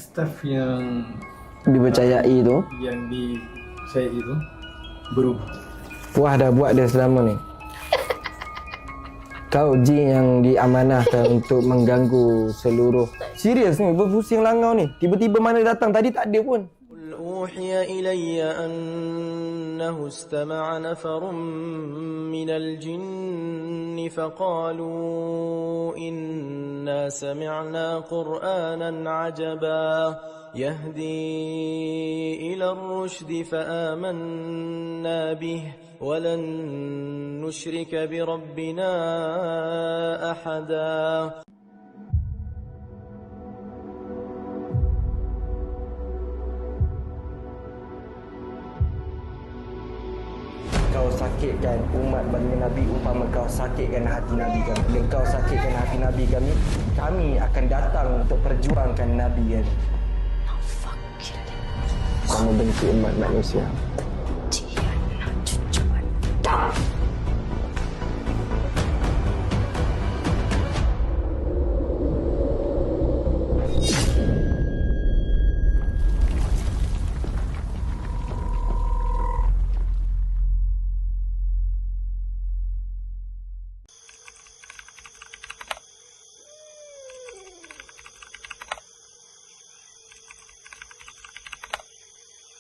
Staff yang dipercayai tu saya itu berubah. Wah dah buat dia selama ni. Kau jin yang diamanahkan untuk mengganggu seluruh. Serius ni, berpusing langau ni. Tiba-tiba mana datang, tadi tak ada pun. أوحي إلي أنه استمع نفر من الجن فقالوا إنا سمعنا قرآنا عجبا يهدي إلى الرشد فآمنا به ولن نشرك بربنا أحدا. Kau sakitkan umat baginda Nabi umpama kau sakitkan hati Nabi kami. Dan kau sakitkan hati Nabi kami, kami akan datang untuk perjuangkan Nabi kami. Kamu benci umat manusia.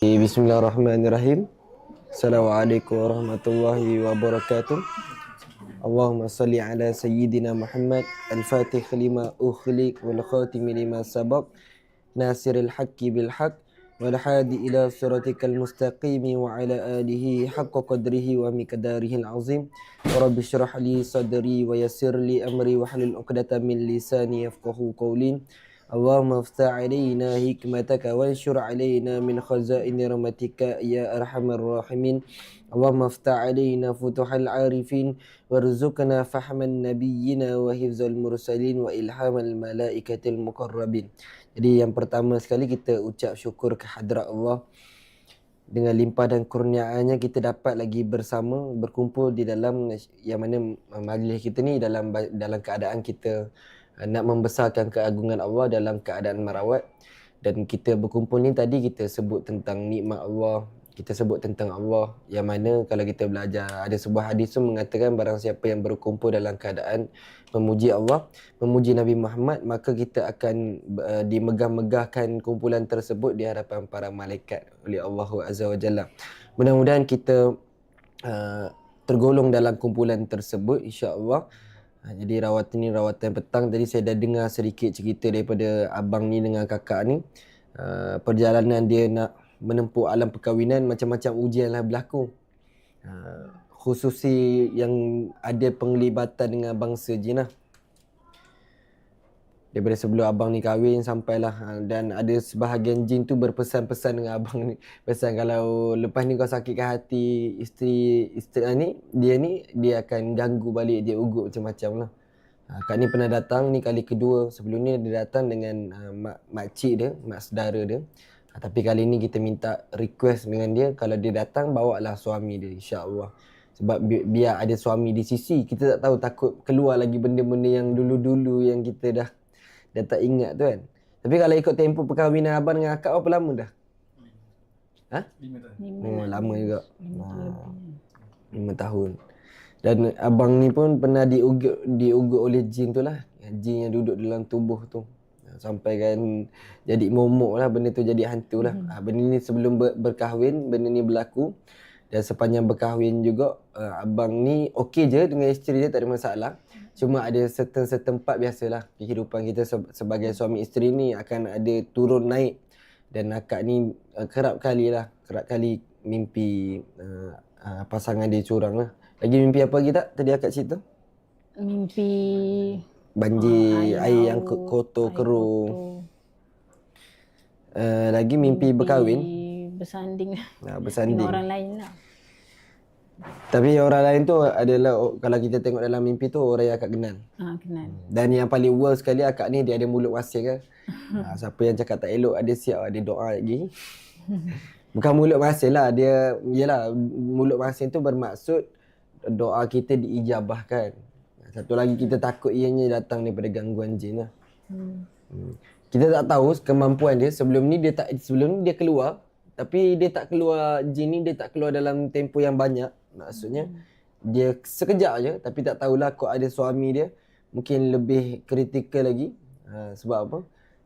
Bismillahirrahmanirrahim. Assalamualaikum warahmatullahi wabarakatuh. Allahumma salli ala sayyidina Muhammad al-fatih lima ukhliq wal khatim lima sabaq nasiril haqqi bil haqq wal hadi ila siratikal mustaqim wa ala alihi haqqa qadrihi wa miqdarihi al-azim. Rabbi shrah li sadri wa yassir li amri wa hlul 'uqdatam min lisani yafqahu qawli. Allahumma aftah alaina hikmataka wa anshur alaina min khazaini rahmatika ya arhamar rahimin. Allahumma aftah alaina futuhal arifin warzuqna fahman nabiyyina wa hifzal mursalin wa ilhamal malaikatil muqarrabin. Jadi yang pertama sekali kita ucap syukur ke hadrat Allah. Dengan limpah dan kurniaannya kita dapat lagi bersama berkumpul di dalam yang mana majlis kita ni dalam keadaan kita nak membesarkan keagungan Allah dalam keadaan merawat. Dan kita berkumpul ni tadi kita sebut tentang nikmat Allah, kita sebut tentang Allah, yang mana kalau kita belajar ada sebuah hadis tu mengatakan barang siapa yang berkumpul dalam keadaan memuji Allah, memuji Nabi Muhammad, maka kita akan dimegah-megahkan kumpulan tersebut di hadapan para malaikat oleh Allah Azza wa Jalla. Mudah-mudahan kita tergolong dalam kumpulan tersebut insya-Allah. Jadi rawatan petang tadi saya dah dengar sedikit cerita daripada abang ni dengan kakak ni. Perjalanan dia nak menempuh alam perkahwinan, macam-macam ujian lah berlaku. Khususi yang ada penglibatan dengan bangsa jin lah. Daripada sebelum abang ni kahwin sampailah, dan ada sebahagian jin tu berpesan-pesan dengan abang ni. Pesan kalau lepas ni kau sakitkan hati isteri ni, dia akan ganggu balik, dia ugut macam-macam lah. Kak ni pernah datang ni kali kedua. Sebelum ni dia datang dengan makcik dia, mak saudara dia. Tapi kali ni kita minta request dengan dia, kalau dia datang bawalah suami dia insya-Allah. Sebab biar ada suami di sisi, kita tak tahu, takut keluar lagi benda-benda yang dulu-dulu yang kita dah tak ingat tu kan. Tapi kalau ikut tempoh perkahwinan abang dengan akak berapa lama dah? 5 tahun. Oh, lama juga. 5 tahun. Dan abang ni pun pernah diugut oleh jin tu lah. Jin yang duduk dalam tubuh tu. Sampai kan jadi momok lah, benda tu jadi hantu lah. Benda ni sebelum berkahwin, benda ni berlaku. Dan sepanjang berkahwin juga, abang ni okey je dengan isteri dia, tak ada masalah. Cuma ada certain part, biasalah kehidupan kita sebagai suami isteri ni akan ada turun naik. Dan akak ni kerap kali mimpi pasangan dia curang lah. Lagi mimpi apa lagi tak tadi akak cerita? Mimpi banjir, air yang kotor, kerung. Lagi mimpi berkahwin. Bersanding Bersanding dengan orang lain lah. Tapi orang lain tu adalah, kalau kita tengok dalam mimpi tu, orang yang akak kenal. Kenal. Dan yang paling worst sekali, akak ni dia ada mulut masin kan. Siapa yang cakap tak elok, ada siap ada doa lagi. Bukan mulut masin lah, yelah mulut masin tu bermaksud doa kita diijabahkan. Satu lagi kita takut ianya datang daripada gangguan jin lah. kita tak tahu kemampuan dia. Sebelum ni dia keluar, tapi dia tak keluar, jin ni dia tak keluar dalam tempoh yang banyak. Maksudnya dia sekejap je, tapi tak tahulah kok ada suami dia mungkin lebih kritikal lagi. Sebab apa?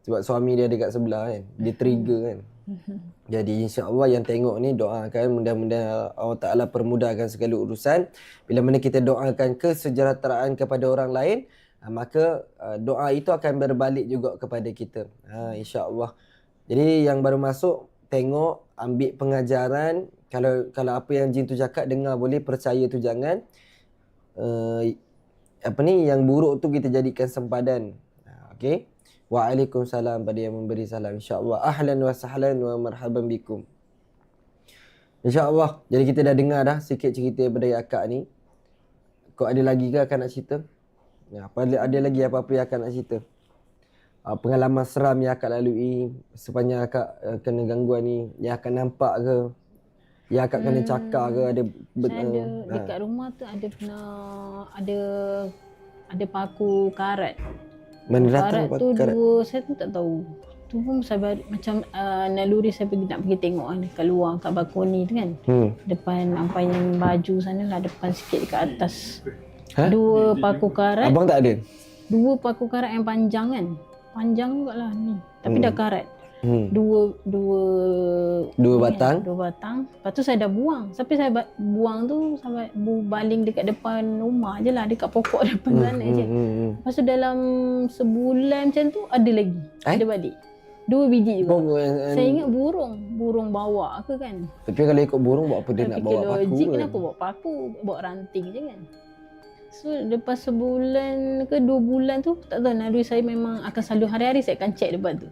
Sebab suami dia dekat sebelah kan, dia trigger kan. Jadi insya-Allah yang tengok ni doakan mudah-mudahan Allah Taala permudahkan segala urusan. Bila mana kita doakan kesejahteraan kepada orang lain, maka doa itu akan berbalik juga kepada kita. Insya-Allah. Jadi yang baru masuk, tengok, ambil pengajaran. Kalau apa yang jin tu cakap, dengar boleh, percaya tu jangan. Yang buruk tu kita jadikan sempadan. Okey. Waalaikumsalam pada yang memberi salam. InsyaAllah. Ahlan wa sahlan wa marhaban bikum. InsyaAllah. Jadi kita dah dengar dah sikit cerita daripada akak ni. Kok ada lagi ke akak nak cerita? Ada lagi apa-apa yang akak nak cerita? Pengalaman seram yang akak lalui sepanjang akak kena gangguan ni, yang akak nampak ke? Yang akak kena cakar ke? Ada dekat rumah tu ada paku karat. Mana datang Karat tu karat? dua, saya tu tak tahu. Tu pun saya macam naluri saya nak pergi tengok dekat luar, kat balkoni tu kan. Depan ampayan baju sana lah, depan sikit dekat atas. Dua paku karat. Abang tak ada? Dua paku karat yang panjang kan. Panjang juga lah ni. Tapi dah karat. Dua batang. Dua batang. Lepas tu saya dah buang. Tapi saya buang tu sampai baling dekat depan rumah je lah. Dekat pokok depan sana je. Lepas tu dalam sebulan macam tu ada lagi. Ada balik. 2 biji juga. Saya ingat burung bawa ke kan. Tapi kalau ikut burung buat apa dia nak bawa paku logik kan? kenapa bawa paku? Bawa ranting je kan. So lepas sebulan ke 2 bulan tu, tak tahu naluri saya memang akan selalu hari-hari saya akan check depan tu.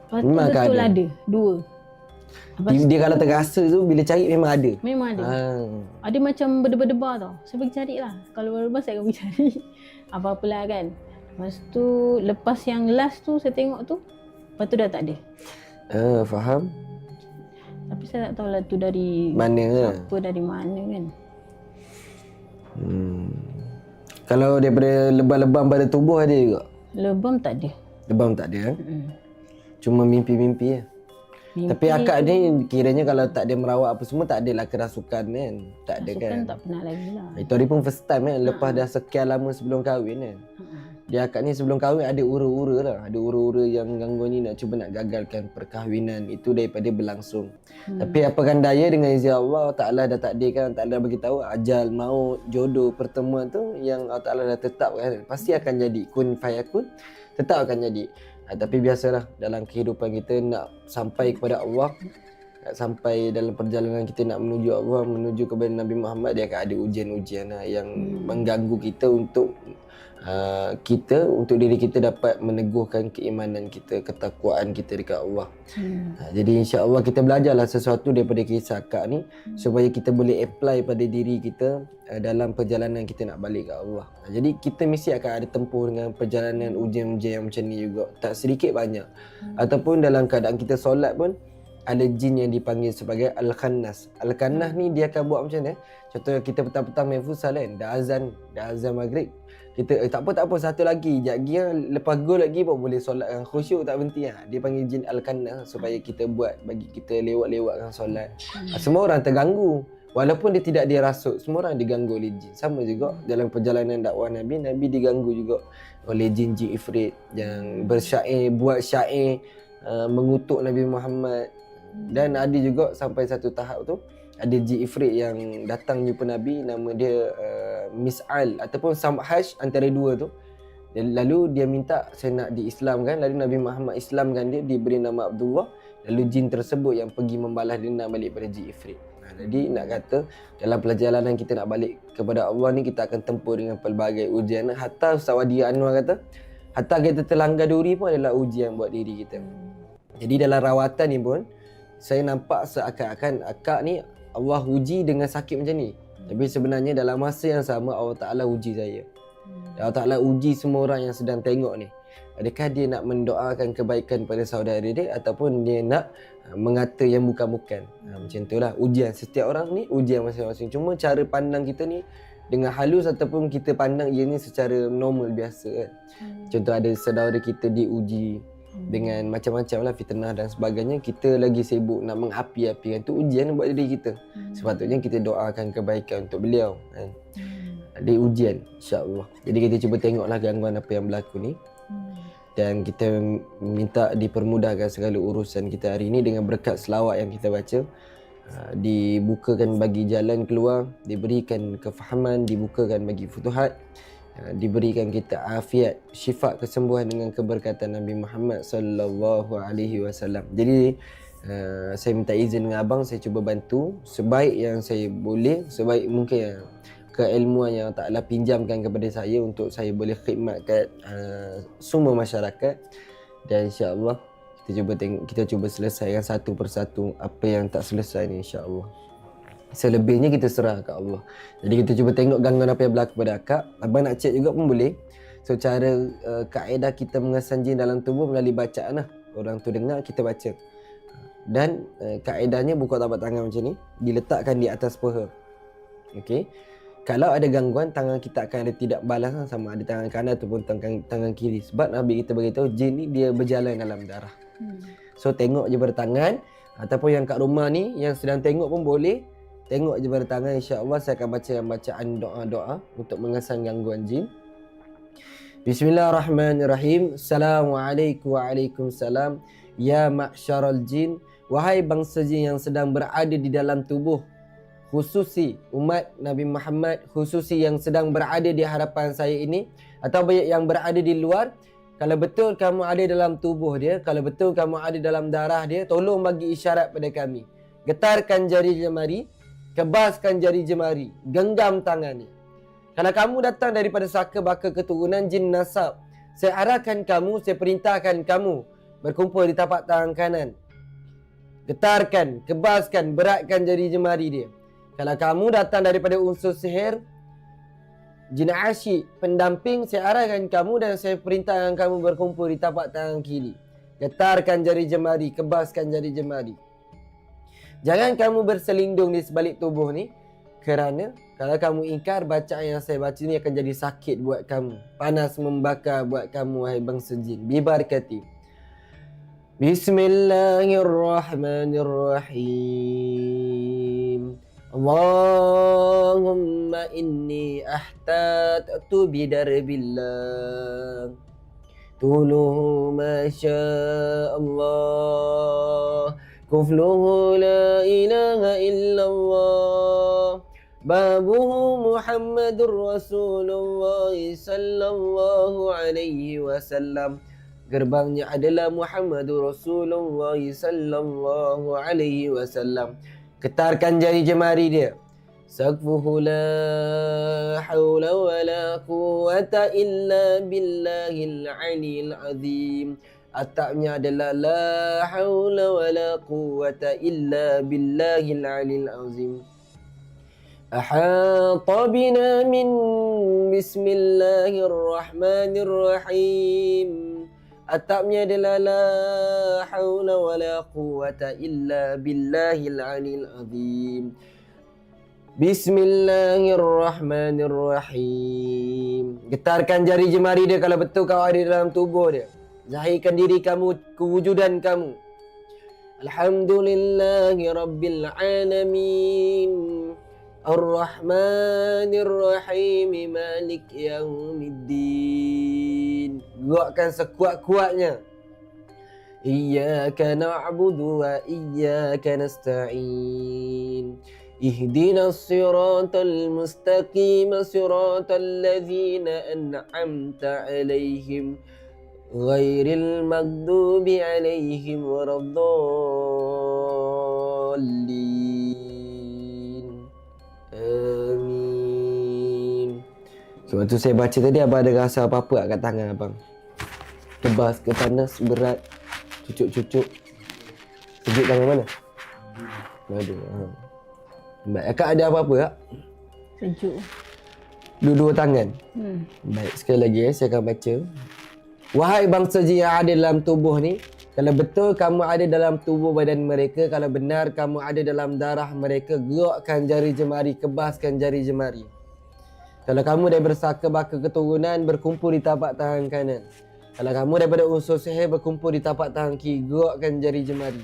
Lepas tu Memang betul ada? 2. Dia kalau terasa tu bila cari memang ada? Memang ada. Ada macam berdebar-debar tau. saya pergi cari lah. Kalau berdebar saya akan pergi cari. Apa-apalah kan. Lepas tu lepas yang last tu saya tengok tu, lepas tu dah tak ada. Faham. Tapi saya tak tahulah tu dari Mana lah. siapa, dari mana kan. Kalau daripada lebam-lebam pada tubuh ada juga? Lebam tak ada. Lebam tak ada? Cuma mimpi-mimpi lah. Tapi akak ni kiranya kalau tak ada merawat apa semua, tak adalah kerasukan kan? Tak ada kan? Kerasukan tak pernah lagi lah. Itu hari pun first time kan? Lepas dah sekian lama sebelum kahwin kan? Dia akak ni sebelum kahwin ada ura-ura lah. Ada ura-ura yang gangguan ni nak cuba nak gagalkan perkahwinan. Itu daripada berlangsung. Tapi apakan daya dengan izin Allah Ta'ala dah takdirkan. Ta'ala beritahu ajal, maut, jodoh, pertemuan tu yang Allah Ta'ala dah tetapkan. Pasti akan jadi. Kun fayakun. Tetap akan jadi. Tapi biasalah dalam kehidupan kita nak sampai kepada Allah, nak sampai dalam perjalanan kita nak menuju Allah, menuju kepada Nabi Muhammad, dia akan ada ujian-ujian yang mengganggu kita untuk diri kita dapat meneguhkan keimanan kita, ketakwaan kita dekat Allah. Jadi insya-Allah kita belajarlah sesuatu daripada kisah akak ni supaya kita boleh apply pada diri kita dalam perjalanan kita nak balik ke Allah. Jadi kita mesti akan ada tempuh dengan perjalanan ujian-ujian yang macam ni juga. Tak sedikit banyak. Ataupun dalam keadaan kita solat pun ada jin yang dipanggil sebagai Al-Khannas. Al-Khannas ni dia akan buat macam ni. Contohnya kita petang-petang main futsal kan, dah azan maghrib. Kita tak apa satu lagi jap lagi lepas gol lagi pun boleh solat dengan khusyuk tak berhenti Dia panggil jin Al-Khannas supaya kita buat bagi kita lewat-lewatkan solat. Semua orang terganggu. Walaupun dia tidak dirasuk, semua orang diganggu oleh jin. Sama juga dalam perjalanan dakwah Nabi diganggu juga oleh jin-jin ifrit yang bersyair, buat syair mengutuk Nabi Muhammad. Dan ada juga sampai satu tahap tu ada jin ifrit yang datang jumpa Nabi, nama dia Mis'al ataupun Samhash, antara dua tu. Lalu dia minta saya nak diislamkan, lalu Nabi Muhammad islamkan dia, diberi nama Abdullah. Lalu jin tersebut yang pergi membalas dendam balik pada jin ifrit. Jadi nak kata dalam perjalanan kita nak balik kepada Allah ni, kita akan tempuh dengan pelbagai ujian. Hatta Ustaz Wadi Anwar kata, hatta kita terlanggar duri pun adalah ujian buat diri kita. Jadi dalam rawatan ni pun saya nampak seakan-akan akak ni Allah uji dengan sakit macam ni. Tapi sebenarnya dalam masa yang sama Allah Ta'ala uji saya. Allah Ta'ala uji semua orang yang sedang tengok ni. Adakah dia nak mendoakan kebaikan pada saudara dia ataupun dia nak mengata yang bukan-bukan. Macam itulah ujian. Setiap orang ni ujian masing-masing. Cuma cara pandang kita ni dengan halus ataupun kita pandang ia ni secara normal biasa kan. Contoh ada saudara kita diuji dengan macam-macam lah fitnah dan sebagainya. Kita lagi sibuk nak mengapi-apikan. Tu ujian buat diri kita. Sepatutnya kita doakan kebaikan untuk beliau kan. Dia ujian insya-Allah. Jadi kita cuba tengoklah gangguan apa yang berlaku ni. Dan kita minta dipermudahkan segala urusan kita hari ini dengan berkat selawat yang kita baca. Dibukakan bagi jalan keluar, diberikan kefahaman, dibukakan bagi futuhat, diberikan kita afiat, syifa, kesembuhan dengan keberkatan Nabi Muhammad sallallahu alaihi wasallam. Jadi saya minta izin dengan abang, saya cuba bantu sebaik yang saya boleh, sebaik mungkin keilmuan yang Ta'ala pinjamkan kepada saya untuk saya boleh khidmat kat semua masyarakat. Dan insya-Allah kita cuba selesaikan satu persatu apa yang tak selesai ni insya-Allah. Selebihnya kita serah kat Allah. Jadi kita cuba tengok gangguan apa yang berlaku pada akak. Abang nak cek juga pun boleh. So cara kaedah kita mengesan jin dalam tubuh melalui bacaan lah. Orang tu dengar, kita baca. Dan kaedahnya buka tapak tangan macam ni, diletakkan di atas paha. Okey. Kalau ada gangguan, tangan kita akan ada tidak balas lah, sama ada tangan kanan ataupun tangan kiri. Sebab Nabi kita beritahu jin ni dia berjalan dalam darah. So tengok je pada tangan. Ataupun yang kat rumah ni yang sedang tengok pun boleh. Tengok je pada tangan, insya-Allah saya akan baca bacaan doa-doa untuk mengesan gangguan jin. Bismillahirrahmanirrahim. Assalamualaikum waalaikumsalam. Ya ma'syaral jin, wahai bangsa jin yang sedang berada di dalam tubuh, khususi umat Nabi Muhammad, khususi yang sedang berada di hadapan saya ini atau yang berada di luar, kalau betul kamu ada dalam tubuh dia, kalau betul kamu ada dalam darah dia, tolong bagi isyarat pada kami. Getarkan jari jemari, kebaskan jari jemari, genggam tangannya. Kalau kamu datang daripada saka baka keturunan jin nasab, saya arahkan kamu, saya perintahkan kamu berkumpul di tapak tangan kanan. Getarkan, kebaskan, beratkan jari jemari dia. Kalau kamu datang daripada unsur sihir, jin asyik, pendamping, saya arahkan kamu dan saya perintahkan kamu berkumpul di tapak tangan kiri. Getarkan jari jemari, kebaskan jari jemari. Jangan kamu berselindung di sebalik tubuh ni, kerana kalau kamu ingkar, bacaan yang saya baca ni akan jadi sakit buat kamu. Panas membakar buat kamu, wahai bangsa jin. Bibarakati. Bismillahirrahmanirrahim. Allahumma inni ahtattu bidarbillah tuluhu ma sya'allah kufluhu la ilaha illallah babuhu Muhammadur Rasulullah sallallahu alaihi wasallam. Gerbangnya adalah Muhammadur Rasulullah sallallahu alaihi wasallam. Getarkan jari jemari dia. Saqfuhu la hawla wa la quwwata illa billahil aliyil azim. Atapnya adalah la hawla wa la quwwata illa billahil aliyil azim. Ahata bina min bismillahirrahmanirrahim. Atapnya adalah la hawla wa la quwwata illa billahil aliyil azim. Bismillahirrahmanirrahim. Getarkan jari jemari dia kalau betul kau ada dalam tubuh dia. Zahirkan diri kamu, kewujudan kamu. Alhamdulillahi rabbil alamin. Ar-Rahmanir-Rahim, Malik Yaumiddin. Gerakkan sekuat-kuatnya. Iyyaka na'budu wa iyyaka nasta'in. Ihdinas siratal mustaqim, siratal ladzina an'amta 'alaihim ghairil maghdubi 'alaihim waladdallin. Amin. So, waktu saya baca tadi, abang ada rasa apa-apa kat tangan abang? Tebas ke panas, berat, cucuk-cucuk? Sejuk tangan mana? Aduh. Baik, akak ada apa-apa tak? Sejuk. Dua-dua tangan? Baik, sekali lagi saya akan baca. Wahai bangsa jin yang ada dalam tubuh ni, kalau betul kamu ada dalam tubuh badan mereka, kalau benar kamu ada dalam darah mereka, gerakkan jari jemari, kebaskan jari jemari. Kalau kamu dah bersaka baka keturunan, berkumpul di tapak tangan kanan. Kalau kamu daripada unsur sihir berkumpul di tapak tangan kiri, gerakkan jari jemari.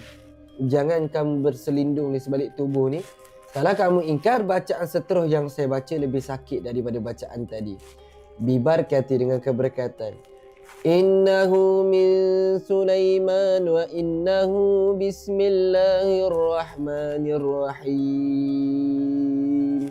Jangan kamu berselindung di sebalik tubuh ni. Kalau kamu ingkar, bacaan seterus yang saya baca lebih sakit daripada bacaan tadi. Bibarkati dengan keberkatan. Innahu min Sulaiman wa innahu bismillahirrahmanirrahim.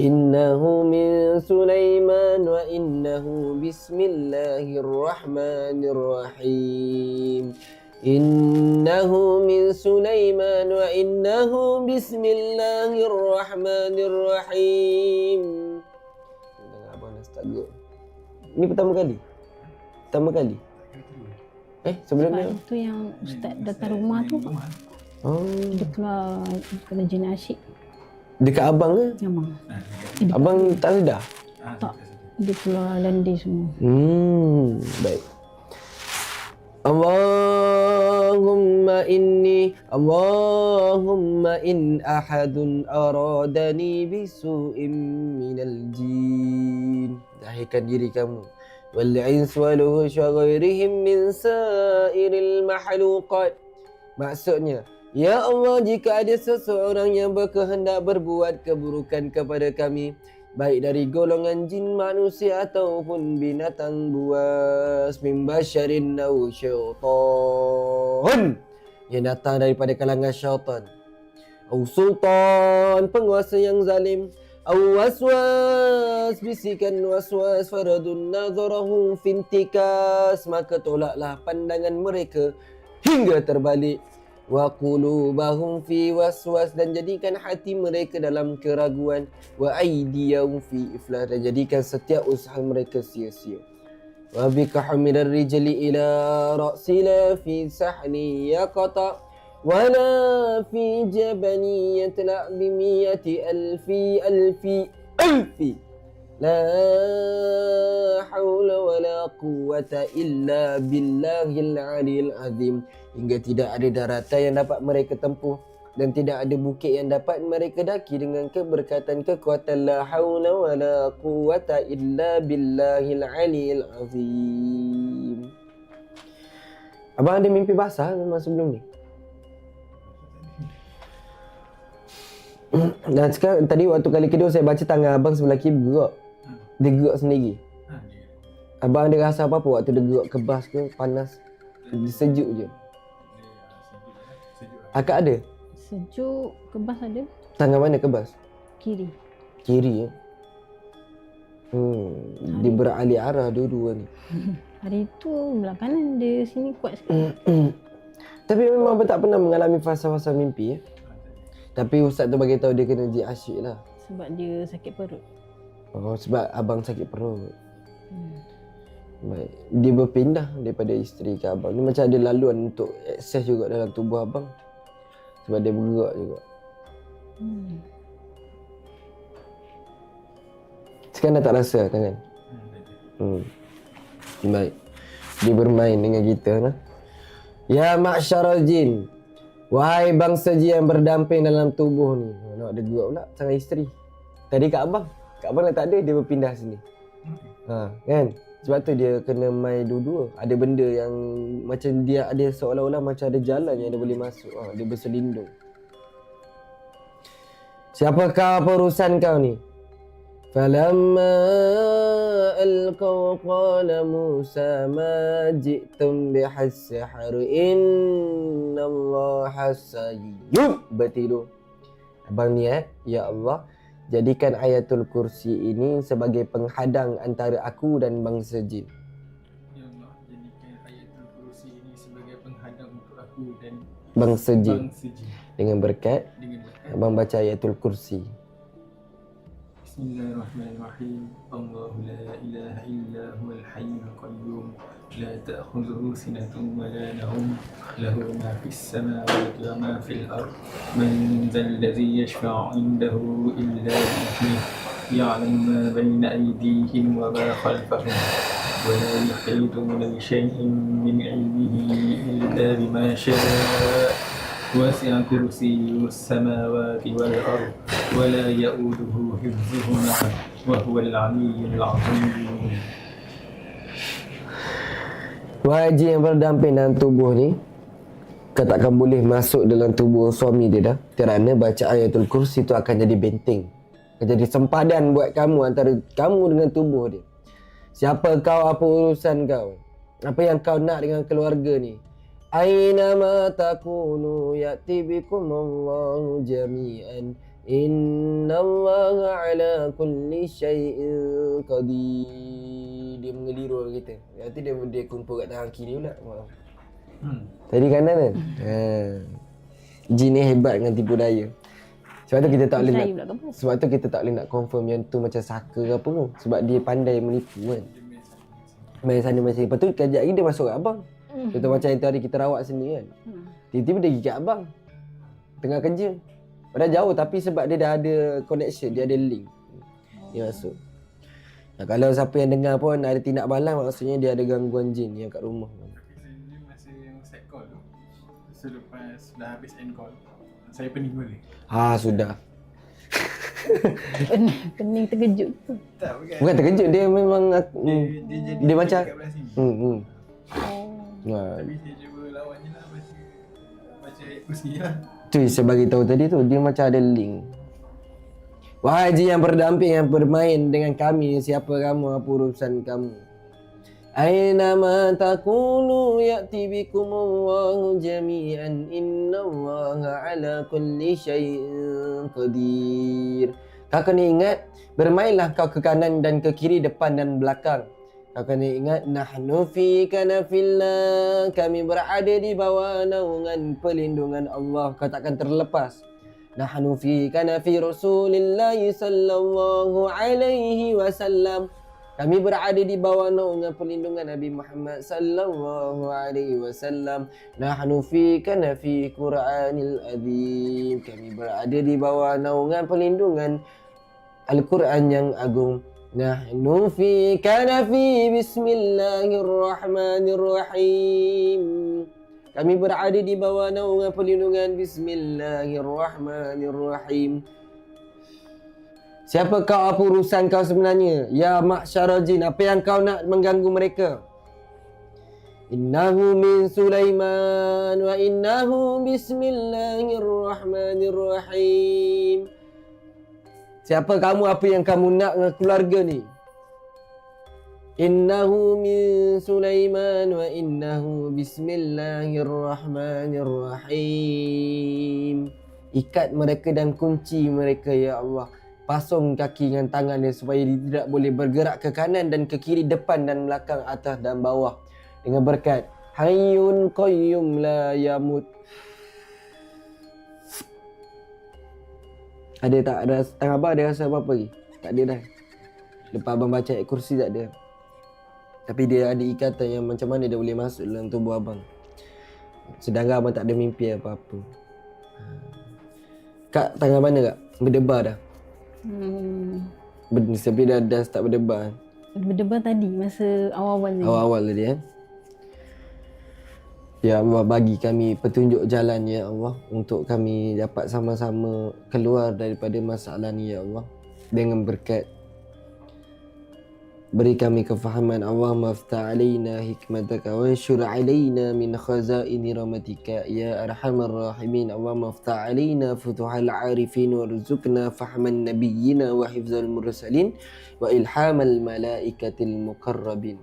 Innahu min Sulaiman wa innahu bismillahirrahmanirrahim. Innahu min Sulaiman wa innahu bismillahirrahmanirrahim. Dengar abang dah start go. Ini pertama kali? Pertama kali? Sebelum ni? Itu yang ustaz datang rumah tu. Oh. Dia keluar kena jin asyik. Dekat abang ke? Memang. Abang tak sedar? Tak. Dia keluar landi semua. Baik. Allahumma in ahadun aradani bisu'in minal jin. Zahirkan diri kamu. Wal ins wal hush wa ghairihim min sairil mahluqat. Maksudnya, ya Allah, jika ada seseorang yang berkehendak berbuat keburukan kepada kami, baik dari golongan jin manusia ataupun binatang buas, min basyarin aw syaitan, yang datang daripada kalangan syaitan, aw sultan, penguasa yang zalim, aw waswas, bisikan waswas, faradun nazarahu fintikas, maka tolaklah pandangan mereka hingga terbalik, wa qulubahum fi waswas, dan jadikan hati mereka dalam keraguan, wa aydiyahum fi iflas, dan jadikan setiap usaha mereka sia-sia. Wa bika hamidar rijli ila ra'si la fi sahni yaqata wa la fi jabani yatla bi miyati alfi la haula wa la quwwata illa billahil aliyil azim, hingga tidak ada daratan yang dapat mereka tempuh dan tidak ada bukit yang dapat mereka daki dengan keberkatan kekuatan la haula wa la quwwata illa billahil aliyil azim. Abang ada mimpi basah memang sebelum ni? Dan sekarang tadi waktu kali kedua saya baca tangan abang sebelah kiri bergerak. Dia gerak sendiri. Abang ada rasa apa-apa waktu dia gerak kebas ke panas? Dia sejuk je. Akak ada? Sejuk, kebas ada. Tangan mana kebas? Kiri. Kiri ya. Dia beralih arah dua-dua ni. Hari tu belah kanan, dia sini kuat sekali. Tapi memang abang tak pernah mengalami fasa-fasa mimpi ya. Tapi ustaz tu bagi tahu dia kena jin asyik lah. Sebab dia sakit perut. Oh, sebab abang sakit perut. Baik. Dia berpindah daripada isteri ke abang. Dia macam ada laluan untuk akses juga dalam tubuh abang. Sebab dia bergerak juga. Sekarang dah tak rasa tangan? Baik. Dia bermain dengan kita lah. Ya ma'syaral jin, wahai bangsa jin yang berdamping dalam tubuh ni. Nak ada gerak pula sangat isteri. Tadi kat abang dah tak ada, dia berpindah sini. Kan? Sebab tu dia kena main dua-dua. Ada benda yang macam dia ada seolah-olah macam ada jalan yang dia boleh masuk. Dia berselindung. Siapakah perusan kau ni? Falamma alqaw qala Musa ma ji'tum bihas-sihr innallaha sayubtilu. Abang niat, ya Allah, jadikan ayatul kursi ini sebagai penghadang antara aku dan bangsa jin. Ya Allah, jadikan ayatul kursi ini sebagai penghadang untuk aku dan bangsa jin. bangsa jin. Dengan berkat, abang baca ayatul kursi. Bismillahirrahmanirrahim. Allahu la ilaha illa huwal hayyul qayyum la ta'khudhuhu sinatun wa la nawm lahu ma fis samawati wa ma fil ard man dhal ladzi yashfa'u 'indahu illa bi'idhnihi ya'lamu ma bayna aydihim wa ma khalfahum wa la yuhituna bi shay'in min 'ilmihi illa bima sha'a وسع كرسيه السماوات والأرض ولا يؤوده حفظهما وهو العلي العظيم. Wahai jin yang berdamping dalam tubuh ni, kau takkan boleh masuk dalam tubuh suami dia dah, kerana baca ayatul kursi tu akan jadi benteng, akan jadi sempadan buat kamu antara kamu dengan tubuh dia. Siapa kau, apa urusan kau, apa yang kau nak dengan keluarga ni. Aina ma takunu ya'ti bikum Allahu jami'an innallaha ala kulli syai'in qadir. Dia mengeliru kita. Nanti dia kumpul kat tangan kiri pula. Tadi kanan kan? Jin ni hebat dengan tipu daya. Sebab tu kita tak boleh nak, sebab tu kita tak boleh nak confirm yang tu macam saka ke apa pun. Sebab dia pandai menipu kan. Main sana macam ni. Lepas tu kejap lagi dia masuk kat abang. Contoh macam yang tadi kita rawat sini kan. Tiba-tiba dia pergi kat abang tengah kerja. Padahal jauh tapi sebab dia dah ada connection, dia ada link. Dia masuk. Nah, kalau siapa yang dengar pun ada tindak balang, maksudnya dia ada gangguan jin yang kat rumah. Dia masa yang set call tu, selepas dah habis end call, saya pening balik. Sudah. Pening terkejut tu. Tak, Bukan terkejut, dia memang dia macam kat belah sini. Nah, Tapi saya cuba lawan je lah, baca ayat kursi lah. tu saya bagi tahu tadi tu, dia macam ada link. Wahai jin yang berdamping yang bermain dengan kami, siapa kamu, apa urusan kamu. Aina ma takunu ya'ti bikum Allahu jami'an innallaha ala kulli syai'in qadir. Kau kena ingat, bermainlah kau ke kanan dan ke kiri, depan dan belakang. Kau kena ingat, nahnu fika nafillah, kami berada di bawah naungan pelindungan Allah. Kau takkan terlepas. Nahnu fika nafi Rasulillah sallallahu alaihi wasallam, kami berada di bawah naungan pelindungan Nabi Muhammad sallallahu alaihi wasallam. Nahnu fika nafi Qur'anil azim, kami berada di bawah naungan pelindungan Al-Quran yang agung. Nahnu fika nafi bismillahirrahmanirrahim, kami berada di bawah naungan perlindungan bismillahirrahmanirrahim. Siapa kau, apa urusan kau sebenarnya? Ya ma'syara jin, apa yang kau nak mengganggu mereka? Innahu min Sulaiman wa innahu bismillahirrahmanirrahim. Siapa kamu, apa yang kamu nak dengan keluarga ni? Innahu min Sulaiman wa innahu bismillahirrahmanirrahim. Ikat mereka dan kunci mereka ya Allah. Pasung kaki dengan tangan dia supaya dia tidak boleh bergerak ke kanan dan ke kiri, depan dan belakang, atas dan bawah. Dengan berkat Hayyun Qayyum la yamut. Ada tak? Ada tangan abang ada rasa apa-apa lagi? Tak ada dah. Lepas abang baca ayat kursi tak ada. Tapi dia ada ikatan yang macam mana dia boleh masuk dalam tubuh abang. Sedangkan abang tak ada mimpi apa-apa. Kak, tangan mana kak? Berdebar dah? Tapi dah start berdebar. Berdebar tadi, masa awal-awal tadi. Awal-awal tadi kan? Ya Allah, bagi kami petunjuk jalan ya Allah, untuk kami dapat sama-sama keluar daripada masalah ni ya Allah. Dengan berkat, beri kami kefahaman. Allahumma aftah alaina hikmataka wa anshur alaina min khazaini rahmatika ya arhamar rahimin. Allahumma aftah alaina futuhal arifin warzuqna fahman nabiyyina wa hifzal mursalin wa ilhamal malaikatil muqarrabin.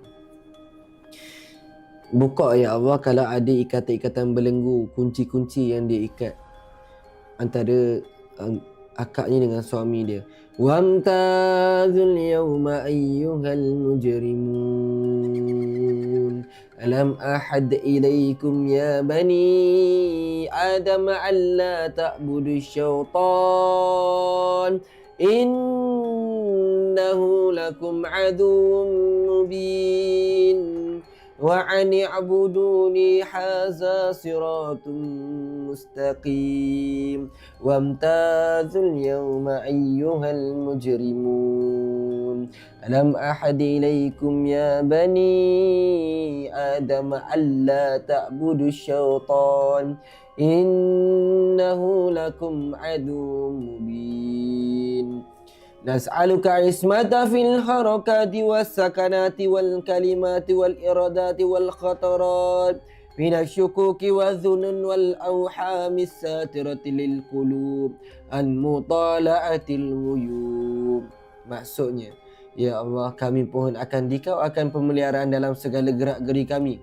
Buka ya Allah kalau ada ikatan-ikatan belenggu, kunci-kunci yang dia ikat antara akaknya dengan suami dia. Wamtazul yawma ayyuhal mujrimun. Alam ahad ilaikum ya bani Adam alla ta'budu syaitan innahu lakum aduwwun mubin. وَأَنِ اعْبُدُونِي هَذَا صِرَاطٌ مُسْتَقِيمٌ وَامْتَازُوا الْيَوْمَ أَيُّهَا الْمُجْرِمُونَ أَلَمْ أَعْهَدْ إِلَيْكُمْ يَا بَنِي آدَمَ أَلَّا تَعْبُدُوا الشَّيْطَانَ إِنَّهُ لَكُمْ عَدُوٌّ مُبِينٌ Nas'aluka ismata fil harakati was sakanati wal kalimati wal iradati wal khatarat من الشكوك والذنون والأوحام الساترة للقلوب المطالعة الغيوب. Maksudnya, ya Allah, kami pohon akan Dikau akan pemeliharaan dalam segala gerak-geri kami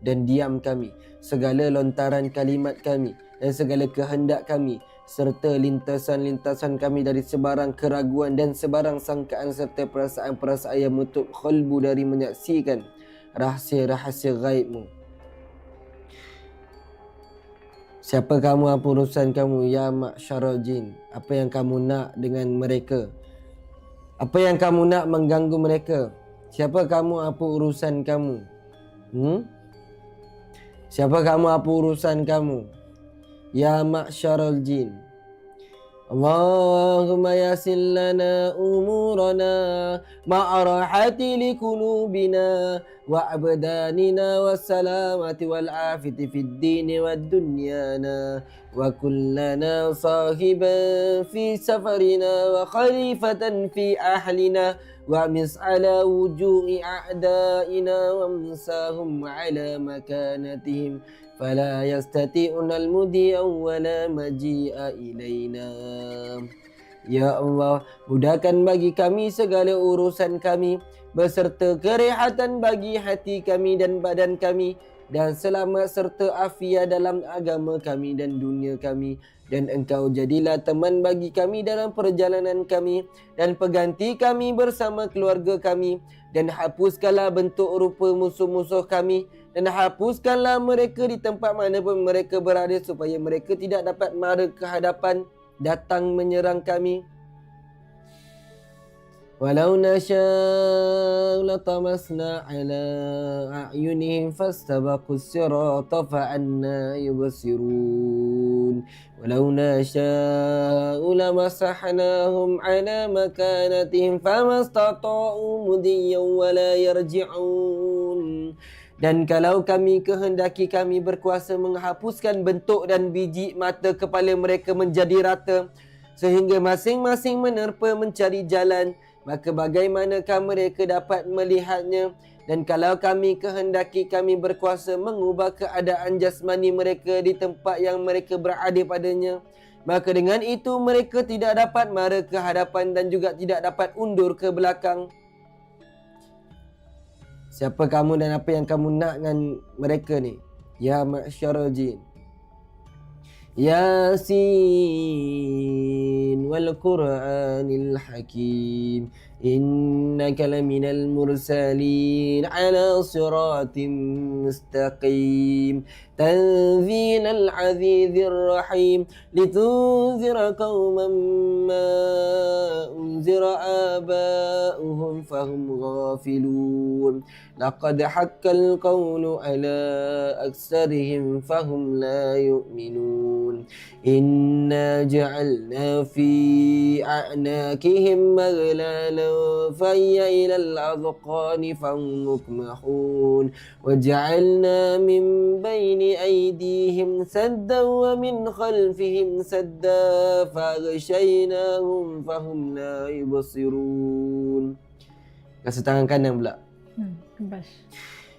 dan diam kami, segala lontaran kalimat kami dan segala kehendak kami, serta lintasan-lintasan kami dari sebarang keraguan dan sebarang sangkaan serta perasaan-perasaan yang menutup qalbu dari menyaksikan rahsia-rahsia gaibmu. Siapa kamu, apa urusan kamu, ya ma'syarul jin? Apa yang kamu nak dengan mereka? Apa yang kamu nak mengganggu mereka? Siapa kamu, apa urusan kamu? Siapa kamu, apa urusan kamu? Ya ma'syarul jin. Allahumma yassir lana umurana ma'arahati liqulubina wa abdanina wassalamati wal afiti fid dini wad dunyana wa kullana sahiban fi safarina wa khalifatan fi ahlina wa mis'ala wujuhi a'daina wa msahum ala makanatihim فلا يستطيعون المضي ولا مجيء إلينا. Ya Allah, mudahkan bagi kami segala urusan kami beserta kerehatan bagi hati kami dan badan kami, dan selamat serta afiat dalam agama kami dan dunia kami. Dan Engkau jadilah teman bagi kami dalam perjalanan kami dan pengganti kami bersama keluarga kami, dan hapuskanlah bentuk rupa musuh-musuh kami, dan hapuskanlah mereka di tempat mana pun mereka berada, supaya mereka tidak dapat mara ke hadapan datang menyerang kami. Walau nasya'u latamasna ala a'yunihim fastabaqus sirata fa'anna yubsirun. Walau nasya'u lamasahnahum ala makanatihim famastata'u mudiyyan wala yarji'un. Dan kalau kami kehendaki, kami berkuasa menghapuskan bentuk dan biji mata kepala mereka menjadi rata, sehingga masing-masing menerpa mencari jalan, maka bagaimanakah mereka dapat melihatnya? Dan kalau kami kehendaki, kami berkuasa mengubah keadaan jasmani mereka di tempat yang mereka berada padanya, maka dengan itu mereka tidak dapat mara ke hadapan dan juga tidak dapat undur ke belakang. Siapa kamu dan apa yang kamu nak dengan mereka ni? Ya ma'syarul jin. Yasin wal Qur'anil Hakim, innaka laminal mursalin ala siratim mustaqim, tanzilal azizir rahim, litunzira qauman ma unzira aba'uhum fahum ghafilun, laqad haqqal qawlu ala aksarihim fahum la yu'minun. Inna ja'alna fi a'nakihim maghlalan fayya ilal adqani fahum mukmahun, wa ja'alna min bayni aydihim saddan wa min khalfihim sadda faghshaynahum fahum la yubsirun. Kasih tangan kanan pula. Kebas.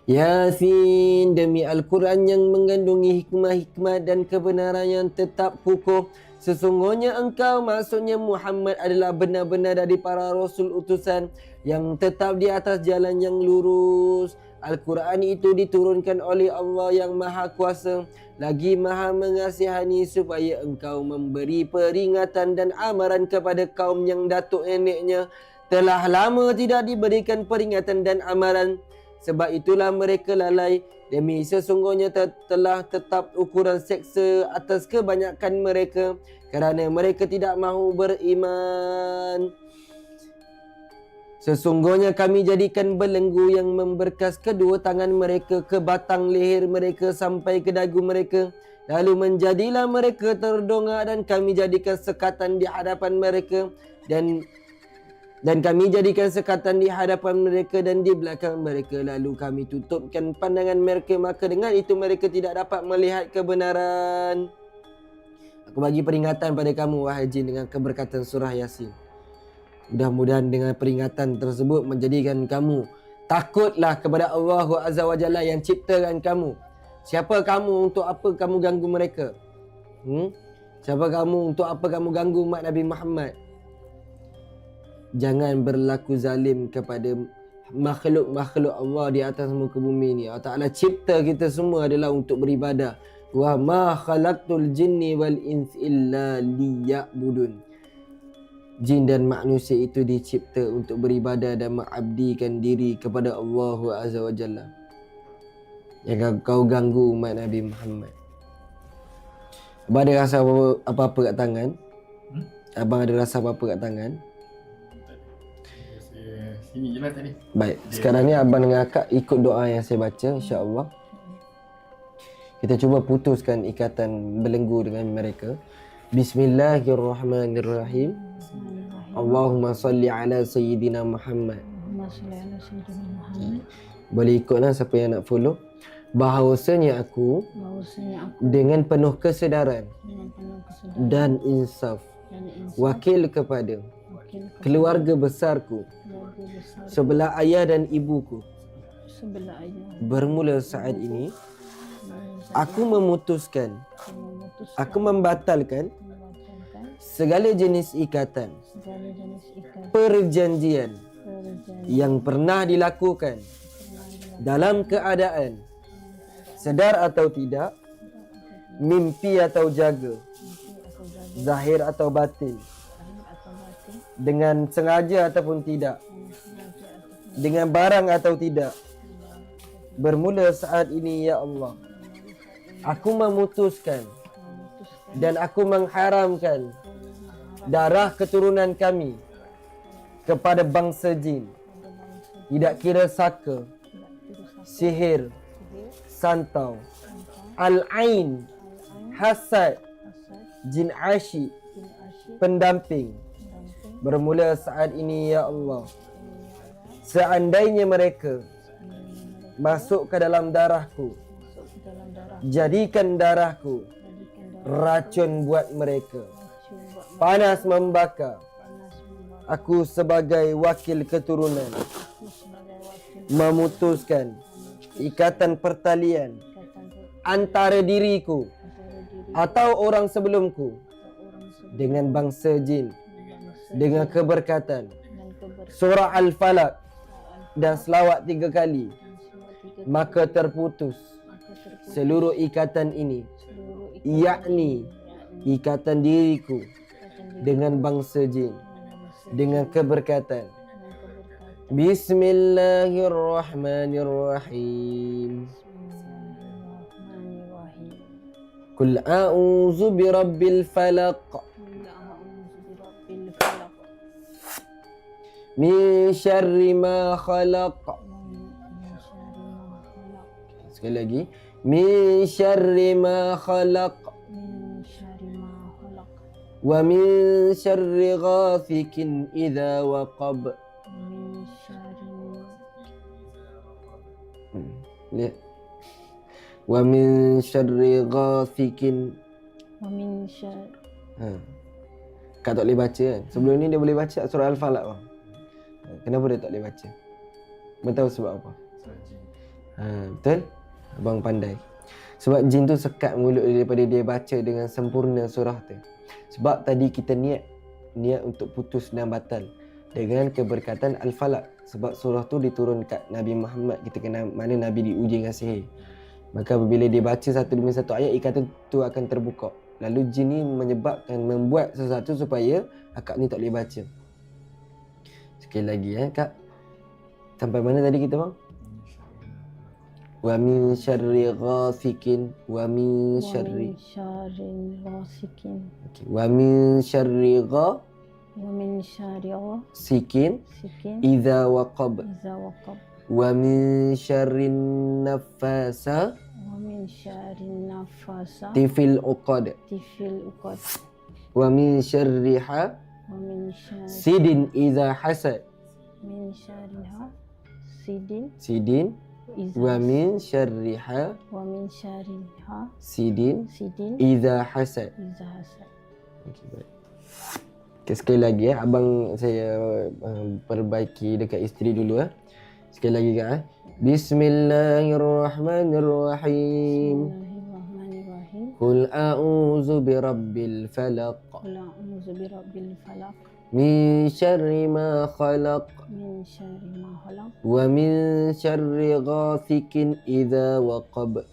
Yasin, demi Al-Quran yang mengandungi hikmah-hikmah dan kebenaran yang tetap kukuh. Sesungguhnya engkau, maksudnya Muhammad, adalah benar-benar dari para Rasul utusan yang tetap di atas jalan yang lurus. Al-Quran itu diturunkan oleh Allah yang Maha Kuasa, lagi Maha Mengasihani, supaya engkau memberi peringatan dan amaran kepada kaum yang datuk neneknya telah lama tidak diberikan peringatan dan amaran. Sebab itulah mereka lalai. Demi sesungguhnya telah tetap ukuran seksa atas kebanyakan mereka, kerana mereka tidak mahu beriman. Sesungguhnya kami jadikan belenggu yang memberkas kedua tangan mereka ke batang leher mereka sampai ke dagu mereka. Lalu menjadilah mereka terdongak, dan kami jadikan sekatan di hadapan mereka dan kami jadikan sekatan di hadapan mereka dan di belakang mereka. Lalu kami tutupkan pandangan mereka, maka dengan itu mereka tidak dapat melihat kebenaran. Aku bagi peringatan pada kamu, wahai jin, dengan keberkatan surah Yasin. Mudah-mudahan dengan peringatan tersebut menjadikan kamu takutlah kepada Allah Azza wa Jalla yang ciptakan kamu. Siapa kamu, untuk apa kamu ganggu mereka? Siapa kamu, untuk apa kamu ganggu umat Nabi Muhammad? Jangan berlaku zalim kepada makhluk-makhluk Allah di atas muka bumi ni. Allah Ta'ala cipta kita semua adalah untuk beribadah. Wa ma khalaqtul jinni wal ins illa liya'budun. Jin dan manusia itu dicipta untuk beribadah dan mengabdikan diri kepada Allah Azza wa Jalla. Jangan kau ganggu umat Nabi Muhammad. Abang ada rasa apa-apa kat tangan? Abang ada rasa apa-apa kat tangan? Sini je lah tadi. Baik, sekarang ni abang dengan akak ikut doa yang saya baca, insya-Allah. Kita cuba putuskan ikatan belenggu dengan mereka. Bismillahirrahmanirrahim. Allahumma salli ala Sayyidina Muhammad. Boleh ikutlah siapa yang nak follow. Bahawasanya aku dengan penuh kesedaran dan insaf wakil kepada keluarga besarku, sebelah ayah dan ibuku. Bermula saat ini aku memutuskan, aku membatalkan segala jenis ikatan, perjanjian yang pernah dilakukan dalam keadaan sedar atau tidak, mimpi atau jaga, zahir atau batin, dengan sengaja ataupun tidak, dengan barang atau tidak. Bermula saat ini ya Allah, aku memutuskan dan aku mengharamkan darah keturunan kami kepada bangsa jin, tidak kira saka, sihir, santau, al-ain, hasad, jin asyik, pendamping. Bermula saat ini ya Allah, seandainya mereka masuk ke dalam darahku, jadikan darahku racun buat mereka, panas membakar. Aku sebagai wakil keturunan memutuskan ikatan pertalian antara diriku atau orang sebelumku dengan bangsa jin dengan keberkatan surah Al-Falaq dan selawat 3 kali, maka terputus seluruh ikatan ini, yakni ikatan diriku dengan bangsa jin dengan keberkatan. Bismillahirrahmanirrahim. Qul a'udzu birabbil falaq min syarri ma khalaq. Sekali lagi. Min syarri ma khalaq. Wa min syarri ghasikin idza waqab. Lihat. Wa min syarri ghasikin. Wa min syarri. Kak tak boleh baca kan? Sebelum ni dia boleh baca surah Al-Falaq bang. Kenapa dia tak boleh baca? Abang tahu sebab apa? Betul? Abang pandai. Sebab jin tu sekat mulut dia daripada dia baca dengan sempurna surah tu. Sebab tadi kita niat untuk putus dan batal dengan keberkatan Al-Falaq. Sebab surah tu diturun kat Nabi Muhammad, kita kenal mana Nabi diuji dengan sihir. Maka apabila dia baca satu demi satu ayat, ikatan tu akan terbuka. Lalu jin ni membuat sesuatu supaya akak ni tak boleh baca. Sekali lagi Kak. Sampai mana tadi kita bang? Wa min syarri ghasikin. Wa min syarri ghasikin. Wa min syarri sikin idza waqab. Wa min syarri nafasa tifil uqad. Wa min syarri sidin idza hasad. Sidin. Wa min syarriha sidin idza hasad. Okey, baik. Okay, sekali lagi abang saya perbaiki dekat isteri dulu Sekali lagi kan. Bismillahirrahmanirrahim. Bismillahirrahmanirrahim. Qul a'udzu birabbil falaq. Qul a'udzu birabbil falaq. Min syarri ma khalaq. Min syarri ma khalaq. Wa min syarri ghasikin idza waqab.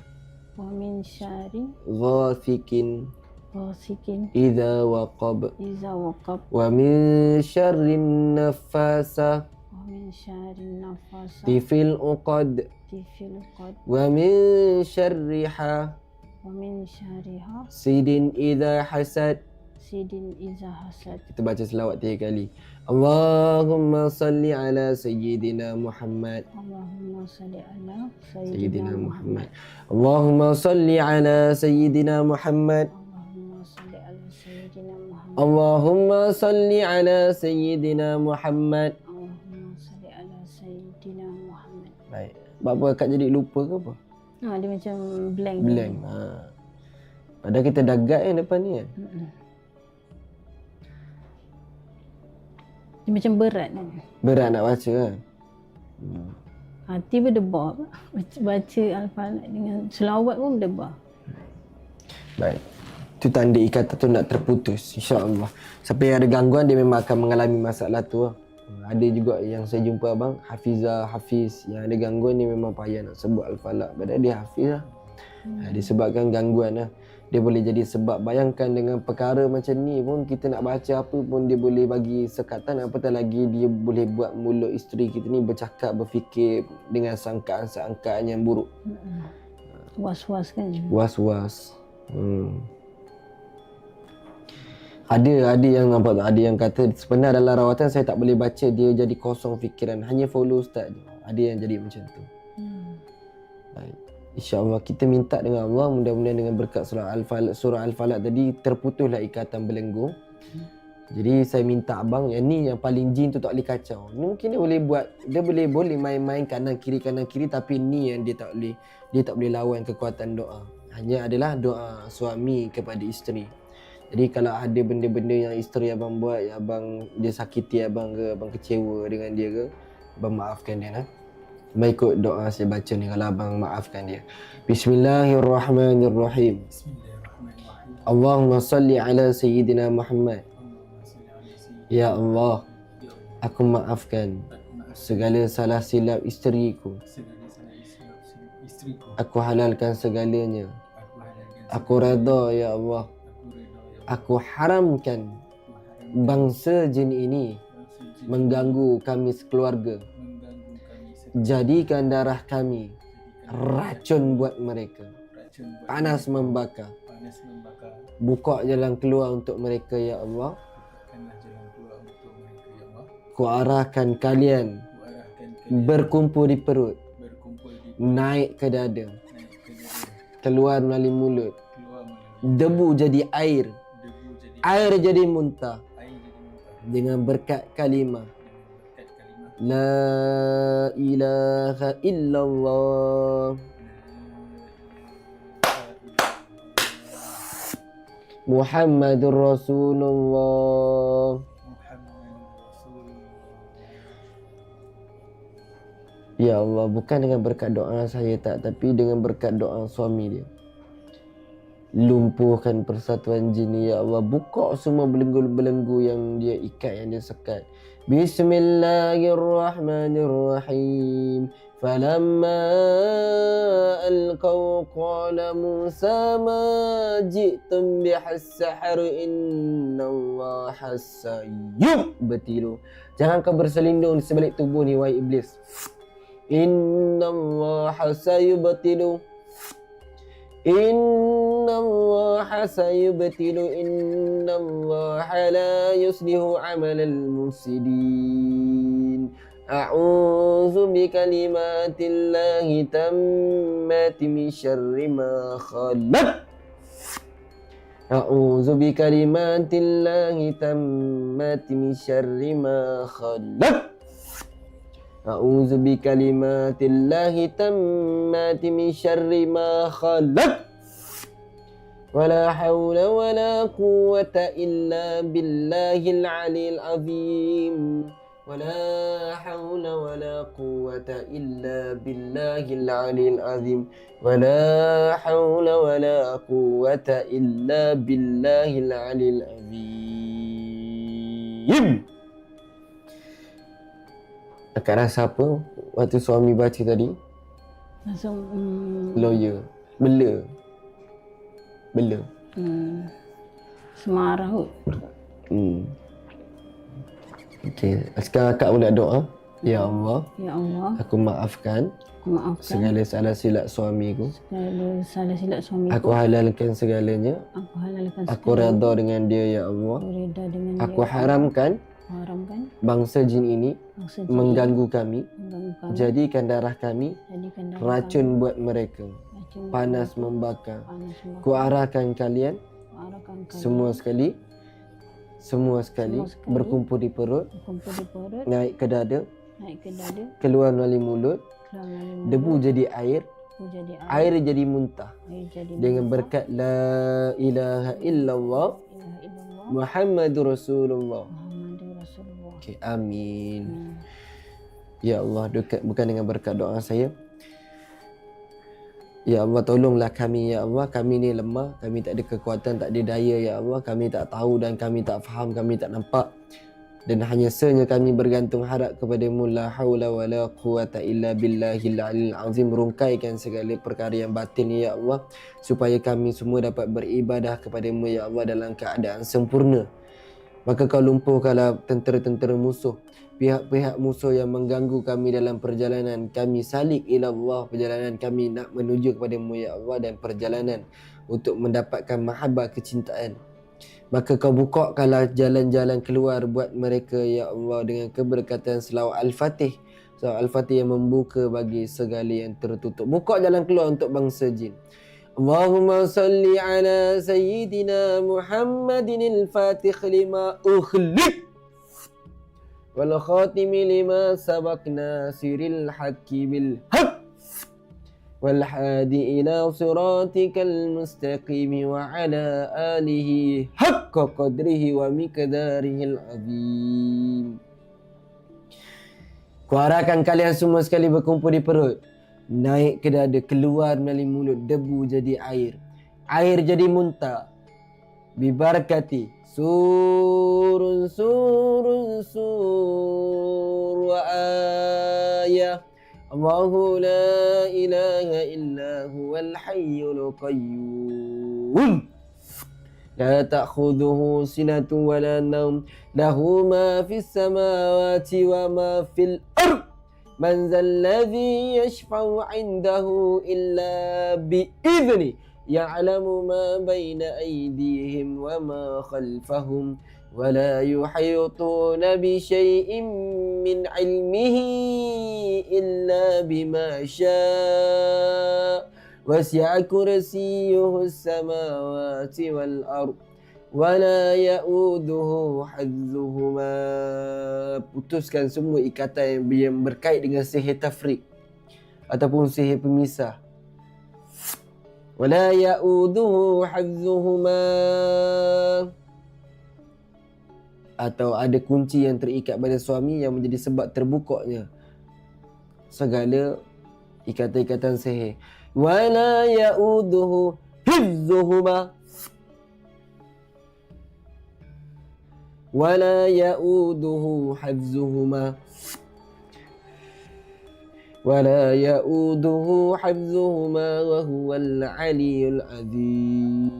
Wa min syarri Ghasikin ghasikin idza waqab. iza waqab. Wa min syarri nafasa Wa min syarri nafasa fil uqad. fil qad. Wa min syarri Wa min syarriha hasidin idza hasad. sidin iza hasad. Kita baca selawat 3 kali. Allahumma salli ala Sayyidina Muhammad. Allahumma salli ala Sayyidina Sayyidina Muhammad. Muhammad. Allahumma salli ala Sayyidina Muhammad. Allahumma salli ala Sayyidina Muhammad. Allahumma salli ala Sayyidina Muhammad. Allahumma salli ala Sayyidina Muhammad. Baik. Apa akak jadi lupa ke apa? Dia macam blank. Blank. Padahal kita dah guide depan ni kan. Dia macam berat kan. Berat nak baca kan. Hati berdebar. Baca Al-Falaq dengan selawat pun berdebar. Baik. Itu tanda ikatan tu nak terputus, insya-Allah. Siapa yang ada gangguan dia memang akan mengalami masalah tu. Ada juga yang saya jumpa abang, Hafizah, Hafiz yang ada gangguan ni memang payah nak sebut Al-Falaq. Padahal dia Hafiz lah. Disebabkan gangguan lah. Dia boleh jadi sebab. Bayangkan dengan perkara macam ni pun kita nak baca apa pun dia boleh bagi sekatan. Apatah lagi dia boleh buat mulut isteri kita ni bercakap, berfikir dengan sangkaan-sangkaan yang buruk. Was-was kan. Was-was. Ada yang nampak tak? Ada yang kata sebenarnya dalam rawatan saya tak boleh baca, dia jadi kosong fikiran, hanya follow ustaz je. Ada yang jadi macam tu. Baik. InsyaAllah kita minta dengan Allah, mudah-mudahan dengan berkat surah Al-Falaq tadi terputuslah ikatan belenggu. Jadi saya minta abang yang ni yang paling jin tu tak boleh kacau. Ni mungkin dia boleh buat, dia boleh main-main kanan kiri tapi ni yang dia tak boleh lawan kekuatan doa. Hanya adalah doa suami kepada isteri. Jadi kalau ada benda-benda yang isteri abang buat, yang abang dia sakiti abang ke, abang kecewa dengan dia ke, abang maafkan dia lah. Ikut doa saya baca ni kalau abang maafkan dia. Bismillahirrahmanirrahim. Allahumma salli ala Sayyidina Muhammad. Ya Allah, aku maafkan segala salah silap isteriku. Aku halalkan segalanya. Aku redha ya Allah. Aku haramkan bangsa jin ini mengganggu kami sekeluarga. Jadikan darah kami racun buat mereka. Panas membakar. Buka jalan keluar untuk mereka ya Allah. Ku arahkan kalian berkumpul di perut, naik ke dada, keluar melalui mulut. Debu jadi air, air jadi muntah. Dengan berkat kalimah La ilaha illallah Muhammadur Rasulullah. Ya Allah, bukan dengan berkat doa saya tak, tapi dengan berkat doa suami dia. Lumpuhkan persatuan jin ni ya Allah. Buka semua belenggu-belenggu yang dia ikat, yang dia sekat. Bismillahirrahmanirrahim. Falamma alqaw qala Musa ma ji'tum bihas-sahar innallaha sayubtilu. Jangan kau berselindung di sebalik tubuh ni wahai iblis. Innallaha sayubtilu. Innallaha sayubtilu. Innallaha la yuslihu amalal mufsidin. A'udzu bikalimatillahi tammati min syarri ma khalaq. A'udzu bikalimatillahi tammati min syarri ma khalaq. A'udzu bikalimatillahi tammati min syarri ma khalaq. ولا حول ولا قوة إلا بالله العلي العظيم ولا حول ولا قوة إلا بالله العلي العظيم ولا حول ولا قوة إلا بالله العلي العظيم. Akak rasa apa waktu suami baca tadi? Langsung Lawyer. Bela. semarah kot. Okey, sekarang akak boleh doa. Ya Allah, Ya Allah, aku maafkan aku maafkan segala salah silap suamiku. segala salah silap suamiku. Aku halalkan segalanya. Aku halalkan Aku redha dengan dia ya Allah. Aku reda dengan Aku dia. haramkan Haramkan bangsa jin ini bangsa jin mengganggu kami. mengganggu kami. Jadikan darah kami Jadikan darah racun buat mereka. kami racun Panas membakar. panas membakar. Ku arahkan kalian Arahkan kalian semua sekali Semua sekali berkumpul di perut, berkumpul di perut, naik ke dada, naik ke dada, keluar melalui mulut, keluar melalui mulut, debu jadi air, debu jadi air jadi muntah. air jadi Dengan muntah. berkat la ilaha illallah ilaha illallah Muhammadur Rasulullah. Muhammadur Rasulullah. Okey, amin. Ya Allah, bukan dengan berkat doa saya. Ya Allah, tolonglah kami ya Allah. Kami ni lemah, kami tak ada kekuatan, tak ada daya ya Allah. Kami tak tahu dan kami tak faham, kami tak nampak. Dan hanya senya kami bergantung harap kepada-Mu. La haula wa la quwata illa billahil aliyil azim. Rungkaikan segala perkara yang batin ya Allah, supaya kami semua dapat beribadah kepada-Mu ya Allah dalam keadaan sempurna. Maka Kau lumpuhkanlah tentera-tentera musuh, pihak-pihak musuh yang mengganggu kami dalam perjalanan kami salik ila Allah, perjalanan kami nak menuju kepada-Mu ya Allah, dan perjalanan untuk mendapatkan mahabbah kecintaan. Maka Kau bukakanlah jalan-jalan keluar buat mereka ya Allah dengan keberkatan selawat Al-Fatih. Selawat Al-Fatih yang membuka bagi segala yang tertutup. Buka jalan keluar untuk bangsa jin. Allahumma salli ala Sayyidina Muhammadin al-Fatih lima ukhliq wal khatimi lima sabaqna siril haqqi bil haqq wal hadi ila siratikal mustaqim wa ala alihi haqqa qadrihi wa miqdarihil azim. Ku arahkan kalian semua sekali berkumpul di perut, naik ke dada, keluar melalui mulut, debu jadi air, air jadi muntah. Bibarakati surun surun sur wa ayah Allahu la ilaha illa huwal hayyul qayyum la ta'khudhuhu sinatun wa la nawm lahu ma fis samawati wa ma fil ardh man zal ladzi yashfa'u 'indahu illa bi'idznihi ya'lamu ma baina aydihim wa ma khalfahum wa la yuhituna bi syai'in min 'ilmihi illa bima syaa wasi'a kursiyyuhu as-samawati wal ardh wala ya'uduhu hadzuhuma. Putuskan semua ikatan yang berkait dengan sihir tafriq ataupun sihir pemisah. Wala ya'uduhu hadzuhuma. Atau ada kunci yang terikat pada suami yang menjadi sebab terbukanya segala ikatan-ikatan sihir. Wala ya'uduhu hifzuhuma. ولا يؤوده حفظهما ولا يؤوده حفظهما وهو العلي العظيم.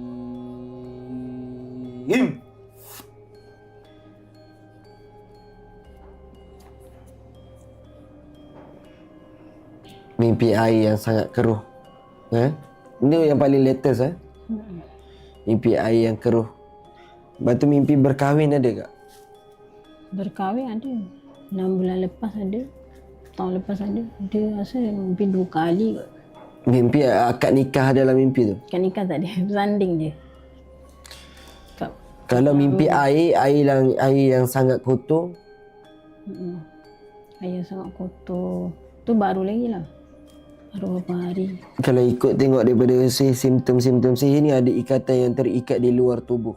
Mimpi air yang sangat keruh. Ini yang paling latest. Mimpi air yang keruh. Lepas tu mimpi berkahwin ada tak? Berkahwin ada. 6 bulan lepas ada. Tahun lepas ada. Dia rasa mimpi 2 kali kot. Mimpi akad nikah dalam mimpi tu? Kan nikah tak ada. Bersanding je. Kalau mimpi air yang sangat kotor. Air yang sangat kotor. Tu baru lagi lah. Baru beberapa hari. Kalau ikut tengok daripada simptom-simptom sihir ni, ada ikatan yang terikat di luar tubuh.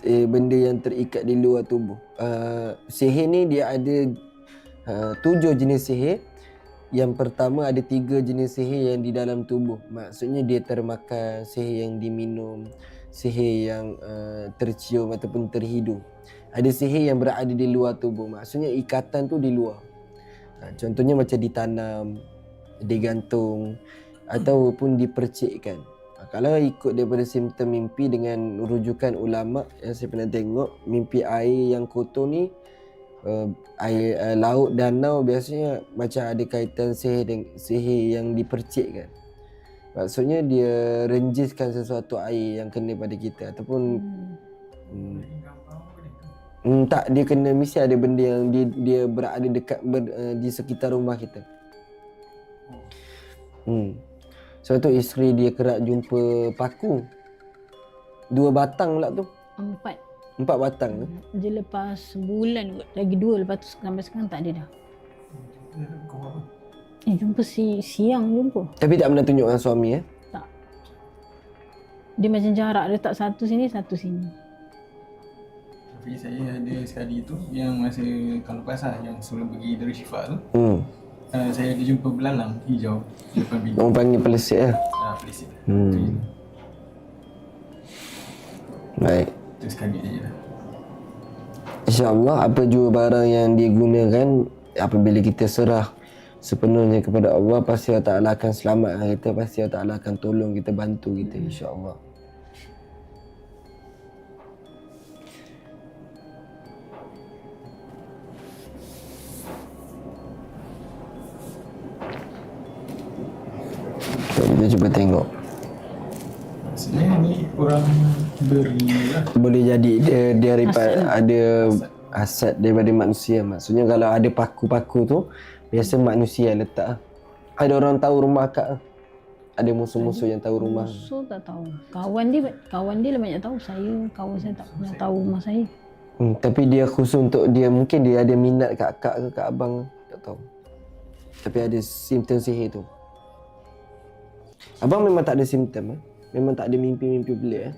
Benda yang terikat di luar tubuh. Sihir ni dia ada 7 jenis sihir. Yang pertama, ada 3 jenis sihir yang di dalam tubuh. Maksudnya dia termakan, sihir yang diminum, sihir yang tercium ataupun terhidung. Ada sihir yang berada di luar tubuh. Maksudnya ikatan tu di luar. Contohnya macam ditanam, digantung ataupun dipercikkan. Kalau ikut daripada simptom mimpi dengan rujukan ulama yang saya pernah tengok, mimpi air yang kotor ni, air laut, danau biasanya macam ada kaitan sihir yang dipercikkan. Maksudnya dia renjiskan sesuatu air yang kena pada kita ataupun tak, dia kena mesti ada benda yang dia berada dekat di sekitar rumah kita. Sebab tu isteri dia kerap jumpa paku 2 batang pula tu. 4 batang tu. Dia lepas sebulan kot. Lagi 2 lepas tu sampai sekarang tak ada dah. Jumpa siang jumpa. Tapi tak pernah tunjuk dengan suami Tak. Dia macam jarak letak satu sini satu sini. Tapi saya ada sekali tu yang masa kalau pasal yang sebelum pergi dari Syifa tu, saya ada jumpa belalang hijau depan pintu. Orang panggil pelesit lah. Pelesit. Baik. Itu sekali aja lah. InsyaAllah apa jua barang yang digunakan, apabila kita serah sepenuhnya kepada Allah, pasti Allah Ta'ala akan selamatkan kita, pasti Allah Ta'ala akan tolong kita, bantu kita, insyaAllah. Kita cuba tengok. Sebenarnya ni orang beri lah. Boleh jadi dia ada hasad daripada manusia. Maksudnya kalau ada paku-paku tu, biasa manusia letak. Ada orang tahu rumah akak. Ada musuh-musuh yang tahu rumah. Musuh tak tahu. Kawan dia lah banyak tahu. Kawan saya tak pernah tahu rumah saya. Tapi dia khusus untuk dia, mungkin dia ada minat kat akak ke kat abang, tak tahu. Tapi ada simptom sihir tu. Abang memang tak ada simptom memang tak ada mimpi-mimpi pelik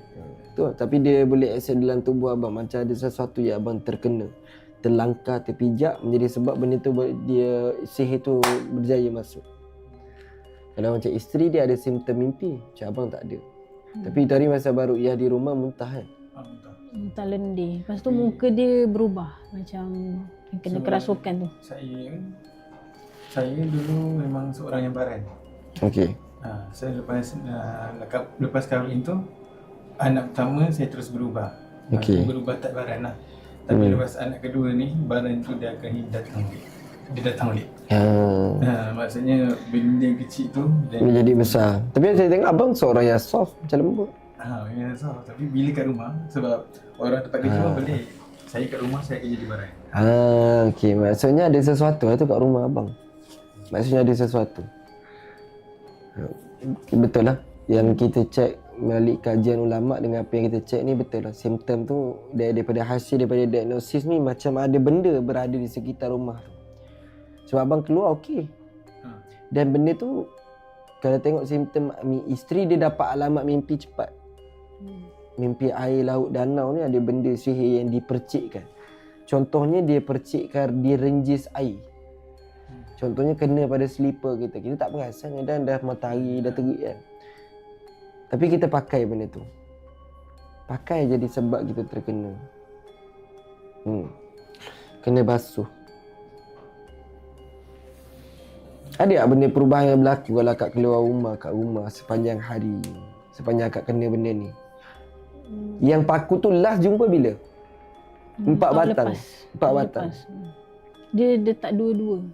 tu, tapi dia boleh akses dalam tubuh abang. Macam ada sesuatu yang abang terkena, terlangkah, terpijak, menjadi sebab benda tu dia sihir tu berjaya masuk. Kalau macam isteri dia ada simptom mimpi, macam abang tak ada. Tapi tadi masa baru ia di rumah muntah Muntah lendir. Lepas tu muka dia berubah macam kena kerasukan tu. Saya dulu memang seorang yang baran. Okey. Saya lepas kahwin tu, anak pertama saya terus berubah. Berubah tak baran lah. Tapi lepas anak kedua ni, baran tu dia akan datang balik. Maksudnya benda kecil tu dia jadi besar. Tapi saya tengok abang seorang yang soft, macam lembut. Memang soft. Tapi bila kat rumah, sebab orang tempat kerja boleh. Saya kat rumah saya akan jadi baran. Okey, maksudnya ada sesuatu tu kat rumah abang. Maksudnya ada sesuatu. Betul lah. Yang kita cek melalui kajian ulama dengan apa yang kita cek ni, betul lah. Simptom tu daripada hasil daripada diagnosis ni, macam ada benda berada di sekitar rumah tu. Sebab abang keluar okey. Dan benda tu, kalau tengok simptom isteri dia dapat alamat mimpi cepat. Mimpi air, laut, danau ni ada benda sihir yang dipercikkan. Contohnya dia percikkan, dia renjis air. Contohnya kena pada slipper kita. Kita tak perasan dan dah matahari dah terik kan. Tapi kita pakai benda tu. Pakai jadi sebab kita terkena. Kena basuh. Ada tak benda perubahan yang berlaku kalau akak keluar rumah, kat rumah sepanjang hari, sepanjang akak kena benda ni? Yang paku tu last jumpa bila? 4 batang. 4 batang. Dia tak dua-dua.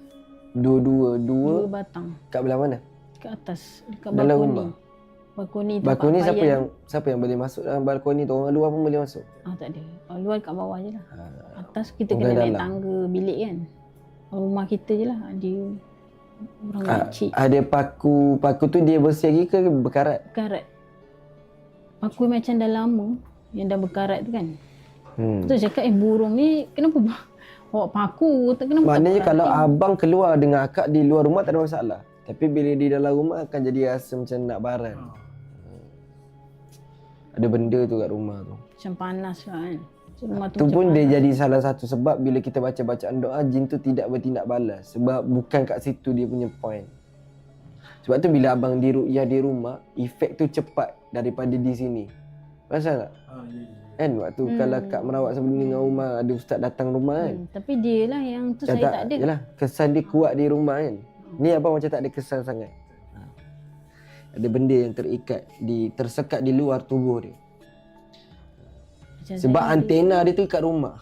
Dua batang. Kat belah mana? Kat atas, dekat dalam balkoni. rumah. Balkoni siapa yang boleh masuk dalam balkoni tu? Orang luar pun boleh masuk? Tak ada. Orang luar kat bawah je lah. Atas kita kena naik tangga bilik kan. Rumah kita je lah. Ada orang kecil. Ada paku tu dia bersih lagi ke berkarat? Berkarat. Paku macam dah lama yang dah berkarat tu kan. Tu cakap burung ni kenapa Bawa paku, tak kena Maknanya tak kalau bawa abang keluar dengan akak di luar rumah tak ada masalah. Tapi bila di dalam rumah akan jadi rasa macam nak baran. Ada benda tu kat rumah tu. macam panas lah kan. So, rumah tu Tu macam pun panas. dia jadi salah satu sebab bila kita baca bacaan doa, jin tu tidak bertindak balas. Sebab bukan kat situ dia punya point. Sebab tu bila abang diruqyah di rumah, efek tu cepat daripada di sini. Pasal tak? Ya. Kan waktu kalau kak merawat sebelum ni dengan rumah, ada ustaz datang rumah kan. Tapi dia lah yang tu saya tak ada. Yalah, kesan dia kuat di rumah kan. Ni abang macam tak ada kesan sangat. Ada benda yang terikat, tersekat di luar tubuh dia. Macam Sebab saya antena dia tu kat rumah.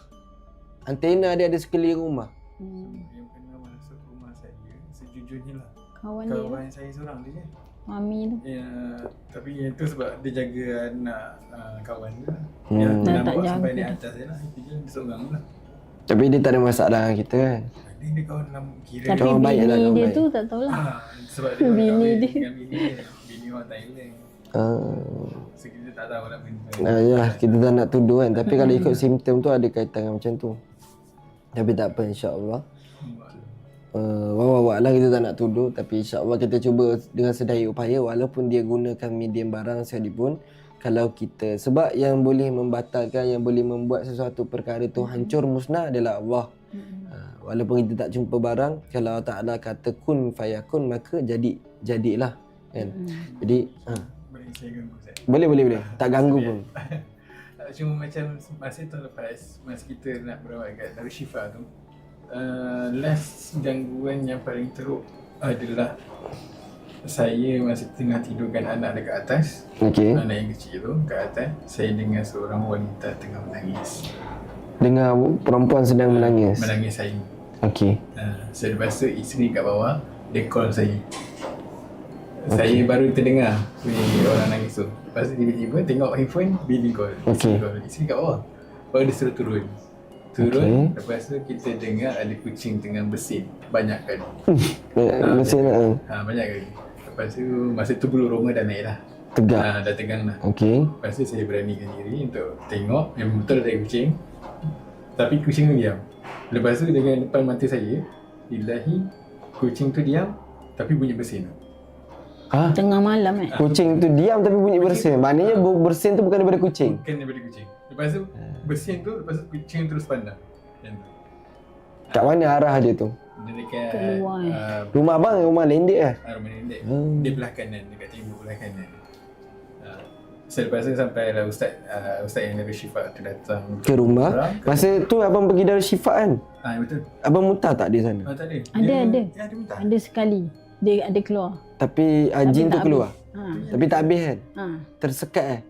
Antena dia ada sekeliling rumah. Yang pernah masuk rumah saya, sejujurnya lah, kawan dia lah, kawan saya seorang dia je. mami tu. Ya, tapi yang tu sebab dia jaga anak kawan dia lah. Hmm. Yang Dah nampak tak sampai jaga di dah. atas dia lah. Itu je dia seorang lah. Tapi dia tak ada masalah dengan kita kan. Dia kawan kira Tapi Kawan baik lah, bini kawan dia baik. tu tak tahulah. sebab dia Bini kahwin dia. dengan bini dia. Bini orang Thailand. So kita tak tahu lah benda. Ya, kita tak nak tuduh kan. Tapi kalau ikut simptom tu ada kaitan dengan macam tu. Tapi tak apa, insya-Allah. Wallah kita tak nak tuduh, tapi insya-Allah kita cuba dengan sedaya upaya walaupun dia gunakan medium barang sekalipun. Kalau kita, sebab yang boleh membatalkan, yang boleh membuat sesuatu perkara tu hancur musnah adalah Allah. Walaupun kita tak jumpa barang, kalau Allah Ta'ala kata kun fayakun, maka jadilah kan. Jadi Boleh saya ganggu Ustaz? boleh tak ganggu pun. Cuma macam masa tu lepas masa kita nak berawat kat Darul Syifa tu, last gangguan yang paling teruk adalah saya masa tengah tidurkan anak dekat atas. Okey. Anak yang kecil tu kat atas, saya dengar seorang wanita tengah menangis. Dengar perempuan sedang menangis. Menangis saya. Okey. So lepas tu isteri kat bawah, dia call saya. Saya baru terdengar bunyi orang nangis tu. Lepas tu tiba-tiba tengok handphone, bini call. Okey. Isteri kat bawah. Baru dia suruh turun. Okey. Lepas tu kita dengar ada kucing tengah bersin. Banyak kali. Mesin Banyak kali. Lepas tu masa tu bulu roma dah naik dah. tegak. Dah tegang dah. Okey. Lepas tu saya beranikan diri untuk tengok yang betul ada kucing. Tapi kucing tu diam. Lepas tu dengan depan mata saya, ilahi kucing tu diam tapi bunyi bersin. Ha? Tengah malam Kucing tu diam tapi bunyi bersin. Maknanya bersin tu bukan daripada kucing. Bukan daripada kucing. Lepas tu bersin tu, lepas tu kucing terus pandang. Macam tu. Kat mana arah dia tu? Dia dekat Keluar, Rumah abang rumah lendek lah. rumah nenek. Dia belah kanan, dekat timur belah kanan. So lepas tu sampai lah Ustaz yang dari Syifa tu datang Ke rumah. Masa tu abang pergi Darul Syifa kan? betul. Abang muntah tak di sana? Tak ada. Ada. Ya, dia minta. Ada sekali. Dia ada keluar. Tapi jin tu tak keluar. Tapi tak habis kan? Ha. Tersekat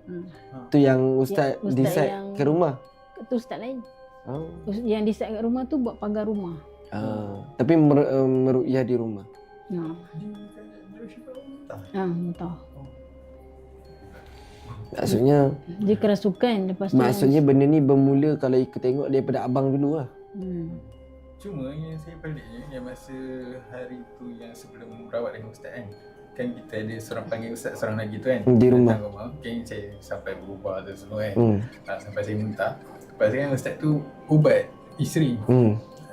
Tu yang ustaz Ustaz decide yang- ke rumah. Tu ustaz lain. Oh. Yang decide kat rumah tu buat pagar rumah. Tapi meruqyah di rumah. Ha. Dari Syifa minta. Entah. Maksudnya Dia kerasukan lepas tu. maksudnya benda ni bermula kalau ikut tengok daripada abang dulu lah. Cuma yang saya peliknya yang masa hari tu yang sebelum berawat dengan Ustaz kan kita ada seorang panggil Ustaz seorang lagi tu kan Di rumah. datang rumah. Kan saya sampai berubah tu semua kan. Sampai saya muntah. Lepas tu kan Ustaz tu ubat isteri.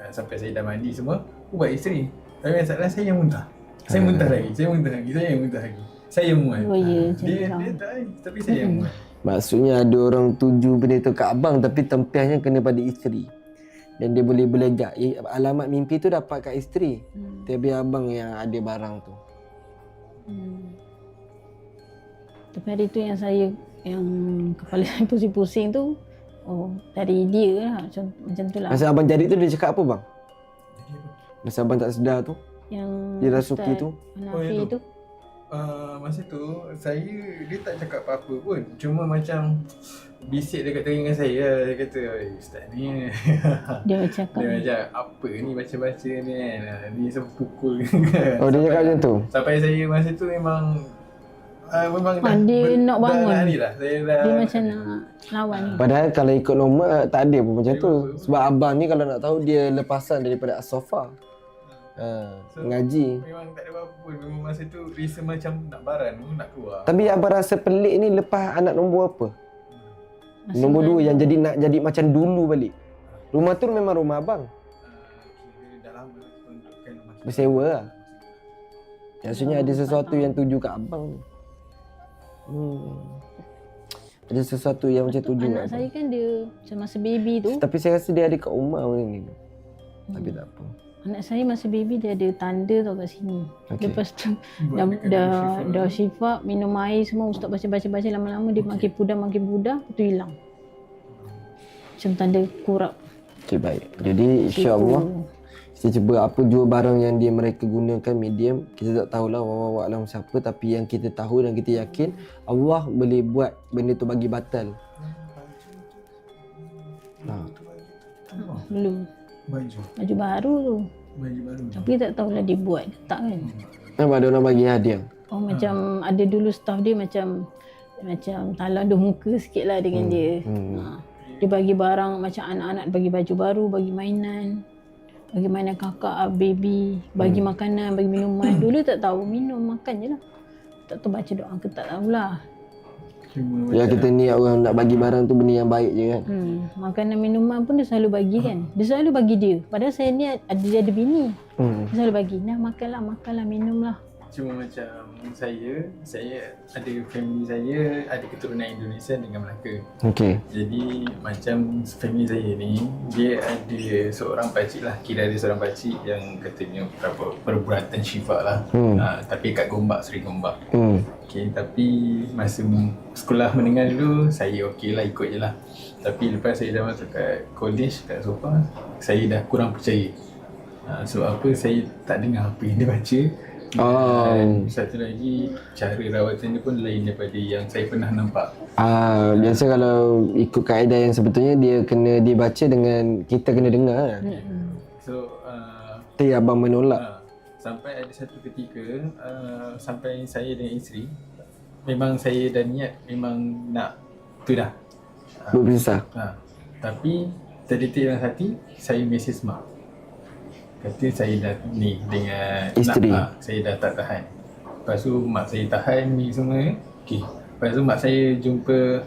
Sampai saya dah mandi semua, ubat isteri. Tapi masalah saya yang muntah. Saya muntah lagi, saya yang muntah lagi. Saya yang muat. Oh ya, macam Dia tu. tak, tapi saya yang muat. Maksudnya ada orang tuju benda tu kat abang tapi tempiasnya kena pada isteri. Dan dia boleh belegak. Alamat mimpi tu dapat kat isteri. Tapi abang yang ada barang tu. Tapi hari tu yang kepala saya pusing-pusing tu, dari dia lah. Macam tu lah. Masa abang jadi tu dia cakap apa bang? Masa abang tak sedar tu, Yang dia rasuki tu. Hanafi yang tu. tu. Masa tu dia tak cakap apa-apa pun. Cuma macam bisik dekat telinga saya. Dia kata, Ustaz ni Dia cakap. dia macam apa ni baca-baca ni kan. Ni semua pukul. Oh dia cakap macam tu? Sampai saya masa tu memang dia nak bangun. Dah ni lah. Saya dah Dia macam nak lawan ni. Padahal kalau ikut normal tak ada pun macam tu. Sebab abang ni kalau nak tahu dia lepasan daripada as-sofa. Ngaji. Memang tak ada apa-apa pun. Memang masa tu rasa macam nak baran tu, nak keluar. Tapi abang rasa pelik ni lepas anak nombor apa? Masa Nombor kan- 2 yang nak jadi macam dulu balik. Rumah tu memang rumah abang. bersewa lah. Maksudnya ada sesuatu yang tuju kat abang. Ada sesuatu yang macam tuju kat Anak abang. saya kan dia macam masa baby tu. Tapi saya rasa dia ada kat rumah benda ni. Tapi tak apa. Anak saya masa baby dia ada tanda tau kat sini. Okey. Lepas tu dah syifa, minum air semua ustaz baca lama-lama dia makin pudar, lepas tu hilang. Macam tanda kurap. Okay, baik. Jadi insya-Allah kita cuba apa jua barang yang mereka gunakan medium. Kita tak tahulah wallahu alam siapa, tapi yang kita tahu dan kita yakin Allah boleh buat benda tu bagi batal. Belum. Baju Baju baru tu. baru. Tapi tak tahulah dia buat ke tak kan. Nampak ada orang bagi hadiah. Oh macam ada dulu staff dia macam talang dah muka sikit lah dengan dia. Dia bagi barang macam anak-anak bagi baju baru, bagi mainan kakak, baby, bagi makanan, bagi minuman. Dulu tak tahu, minum, makan je lah. Tak tahu baca doa ke tak tahulah. Cuma Ya kita ni orang nak bagi barang tu benda yang baik je kan. Makanan minuman pun dia selalu bagi kan. Dia selalu bagi dia. Padahal saya ni dia ada bini. Dia selalu bagi. Nah makanlah, minumlah. Cuma macam saya ada family saya ada keturunan Indonesia dengan Melaka. Okey. Jadi macam family saya ni dia ada seorang pakcik lah, kira ada seorang pakcik yang katanya perbuatan syifa lah. Tapi kat Gombak, Seri Gombak. Okay, tapi masa sekolah menengah dulu saya okey lah, ikut je lah. Tapi lepas saya dah masuk kat college, kat sofa, saya dah kurang percaya. Sebab apa, saya tak dengar apa yang dia baca. Dan satu lagi, cara rawatan dia pun lain daripada yang saya pernah nampak. Biasa kalau ikut kaedah yang sebetulnya dia baca dengan kita kena dengar. So Tapi abang menolak. sampai ada satu ketika sampai saya dengan isteri, memang saya dah niat memang nak tu dah Berpisah. tapi terdetik dalam hati saya mesej mak, kata saya dah ni dengan Isteri. saya dah tak tahan. Lepas tu mak saya tahan ni semua. Okay. Lepas tu mak saya jumpa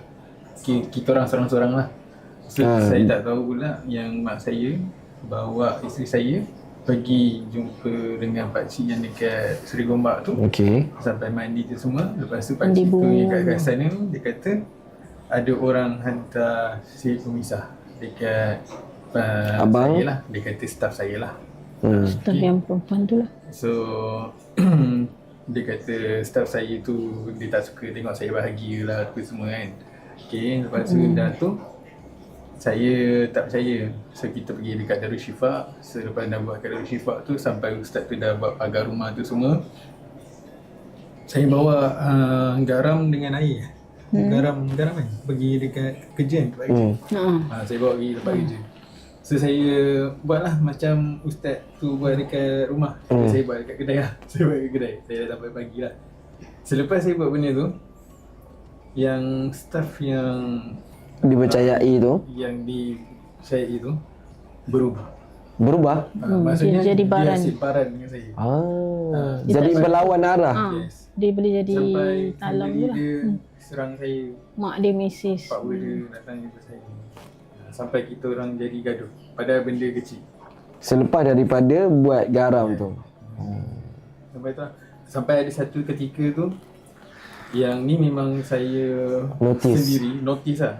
kita orang seorang-seorang lah. So saya tak tahu pula yang mak saya bawa isteri saya pergi jumpa dengan pakcik yang dekat Seri Gombak tu. Okey. Sampai mandi tu semua. Lepas tu pakcik tu yang kat sana dia kata ada orang hantar si pemisah dekat abang saya lah. Dia kata staff saya lah. Staff yang perempuan tu lah. So dia kata staff saya tu dia tak suka tengok saya bahagia lah apa semua kan. Okay, lepas tu dah tu saya tak percaya. So kita pergi dekat Darul Syifa. Selepas dah buat kat Darul Syifa tu, sampai ustaz tu dah buat pagar rumah tu semua, saya bawa garam dengan air. Garam kan pergi dekat kerja tempat kerja. Saya bawa pergi tempat kerja. So saya buatlah macam ustaz tu buat dekat rumah. Saya buat dekat kedai lah. Saya buat dekat kedai. Saya dah sampai pagi lah. Selepas saya buat benda tu, yang staff yang dipercayai tu, yang dipercayai tu berubah. dia Maksudnya jadi baran. dia asyik baran dengan saya. jadi berlawan arah. Yes. Dia boleh jadi Sampai talang family tu lah. dia serang saya, Mak dia mesej. pak dia datang jumpa saya. Sampai kita orang jadi gaduh. Padahal benda kecil. Selepas daripada buat garam tu. Sampai ada satu ketika tu yang ni memang saya sendiri notice lah,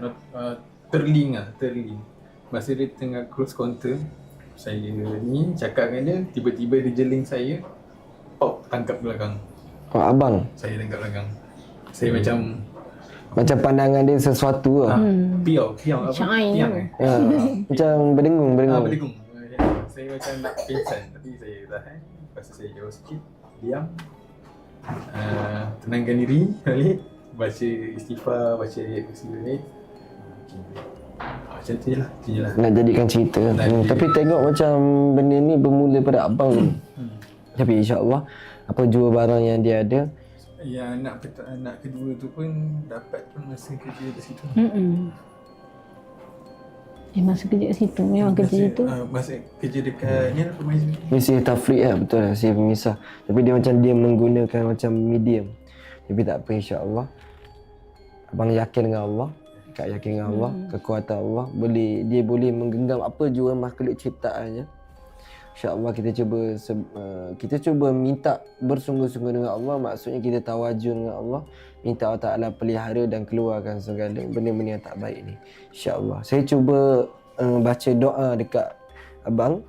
terling. Masa dia tengah close counter, saya ni cakap dengan dia, tiba-tiba dia jeling saya, pop, tangkap belakang. Abang? Saya tangkap belakang. Saya macam pandangan dia sesuatu lah. Piau apa? Piang Macam berdengung. Berdengung. Saya macam nak pingsan, tapi saya tahan. Lepas tu saya jauh sikit, diam, tenangkan diri balik, baca istighfar, baca ayat kursi balik. Macam tu je lah. Nak jadikan cerita. Tapi tengok macam benda ni bermula pada abang. Tapi insya-Allah apa jua barang yang dia ada, ya, anak kedua tu pun dapat pun masa kerja di situ. Masa kerja kat situ, memang kerja situ. Masa kerja dekat ni lah, pemain misi tafriq lah, betul lah, misi pemisah. Tapi dia menggunakan macam medium. Tapi tak apa, insya-Allah. Abang yakin dengan Allah, Kak yakin dengan Allah, kekuatan Allah, dia boleh menggenggam apa jua makhluk ciptaannya. InsyaAllah kita cuba minta bersungguh-sungguh dengan Allah. Maksudnya kita tawajuh dengan Allah, minta Allah Ta'ala pelihara dan keluarkan segala benda-benda yang tak baik ni, InsyaAllah. Saya cuba baca doa dekat abang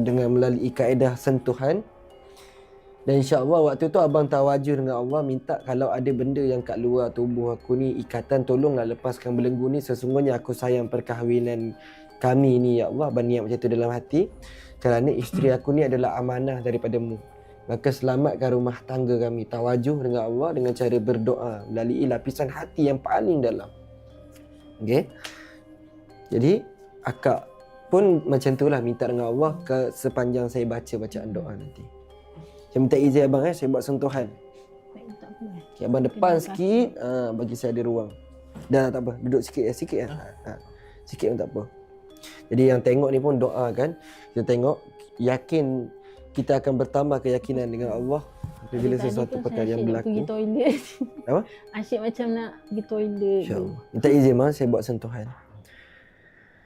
dengan melalui kaedah sentuhan. Dan insyaAllah waktu tu abang tawajuh dengan Allah, minta kalau ada benda yang kat luar tubuh aku ni, ikatan, tolonglah lepaskan belenggu ni. Sesungguhnya aku sayang perkahwinan kami ni ya Allah. Abang niat macam tu dalam hati, kerana isteri aku ni adalah amanah daripadamu, maka selamatkan rumah tangga kami. Tawajuh dengan Allah dengan cara berdoa melalui lapisan hati yang paling dalam. Okay. Jadi akak pun macam tu lah, minta dengan Allah ke sepanjang saya baca bacaan doa nanti. Saya minta izin abang saya buat sentuhan. Baik, tak apa. Okay, abang depan sikit, bagi saya ada ruang. Dah tak apa, duduk sikit ya, sikit ya. Sikit pun tak apa. Jadi yang tengok ni pun doa kan. Kita tengok, yakin kita akan bertambah keyakinan dengan Allah apabila sesuatu perkara yang berlaku. Pergi toilet. Apa? Asyik macam nak pergi toilet. InsyaAllah. Minta izin saya buat sentuhan.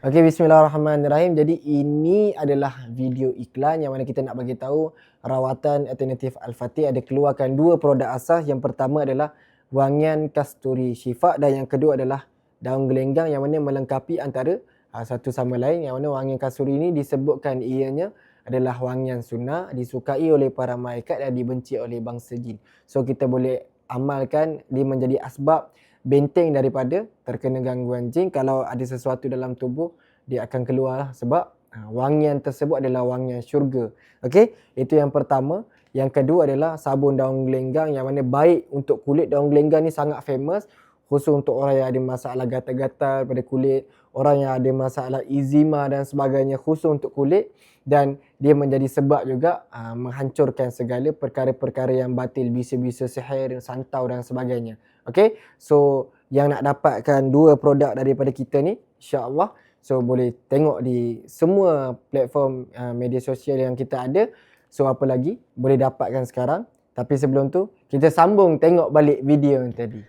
Okey, bismillahirrahmanirrahim. Jadi ini adalah video iklan yang mana kita nak bagi tahu rawatan alternatif Al-Fatih ada keluarkan 2 produk asas. Yang pertama adalah wangian kasturi syifa dan yang kedua adalah daun gelenggang yang mana melengkapi antara satu sama lain. Yang mana wangian kasturi ini disebutkan ianya adalah wangian sunnah, disukai oleh para malaikat dan dibenci oleh bangsa jin. So kita boleh amalkan, dia menjadi asbab benteng daripada terkena gangguan jin. Kalau ada sesuatu dalam tubuh, dia akan keluar lah, sebab wangian tersebut adalah wangian syurga. Okey, itu yang pertama. Yang kedua adalah sabun daun gelenggang yang mana baik untuk kulit. Daun gelenggang ni sangat famous khusus untuk orang yang ada masalah gatal-gatal pada kulit, orang yang ada masalah eczema dan sebagainya, khusus untuk kulit. Dan dia menjadi sebab juga menghancurkan segala perkara-perkara yang batil, bisa-bisa sihir, santau dan sebagainya. Okey, so yang nak dapatkan 2 produk daripada kita ni, insya-Allah, so boleh tengok di semua platform media sosial yang kita ada. So apa lagi boleh dapatkan sekarang. Tapi sebelum tu kita sambung tengok balik video yang tadi.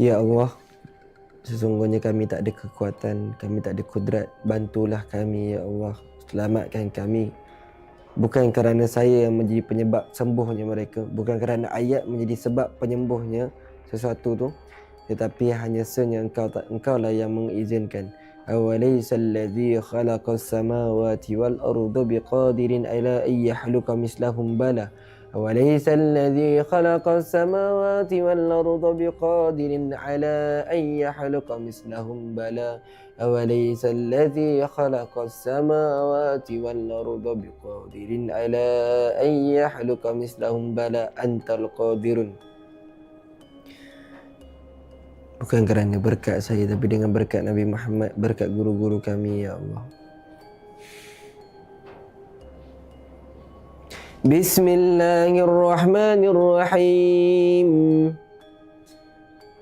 Ya Allah, sesungguhnya kami tak ada kekuatan, kami tak ada kudrat. Bantulah kami ya Allah, selamatkan kami. Bukan kerana saya yang menjadi penyebab sembuhnya mereka, bukan kerana ayat menjadi sebab penyembuhnya sesuatu tu, tetapi hanya senya engkaulah yang mengizinkan. Awalaysa alladhi khalaqas samawati wal arda biqadirin ala an yahluqa mislahum bala. Awalaysa alladhi khalaqas samawati wal arda biqadirin ala an yahluqa mislahum bala. Awalaysa alladhi khalaqas samawati wal arda biqadirin ala an yahluqa mislahum bala antal qadirun. Bukan kerana berkat saya, tapi dengan berkat Nabi Muhammad, berkat guru-guru kami ya Allah. Bismillahirrahmanirrahim.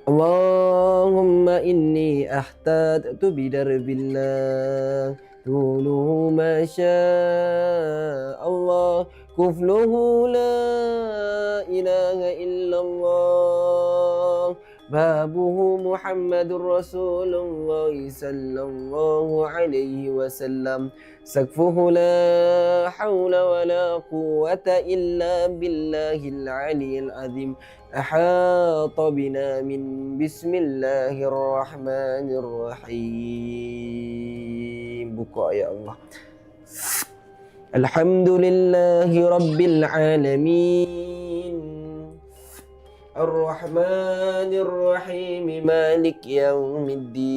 Allahumma inni ahtadtu bidarbillah tuluhu ma syaa Allah kufluhu la ilaha illallah babuhu Muhammadur Rasulullah sallallahu alaihi wasallam sakfuhu la hawla wa la quwwata illa billahil aliyyil azim ahata bina min bismillahirrahmanirrahim. Buka ya Allah. Alhamdulillahi rabbil alamin Ar-Rahmanir Rahim Malik Yawmiddin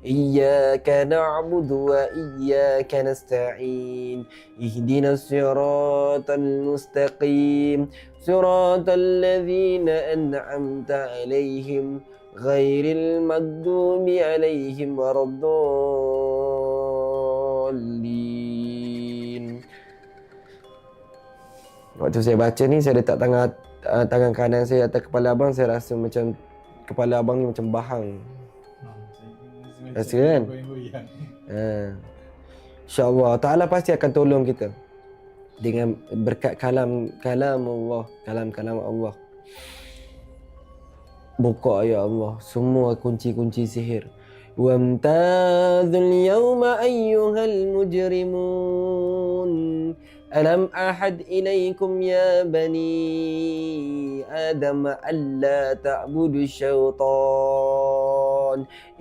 Iyyaka na'budu wa iyyaka nasta'in Ihdinas siratal mustaqim Siratal ladzina an'amta alaihim Ghairil maghdubi alaihim waraddallin. Waktu saya baca ni, saya letak tangan kanan saya atas kepala abang, saya rasa macam kepala abang ni macam bahang. Rasa kan? InsyaAllah Ta'ala pasti akan tolong kita dengan berkat kalam Allah, kalam Allah. Buka ya Allah semua kunci-kunci sihir. وامتازوا اليوم أيها المجرمون ألم أحد إليكم يا بني آدم ألا تعبدوا الشيطان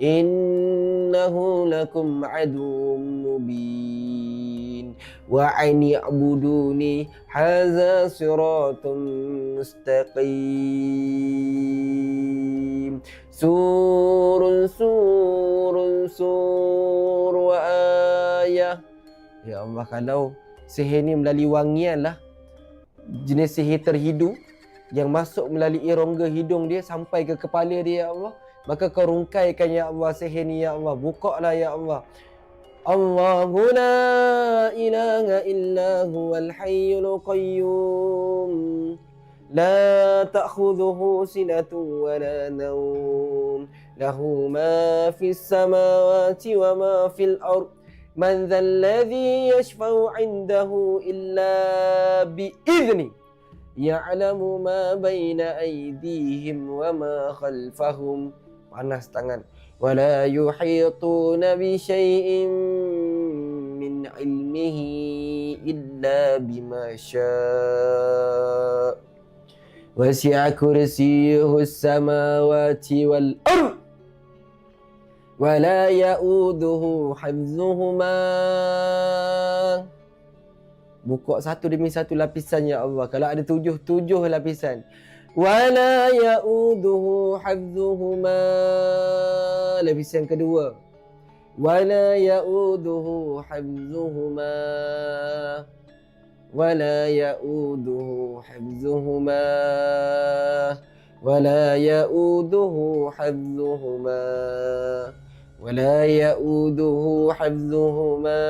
إنه لكم عدو مبين وأن اعبدوني هذا صراط مستقيم sur wa ayah. Ya Allah, kalau sihir ni melalui wangian lah, jenis sihir terhidu yang masuk melalui rongga hidung dia sampai ke kepala dia ya Allah, maka kau rungkaikan ya Allah sihir ni ya Allah, bukalah ya Allah. Allahu la ilaha illa huwal hayyul qayyum la ta'khudhuhu sinatun wa la nawm lahu ma fis samawati wa ma fil ard man dhal ladhi yashfa'u 'indahu illa bi idhni ya'lamu ma baina aydihim wa ma khalfahum. Panas tangan. ولا يحيطون بشيء من علمه إلا بما شاء وسع كرسيه السماوات والأرض ولا يؤوده حفظهما. Buka satu demi satu lapisan ya Allah. Kalau ada tujuh lapisan. Wala ya'uduhu hafzuhuma. Lapisan kedua. Wala ya'uduhu hafzuhuma. Wala ya'uduhu hafzuhuma. Wala ya'uduhu hafzuhuma. Wala ya'uduhu hafzuhuma.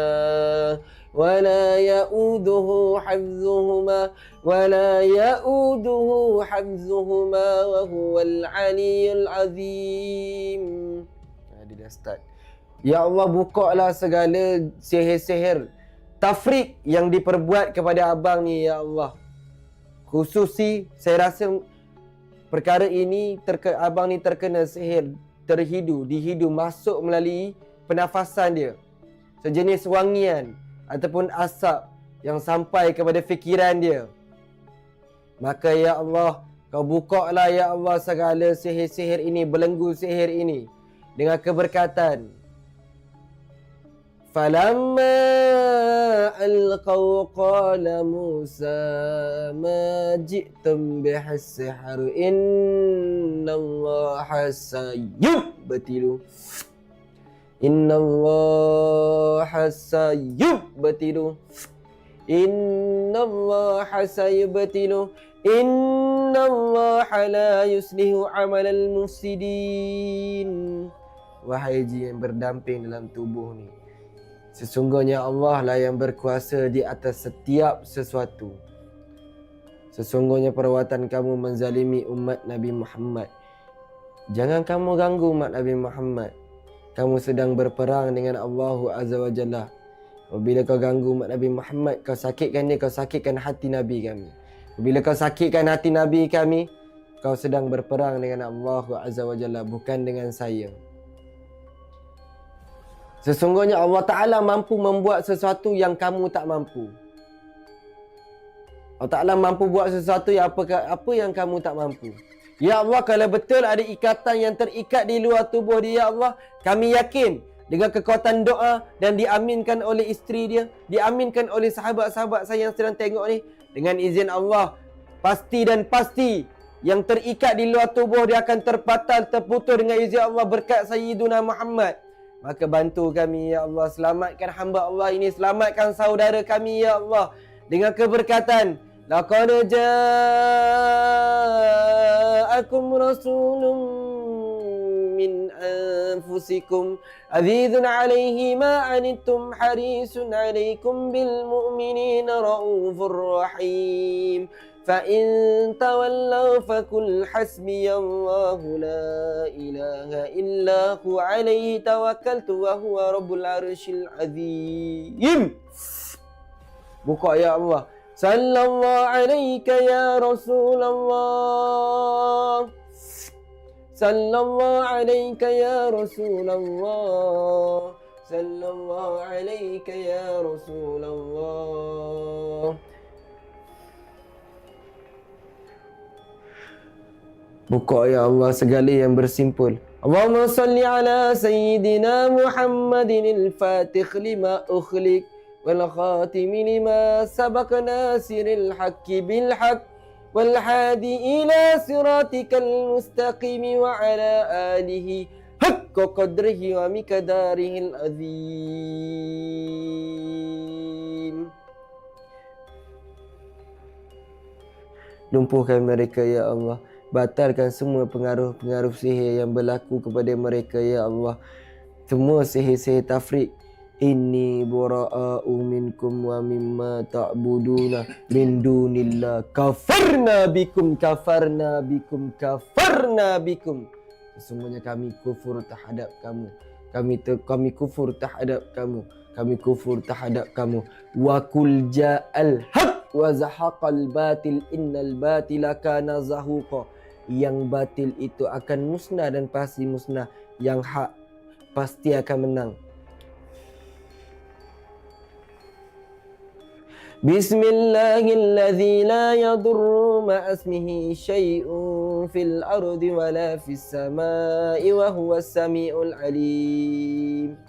ولا يؤوده حفظهما ولا يؤوده حفظهما وهو العلي العظيم. Dia dah start. Ya Allah, bukalah segala sihir-sihir tafrik yang diperbuat kepada abang ni ya Allah. Khususi saya rasa perkara ini abang ni terkena sihir terhidu, dihidu masuk melalui pernafasan dia. Sejenis wangian ataupun asap yang sampai kepada fikiran dia. Maka ya Allah, kau bukalah ya Allah segala sihir-sihir ini, belenggu sihir ini dengan keberkatan. Falamma alqaw qala Musa ma ji'tum bihas-sihr innallaha sayubtilu. Inna Allah sayubtilu. Inna Allah sayubtilu. Inna Allah la yuslihu amalal mufsidin. Wahai jin yang berdamping dalam tubuh ni, sesungguhnya Allah lah yang berkuasa di atas setiap sesuatu. Sesungguhnya perbuatan kamu menzalimi umat Nabi Muhammad. Jangan kamu ganggu umat Nabi Muhammad. Kamu sedang berperang dengan Allah Azza wa Jalla. Apabila kau ganggu umat Nabi Muhammad, kau sakitkan dia, kau sakitkan hati Nabi kami. Apabila kau sakitkan hati Nabi kami, kau sedang berperang dengan Allah Azza wa Jalla, bukan dengan saya. Sesungguhnya Allah Ta'ala mampu membuat sesuatu yang kamu tak mampu. Allah Ta'ala mampu buat sesuatu yang apa yang kamu tak mampu. Ya Allah, kalau betul ada ikatan yang terikat di luar tubuh dia, ya Allah, kami yakin dengan kekuatan doa dan diaminkan oleh isteri dia, diaminkan oleh sahabat-sahabat saya yang sedang tengok ni, dengan izin Allah, pasti dan pasti yang terikat di luar tubuh dia akan terbatal, terputus dengan izin Allah berkat Sayyiduna Muhammad. Maka bantu kami ya Allah, selamatkan hamba Allah ini, selamatkan saudara kami ya Allah dengan keberkatan. Laqad ja'akum rasulun min anfusikum azizun 'alaihi ma 'anittum harisun 'alaikum bil mu'minina raufur rahim. Fa in tawallaw faqul hasbiyallahu la ilaha illa hu 'alaihi tawakkaltu wa huwa rabbul arsyil azim. Buka ya Allah. Sallallahu alaika ya Rasulullah. Sallallahu alaika ya Rasulullah. Sallallahu alaika ya Rasulullah. Buka ya Allah segala yang bersimpul. Allahumma salli ala Sayyidina Muhammadin al-Fatih lima ukhliq wal khatimi lima sabaq nasiril haqqi bil haqq wal hadi ila siratikal mustaqim wa ala alihi haqqa qadrihi wa miqdarihil azim. Lumpuhkan mereka ya Allah. Batalkan semua pengaruh-pengaruh sihir yang berlaku kepada mereka ya Allah. Semua sihir-sihir tafrik. Inni bura'a'u minkum wa mimma ta'buduna min dunillah. Kafarna bikum, kafarna bikum, kafarna bikum. Semuanya kami kufur terhadap kamu. Kami kufur terhadap kamu. Kami kufur terhadap kamu. Wa kul ja'al haq wa zahaqal batil innal batila kana zahuqa. Yang batil itu akan musnah dan pasti musnah. Yang hak pasti akan menang. Bismillahilladzi la yadurru ma'asmihi syai'un fil ardi wala fis samai wa huwas samiul alim.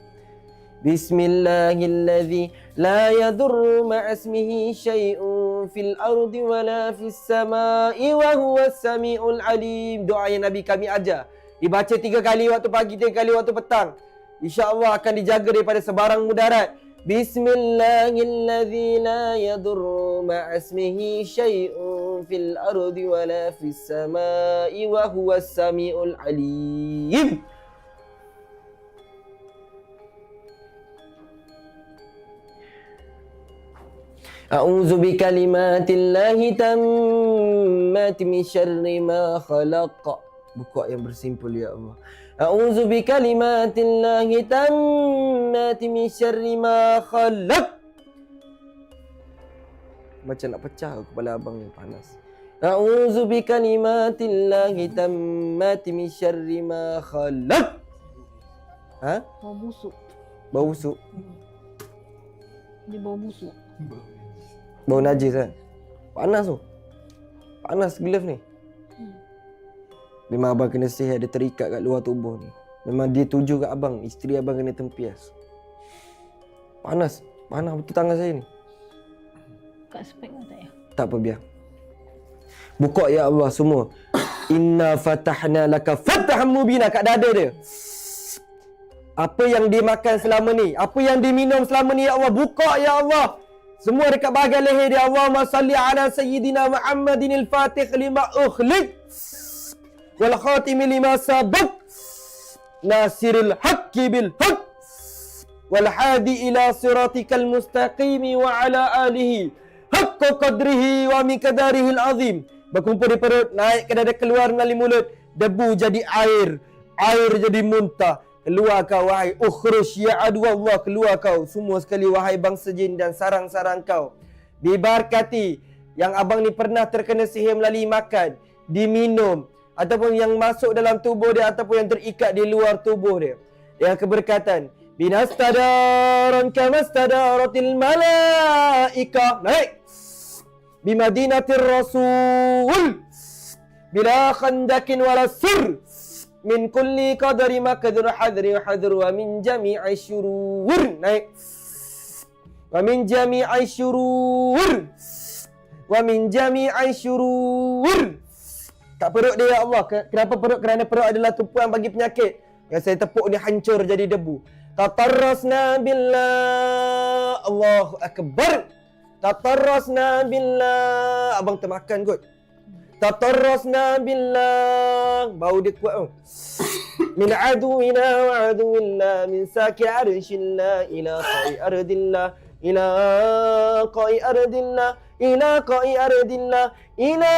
Bismillahilladzi la yadurru ma'asmihi syai'un fil ardi wala fis samai wa huwas samiul alim. Doa yang Nabi kami ajar dibaca 3 kali waktu pagi, 3 kali waktu petang. InsyaAllah akan dijaga daripada sebarang mudarat. Bismillahilladzi la yadurru ma'asmihi syai'un fil ardi wala fis samai wa huwas samiul alim. A'udzu bikalimatillahi tammati min syarri ma khalaq. Buka yang bersimpul ya Allah. A'udzu bikalimatillahi tammati min syarri ma khalaq. Macam nak pecah kepala abang ni, panas. A'udzu bikalimatillahi tammati min syarri ma khalaq. Ha? Bau busuk. Bau busuk. Dia bau busuk. Bau najis kan? Panas tu. Panas glove ni. Memang abang kena sihir, ada terikat kat luar tubuh ni. Memang dia tuju kat abang, isteri abang kena tempias. Panas. Panas betul tangan saya ni. Kat spek tak payah. Tak apa, biar. Buka ya Allah semua. Inna fatahna laka fatahan mubina kat dada dia. Apa yang dia makan selama ni, apa yang dia minum selama ni ya Allah, buka ya Allah. Semua dekat bahagian leher dia. Allahumma salli ala Sayyidina Muhammadin al-Fatih lima ukhliq wal khatimi lima sabaq nasiril haqqi bil haqq wal hadi ila siratikal mustaqim wa ala alihi haqqa qadrihi wa miqdarihil azim. Berkumpul di perut, naik ke dada, keluar melalui mulut. Debu jadi air, air jadi muntah. Keluar kau wahai ukhruj ya adu Allah, keluar kau semua sekali wahai bangsa jin dan sarang-sarang kau. Diberkati yang abang ni pernah terkena sihir melalui makan, diminum, ataupun yang masuk dalam tubuh dia, ataupun yang terikat di luar tubuh dia. Yang keberkatan binastadaran kamastadaratil malaika. Naik bimadinatir rasul bila khandakin wala sir min kulli qadari maqdur hadri hadr wa min jami'i syurur. Naik wa min jami'i syurur wa min jami'i syurur. Kat perut dia ya Allah. Kenapa perut? Kerana perut adalah tumpuan bagi penyakit. Yang saya tepuk dia hancur jadi debu. Tatarrasna billah. Allahu akbar. Tatarrasna billah. Abang termakan kot. Tatarrasna billah. Bau dia kuat tau. Min aduwina wa aduwillah. Min saki arshillah. Ila qa'i ardillah. Ila qa'i ardillah. Ila qa'i ardillah. Ila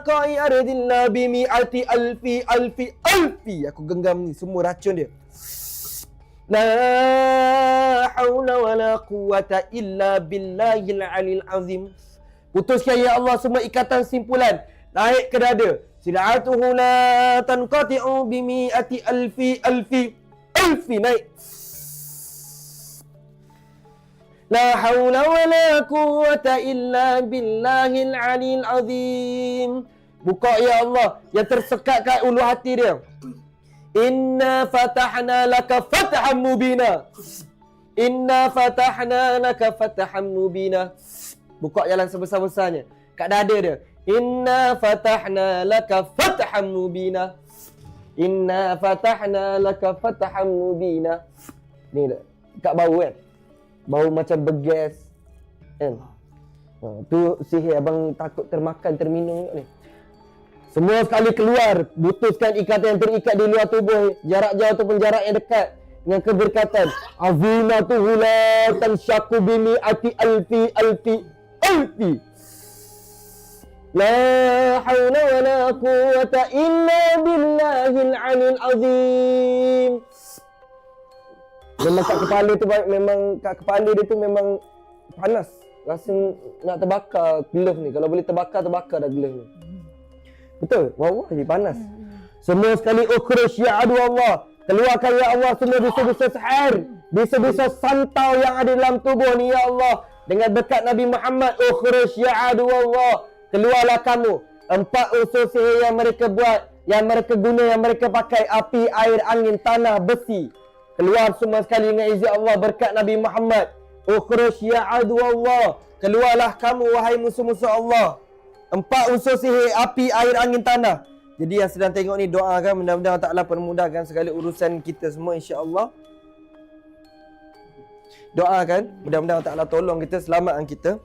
qa'i ardillah. Bimi'ati alfi alfi alfi. Aku genggam ni semua racun dia. La hawla wa la quwata illa billahil alil azim. Putuskan ya Allah semua ikatan simpulan. Naik ke dada, sil'atuhu la tanqati'u bimi'ati alfi naik. La hawla wa la quwwata illa billahil aliyil azim. Buka ya Allah yang tersekat kat ulu hati dia. Inna fatahna laka fathan mubina. Inna fatahna laka fathan mubina. Buka jalan sebesar-besarnya kat dada dia. Inna fatahna laka fathan mubina. Inna fatahna laka fathan mubina. Ni kat bau kan. Bau macam bergas kan. Tu sihir abang takut termakan, terminum ni. Semua sekali keluar, putuskan ikatan yang terikat di luar tubuh, jarak jauh ataupun jarak yang dekat, dengan keberkatan azimatuhu la tanshaku bimi'ati alfi. La hawla wa la quwwata illa billahil aliyil azim. Memang kat kepala tu memang kat kepala dia tu memang panas. Rasa nak terbakar glove ni. Kalau boleh terbakar dah glove ni. Betul? Wallahi panas. Semua sekali ukhruj ya adu Allah. Keluarkan ya Allah semua bisa-bisa sihir, bisa-bisa santau yang ada dalam tubuh ni ya Allah. Dengan berkat Nabi Muhammad, ukhruj ya adu Allah. Keluarlah kamu. 4 unsur sihir yang mereka buat, yang mereka guna, yang mereka pakai: api, air, angin, tanah, besi. Keluar semua sekali dengan izin Allah, berkat Nabi Muhammad. Ukhruj ya adu Allah. Keluarlah kamu wahai musuh-musuh Allah. 4 unsur sihir: api, air, angin, tanah. Jadi yang sedang tengok ni doakan mudah-mudahan Allah Ta'ala permudahkan segala urusan kita semua insya-Allah. Doakan mudah-mudahan Allah Ta'ala tolong kita, selamatkan kita.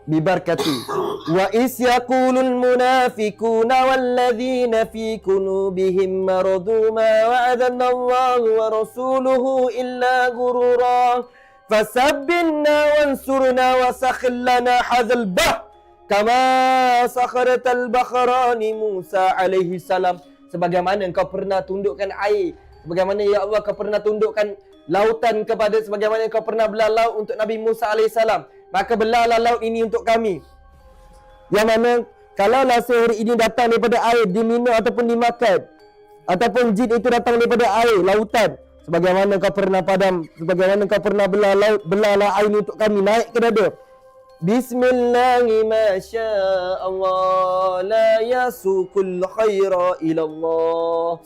Bibarkati wa isyaqulul munafiquna walladzina fi qulubihim maradu ma wa'adana Allah wa rasuluhu illa ghurura fasabbinna wansurna wa sakhil lana hadzal bah kama sakharatal bakhrani Musa alaihi salam. Sebagaimana engkau pernah tundukkan air, sebagaimana ya Allah kau pernah tundukkan lautan kepada, sebagaimana engkau pernah belah laut untuk Nabi Musa alaihi salam, maka belahlah laut ini untuk kami. Yang mana kalaulah sihir ini datang daripada air, diminum ataupun dimakan, ataupun jin itu datang daripada air, lautan, sebagaimana kau pernah padam, sebagaimana kau pernah belah laut, belahlah air ini untuk kami, naik ke dada. Bismillahi ma sya'allah la yasukul khaira ilallah.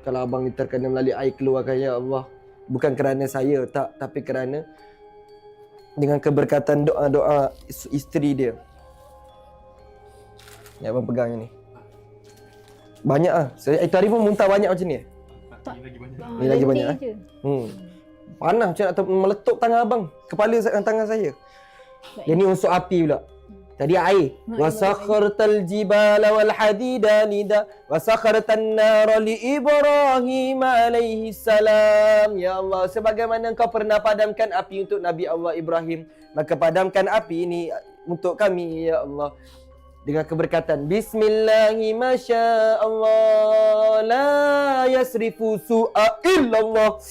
Kalau abang ni terkena melalui air, keluarkan ya Allah. Bukan kerana saya tak, tapi kerana dengan keberkatan doa-doa isteri dia. Ni abang pegang ni. Banyak ah. Saya itu hari pun muntah banyak macam ni. Tak. Ni lagi banyak je. Panas macam nak meletup tangan abang, kepala tangan saya. Dia ni unsur api pula. Tadi air. Wa sakhartal jibala wal hadida nida wa sakhartan nara li Ibrahim alaihi salam. Ya Allah, sebagaimana engkau pernah padamkan api untuk Nabi Allah Ibrahim, maka padamkan api ini untuk kami ya Allah. Dengan keberkatan Bismillahi masya Allah la yasrifu su'a illallah.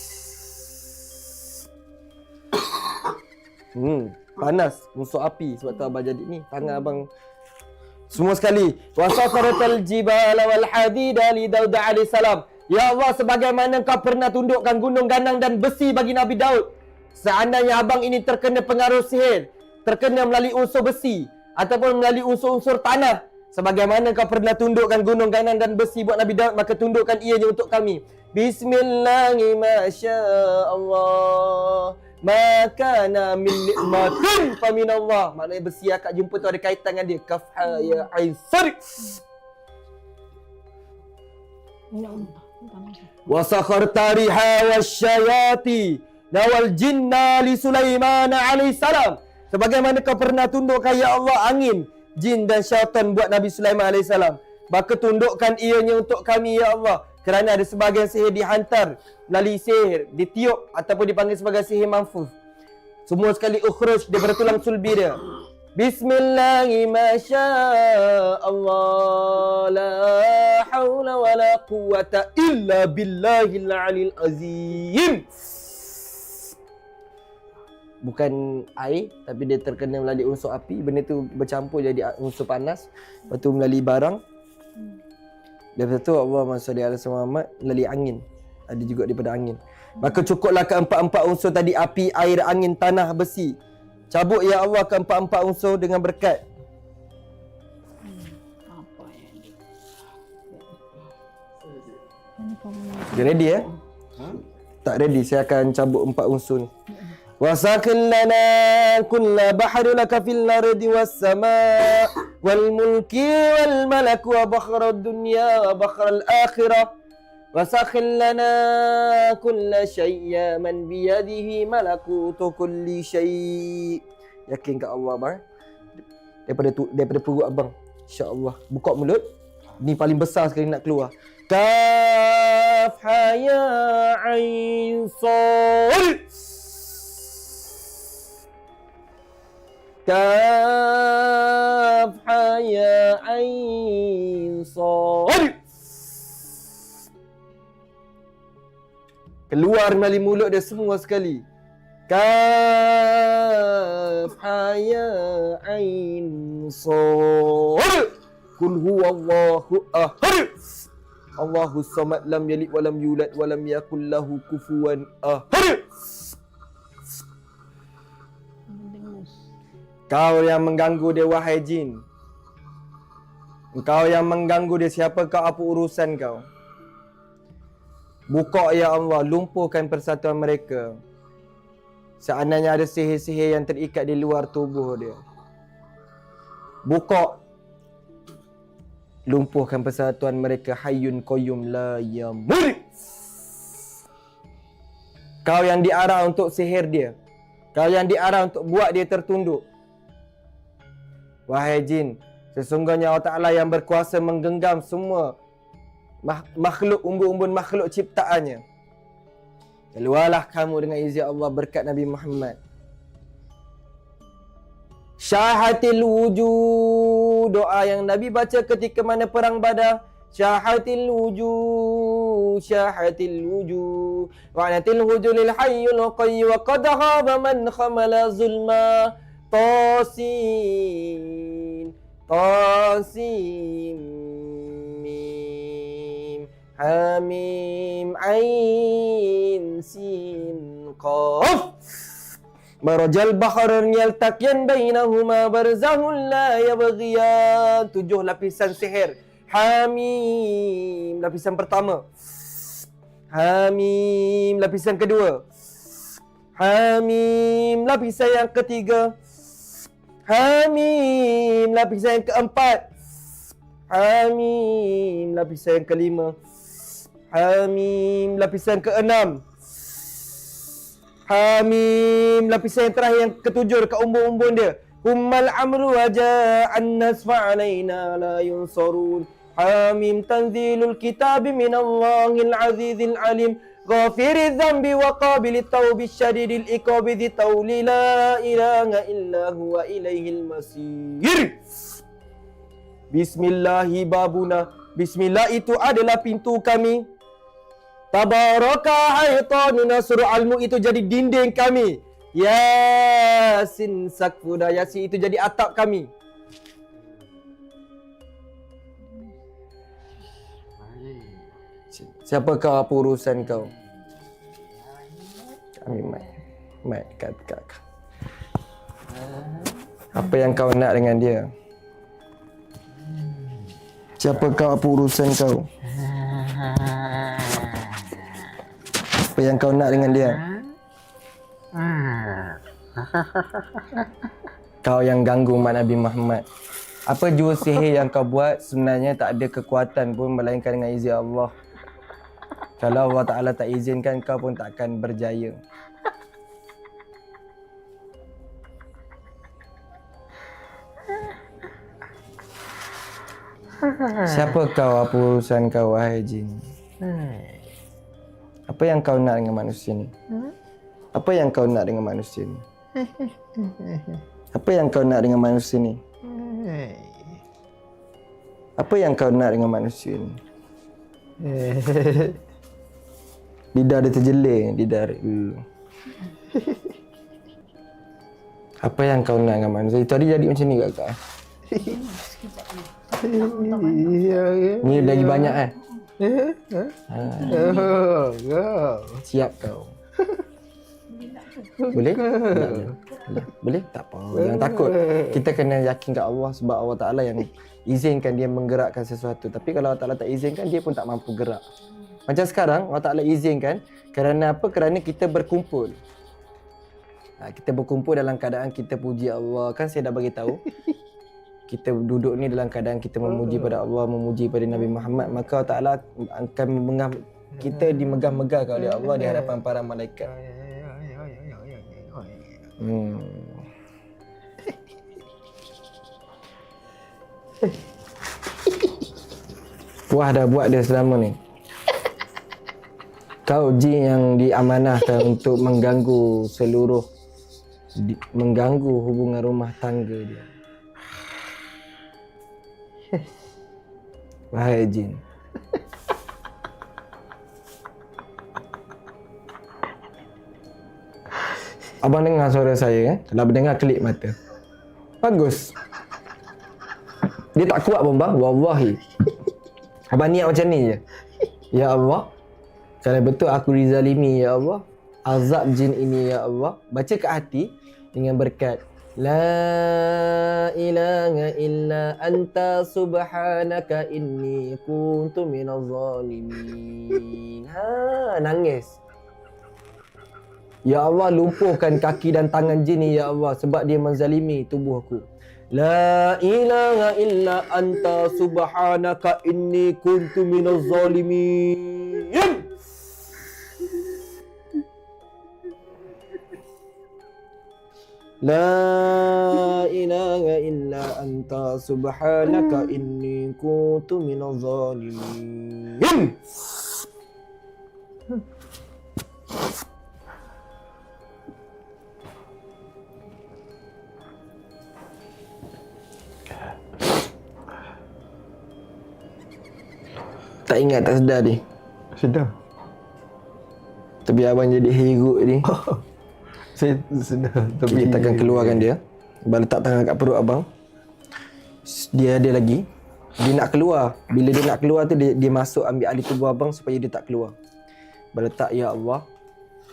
Panas unsur api, sebab tu abang jadi ni tangan abang. Semua sekali. Wa sakharatal jibala wal hadida li Daud alaihi salam. Ya Allah, sebagaimana engkau pernah tundukkan gunung ganang dan besi bagi Nabi Daud, seandainya abang ini terkena pengaruh sihir, terkena melalui unsur besi ataupun melalui unsur-unsur tanah, sebagaimana engkau pernah tundukkan gunung ganang dan besi buat Nabi Daud, maka tundukkan ianya untuk kami. Bismillahi masya Allah maka na min nikmatin fa min Allah. Maknanya besi akak jumpa tu ada kaitan dengan dia. Kaf ha ya ain sarif. Wa sakharta riha wasyayati nawal jinna li Sulaiman alaihi salam. Sebagaimana kau pernah tundukkan ya Allah angin, jin dan syaitan buat Nabi Sulaiman alaihi salam, maka tundukkan ianya untuk kami ya Allah. Kerana ada sebahagian sihir dihantar melalui sihir, ditiup ataupun dipanggil sebagai sihir manfuz. Semua sekali ukhruj daripada tulang sulbi dia. Bismillahi masya Allah la hawla wa la quwwata illa billahil aliyil azim. bukan air, tapi dia terkena melalui unsur api. Benda tu bercampur jadi unsur panas, lepas tu melalui barang. Lepas tu Allahumma salli ala Muhammad melalui angin. Ada juga daripada angin. Maka cukuplah keempat-empat unsur tadi, api, air, angin, tanah, besi. Cabut ya Allah keempat-empat unsur dengan berkat. Apa yang dia? You ready Tak ready, saya akan cabut 4 unsur ni. Wasakhil lana kulla bahri laka fil ardi was samaa wal mulki wal malak wa bakhrad dunya wa bakhrul akhirah. Wasakhil lana kulla syai'a man biyadihi malakutu kulli syai'. Yakin kat Allah bang. Daripada perut abang. Insya-Allah. Buka mulut. Ni paling besar sekali nak keluar. Kaf ha ya ain sad. Kaf ha ya ain sad. Keluar melalui mulut dia semua sekali. Kaf ha ya ain sad. Qul huwallahu ahad. Allahus samad, lam yalid wa lam yulad wa lam yakul lahu kufuwan ahad. Kau yang mengganggu dia wahai jin. Engkau yang mengganggu dia, siapa kau, apa urusan kau? Buka ya Allah, lumpuhkan persatuan mereka. Seandainya ada sihir-sihir yang terikat di luar tubuh dia. Buka. Lumpuhkan persatuan mereka. Hayyun qayyum la yamut. Kau yang diarah untuk sihir dia. Kau yang diarah untuk buat dia tertunduk. Wahai jin, sesungguhnya Allah Ta'ala yang berkuasa menggenggam semua makhluk, umbun-umbun makhluk ciptaannya. Keluarlah kamu dengan izin Allah berkat Nabi Muhammad. Syahatil wujud, doa yang Nabi baca ketika mana perang Badar. Syahatil wujud, syahatil wujud, wa'natil wujudil hayyul qayyum wa qad khaba man khamala zulma. Tasin, tasim, mim, hamim, ain, sin, qaf. Marajal baharan yaltaqiyan bainahuma barzahun la yabghiyan. 7 lapisan sihir. Hamim, lapisan pertama. Hamim, lapisan kedua. Hamim, lapisan yang ketiga. Hamim, lapisan yang keempat. Hamim, lapisan yang kelima. Hamim, lapisan keenam. Hamim, lapisan yang terakhir yang ketujuh dekat umbun-umbun dia. Hummal amru waja'an nasfa alaina la yunsarun. Hamim, tanzilul kitabi minallahil azizil alim. Ghafiriz zambi wa qabilit tawbi syadidil iqabi dzi tawli la ilaha illa huwa ilaihil masir. Bismillahi babuna. Bismillah itu adalah pintu kami. Tabaraka haitanu nasru almu, itu jadi dinding kami. Yasin sakfuna, Yasin itu jadi atap kami. Siapa kau, apa urusan kau? Ambil mic kat. Apa yang kau nak dengan dia? Siapa kau, apa urusan kau? Apa yang kau nak dengan dia? Kau yang ganggu umat Nabi Muhammad. Apa jua sihir yang kau buat sebenarnya tak ada kekuatan pun melainkan dengan izin Allah. Kalau Allah Ta'ala tak izinkan, kau pun tak akan berjaya. Siapa kau, apa urusan kau, wahai jin? Apa yang kau nak dengan manusia ni? Apa yang kau nak dengan manusia ni? Apa yang kau nak dengan manusia ni? Apa yang kau nak dengan manusia ni? Lidah dia terjeling, lidah dulu. Apa yang kau nak dengan manusia? Tadi jadi macam ni kakak. Ni lagi banyak Siap kau. Boleh? Boleh? Tak apa. Jangan takut. Kita kena yakin kat Allah sebab Allah Ta'ala yang izinkan dia menggerakkan sesuatu. Tapi kalau Allah Ta'ala tak izinkan, dia pun tak mampu gerak. Macam sekarang, Allah Ta'ala izinkan kerana apa? Kerana kita berkumpul. Kita berkumpul dalam keadaan kita puji Allah. Kan saya dah bagi tahu. Kita duduk ni dalam keadaan kita memuji pada Allah, memuji pada Nabi Muhammad, maka Allah Ta'ala akan kita dimegah-megahkan oleh Allah di hadapan para malaikat. Puas dah buat dia selama ni. Kau jin yang diamanahkan untuk mengganggu mengganggu hubungan rumah tangga dia. Wahai jin. Abang dengar suara saya Kalau dengar kelip mata. Bagus. Dia tak kuat pun bang. Wallahi. Abang niat macam ni je. Ya Allah, kalau betul aku dizalimi ya Allah, azab jin ini ya Allah. Baca kat hati dengan berkat La ilaha illa anta subhanaka inni kuntu minaz zalimin. Nangis. Ya Allah, lumpuhkan kaki dan tangan jin ni ya Allah sebab dia menzalimi tubuh aku. La ilaha illa anta subhanaka inni kuntu minaz zalimin. La ilaha illa anta subhanaka inni kuntu minaz zalimin. Tak ingat, tak sedar ni. Sedar. Tapi abang jadi herut ni. Saya sedar. Tapi Kita akan keluarkan dia. Abang letak tangan kat perut abang. Dia ada lagi. Dia nak keluar. Bila dia nak keluar tu, dia masuk ambil alih tubuh abang supaya dia tak keluar. Abang letak, Ya Allah,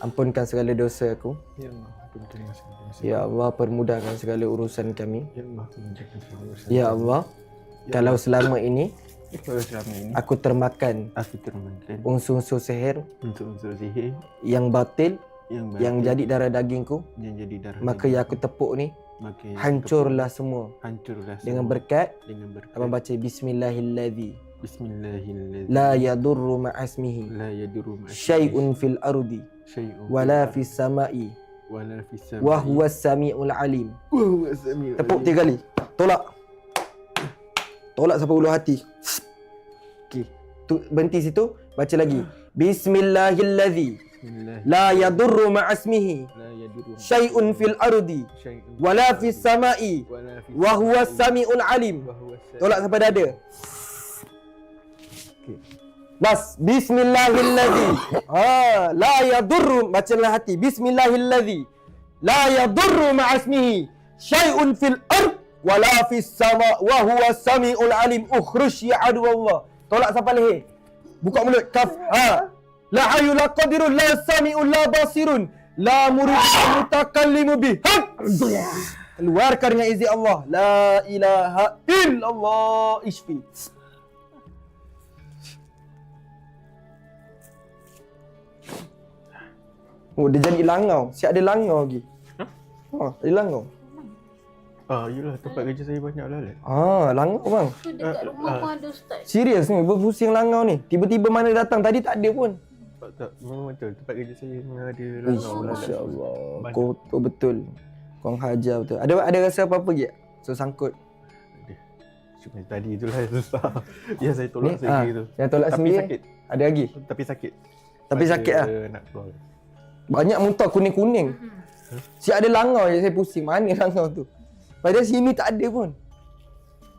ampunkan segala dosa aku. Ya Allah, ampunkan segala dosa. Ya Allah, permudahkan segala urusan kami. Ya Allah, permudahkan segala urusan. Ya Allah, kalau selama ini Kalau selama ini aku termakan aku termakan unsur-unsur sihir unsur-unsur sihir yang batil, yang yang jadi darah dagingku, yang jadi darah maka yang aku tepuk ni maka yang hancurlah semua. hancurlah Dengan semua. berkat Dengan berkat abang baca Bismillahilladzi Bismillahirrahmanirrahim. la yadurru ma'asmihi La yadurru ma'a syai'un fil ardi syai'un wala fis samai wala fis samai wa huwas samiul alim. wa huwa samiul Tepuk 3 kali. Tolak. Tolak sampai ulu hati. Okey. Tu berhenti situ, baca lagi. Bismillahilladzi Bismillah la yadurru ma'asmihi la yadurru syai'un fil ardi syai'un wala fis samai wala fis wa huwas samiul alim. wa huwa Tolak sampai dada. Okey. Last. Bismillahilladzi la yadurru, baca dalam hati. Bismillahilladzi la yadurru ma'asmihi syai'un fil ard wala fis sama wa huwa samiul alim. Ukhruj ya adu Allah. Tolak sampai leher. Buka mulut. Kaf. La hayyu la qadirun la sami'un la basirun la murid la mutakallimu bih. Keluarkan dengan izin Allah. La ilaha illallah. Ishfi. Oh, dia jadi langau. Siap ada langau lagi. Ada langau. Yelah, tempat kerja saya banyak lah. Langau bang. Tu dekat rumah pun ada ustaz. Serius ni, berpusing langau ni. Tiba-tiba mana datang, tadi tak ada pun. Tak, memang betul. Tempat kerja saya memang ada Ish, langau lah. Masya Allah. Kotor betul. Korang hajar betul. Ada rasa apa-apa je? So sangkut. Cuma tadi itulah yang susah. Ya, saya tolak Ni, sendiri tu. yang tolak Tapi sendiri. sakit. Ada lagi? Tapi sakit. Tapi Masa sakit lah. nak keluar. Banyak muntah kuning-kuning. Siap ada langau je saya pusing. Mana langau tu? Padahal sini tak ada pun.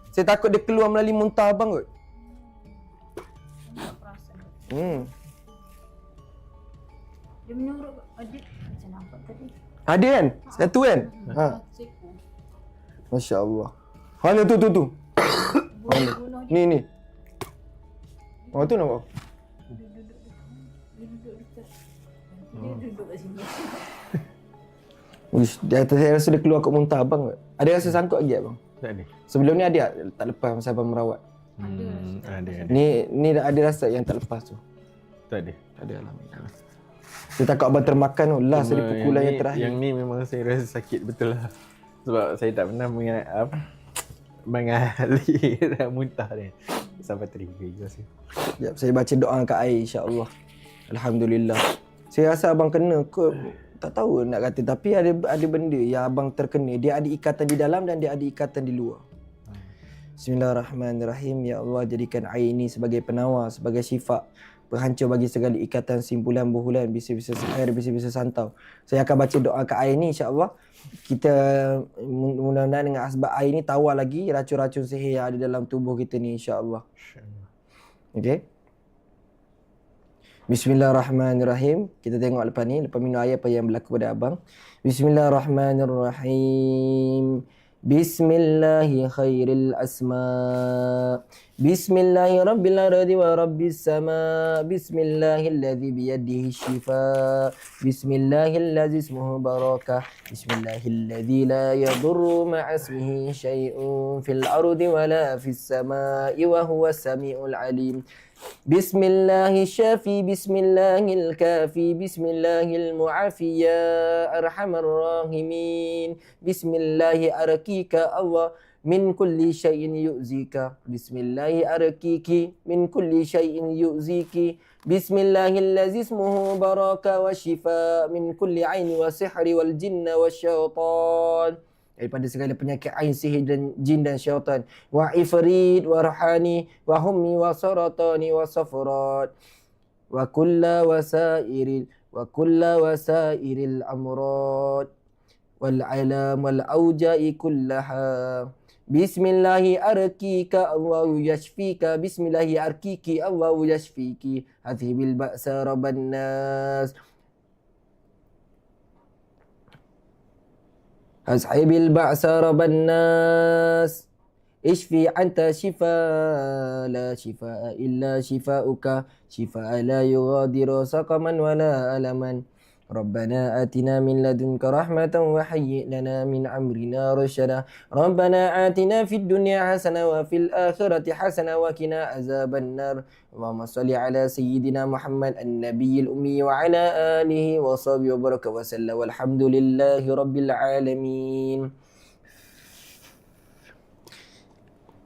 Saya takut dia keluar melalui muntah abang kot. Dia menyuruh adik macam nampak tadi. Ada kan? Satu kan? Ha. Masya Allah. Mana tu? Mana? Ni. Oh tu nampak. Uish, saya rasa dia keluar kat muntah abang. Ada rasa sangkut lagi abang? Tak ada. Sebelum ni ada tak lepas masa abang merawat? Ada. Ni dah ada rasa yang tak lepas tu? Tak ada. Tak ada, alhamdulillah. Saya takut abang termakan tu. Last dari pukulan yang terakhir. Yang ni memang saya rasa sakit betul lah. Sebab saya tak pernah mengalir muntah dia. Sampai terhingga saya. Sekejap, saya baca doa kat air insya-Allah. Alhamdulillah. Saya rasa abang kena kot. Tak tahu nak kata, tapi ada benda yang abang terkena. Dia ada ikatan di dalam dan dia ada ikatan di luar. Bismillahirrahmanirrahim. Ya Allah, jadikan air ini sebagai penawar, sebagai syifa, penghancur bagi segala ikatan simpulan buhulan, bisa-bisa sihir, bisa-bisa santau. Saya akan baca doa kat air ni insya-Allah. Kita mudah-mudahan dengan asbab air ni tawar lagi racun-racun sihir yang ada dalam tubuh kita ni insya-Allah. Okey. Bismillahirrahmanirrahim. Kita tengok lepas ni, lepas minum air apa yang berlaku pada abang. Bismillahirrahmanirrahim. Bismillahi khairil asma. Bismillahirabbil ardi wa rabbis sama. Bismillahilladzi biyadihi syifa. Bismillahilladzi ismuhu barakah. Bismillahilladzi la yadurru ma'asmihi syai'un fil ardi wa la fis samai wa huwas samiul alim. Bismillahi syafi, bismillahil kafi, bismillahil mu'afi ya arhamar rahimin. Bismillahi arkika Allah min kulli syai'in yu'zika. Bismillahi arkiki min kulli syai'in yu'ziki. Bismillahilladzi ismuhu baraka wa shifa min kulli aini wa sihri wal jinna wa syaitan. Daripada segala penyakit ain, sihir dan jin dan syaitan. Wa ifrit wa rahani wa hummi wa saratani wa safrat wa kulla wasairil amrad wal alam wal auja'i kullaha. Bismillahi arkika Allahu yashfika. Bismillahi arkiki Allahu yashfiki. Hadhibil ba'sa rabban nas. Ashibil ba'sa rabban nas. Ishfi anta shifa la shifa illa shifauka. Shifa la yughadiru saqaman wala alaman. Rabbana atina min ladunka rahmatan wa hayyi lana min amrina rasyada. Rabbana atina fid dunya hasanah wa fil akhirati hasanah wa qina azaban nar. Allahumma salli ala sayyidina Muhammad an-nabiyil ummi wa ala alihi wa sahbihi wa baraka wa sallam. Walhamdulillahi rabbil alamin.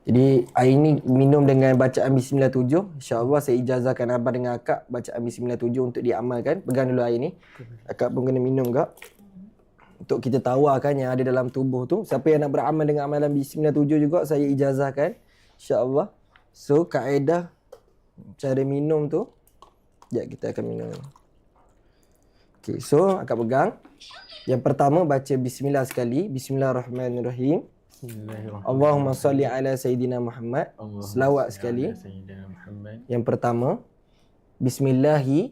Jadi air ni minum dengan bacaan Bismillah 7. InsyaAllah saya ijazahkan abang dengan akak bacaan Bismillah 7 untuk diamalkan. Pegang dulu air ni. Akak pun kena minum kak. Untuk kita tawarkan yang ada dalam tubuh tu. Siapa yang nak beramal dengan amalan Bismillah 7 juga saya ijazahkan. InsyaAllah. So kaedah cara minum tu. Sekejap kita akan minum. Okay, so akak pegang. Yang pertama baca Bismillah sekali. Bismillahirrahmanirrahim. Allahumma salli ala Sayyidina Muhammad. Selawat sekali. Yang pertama Bismillahi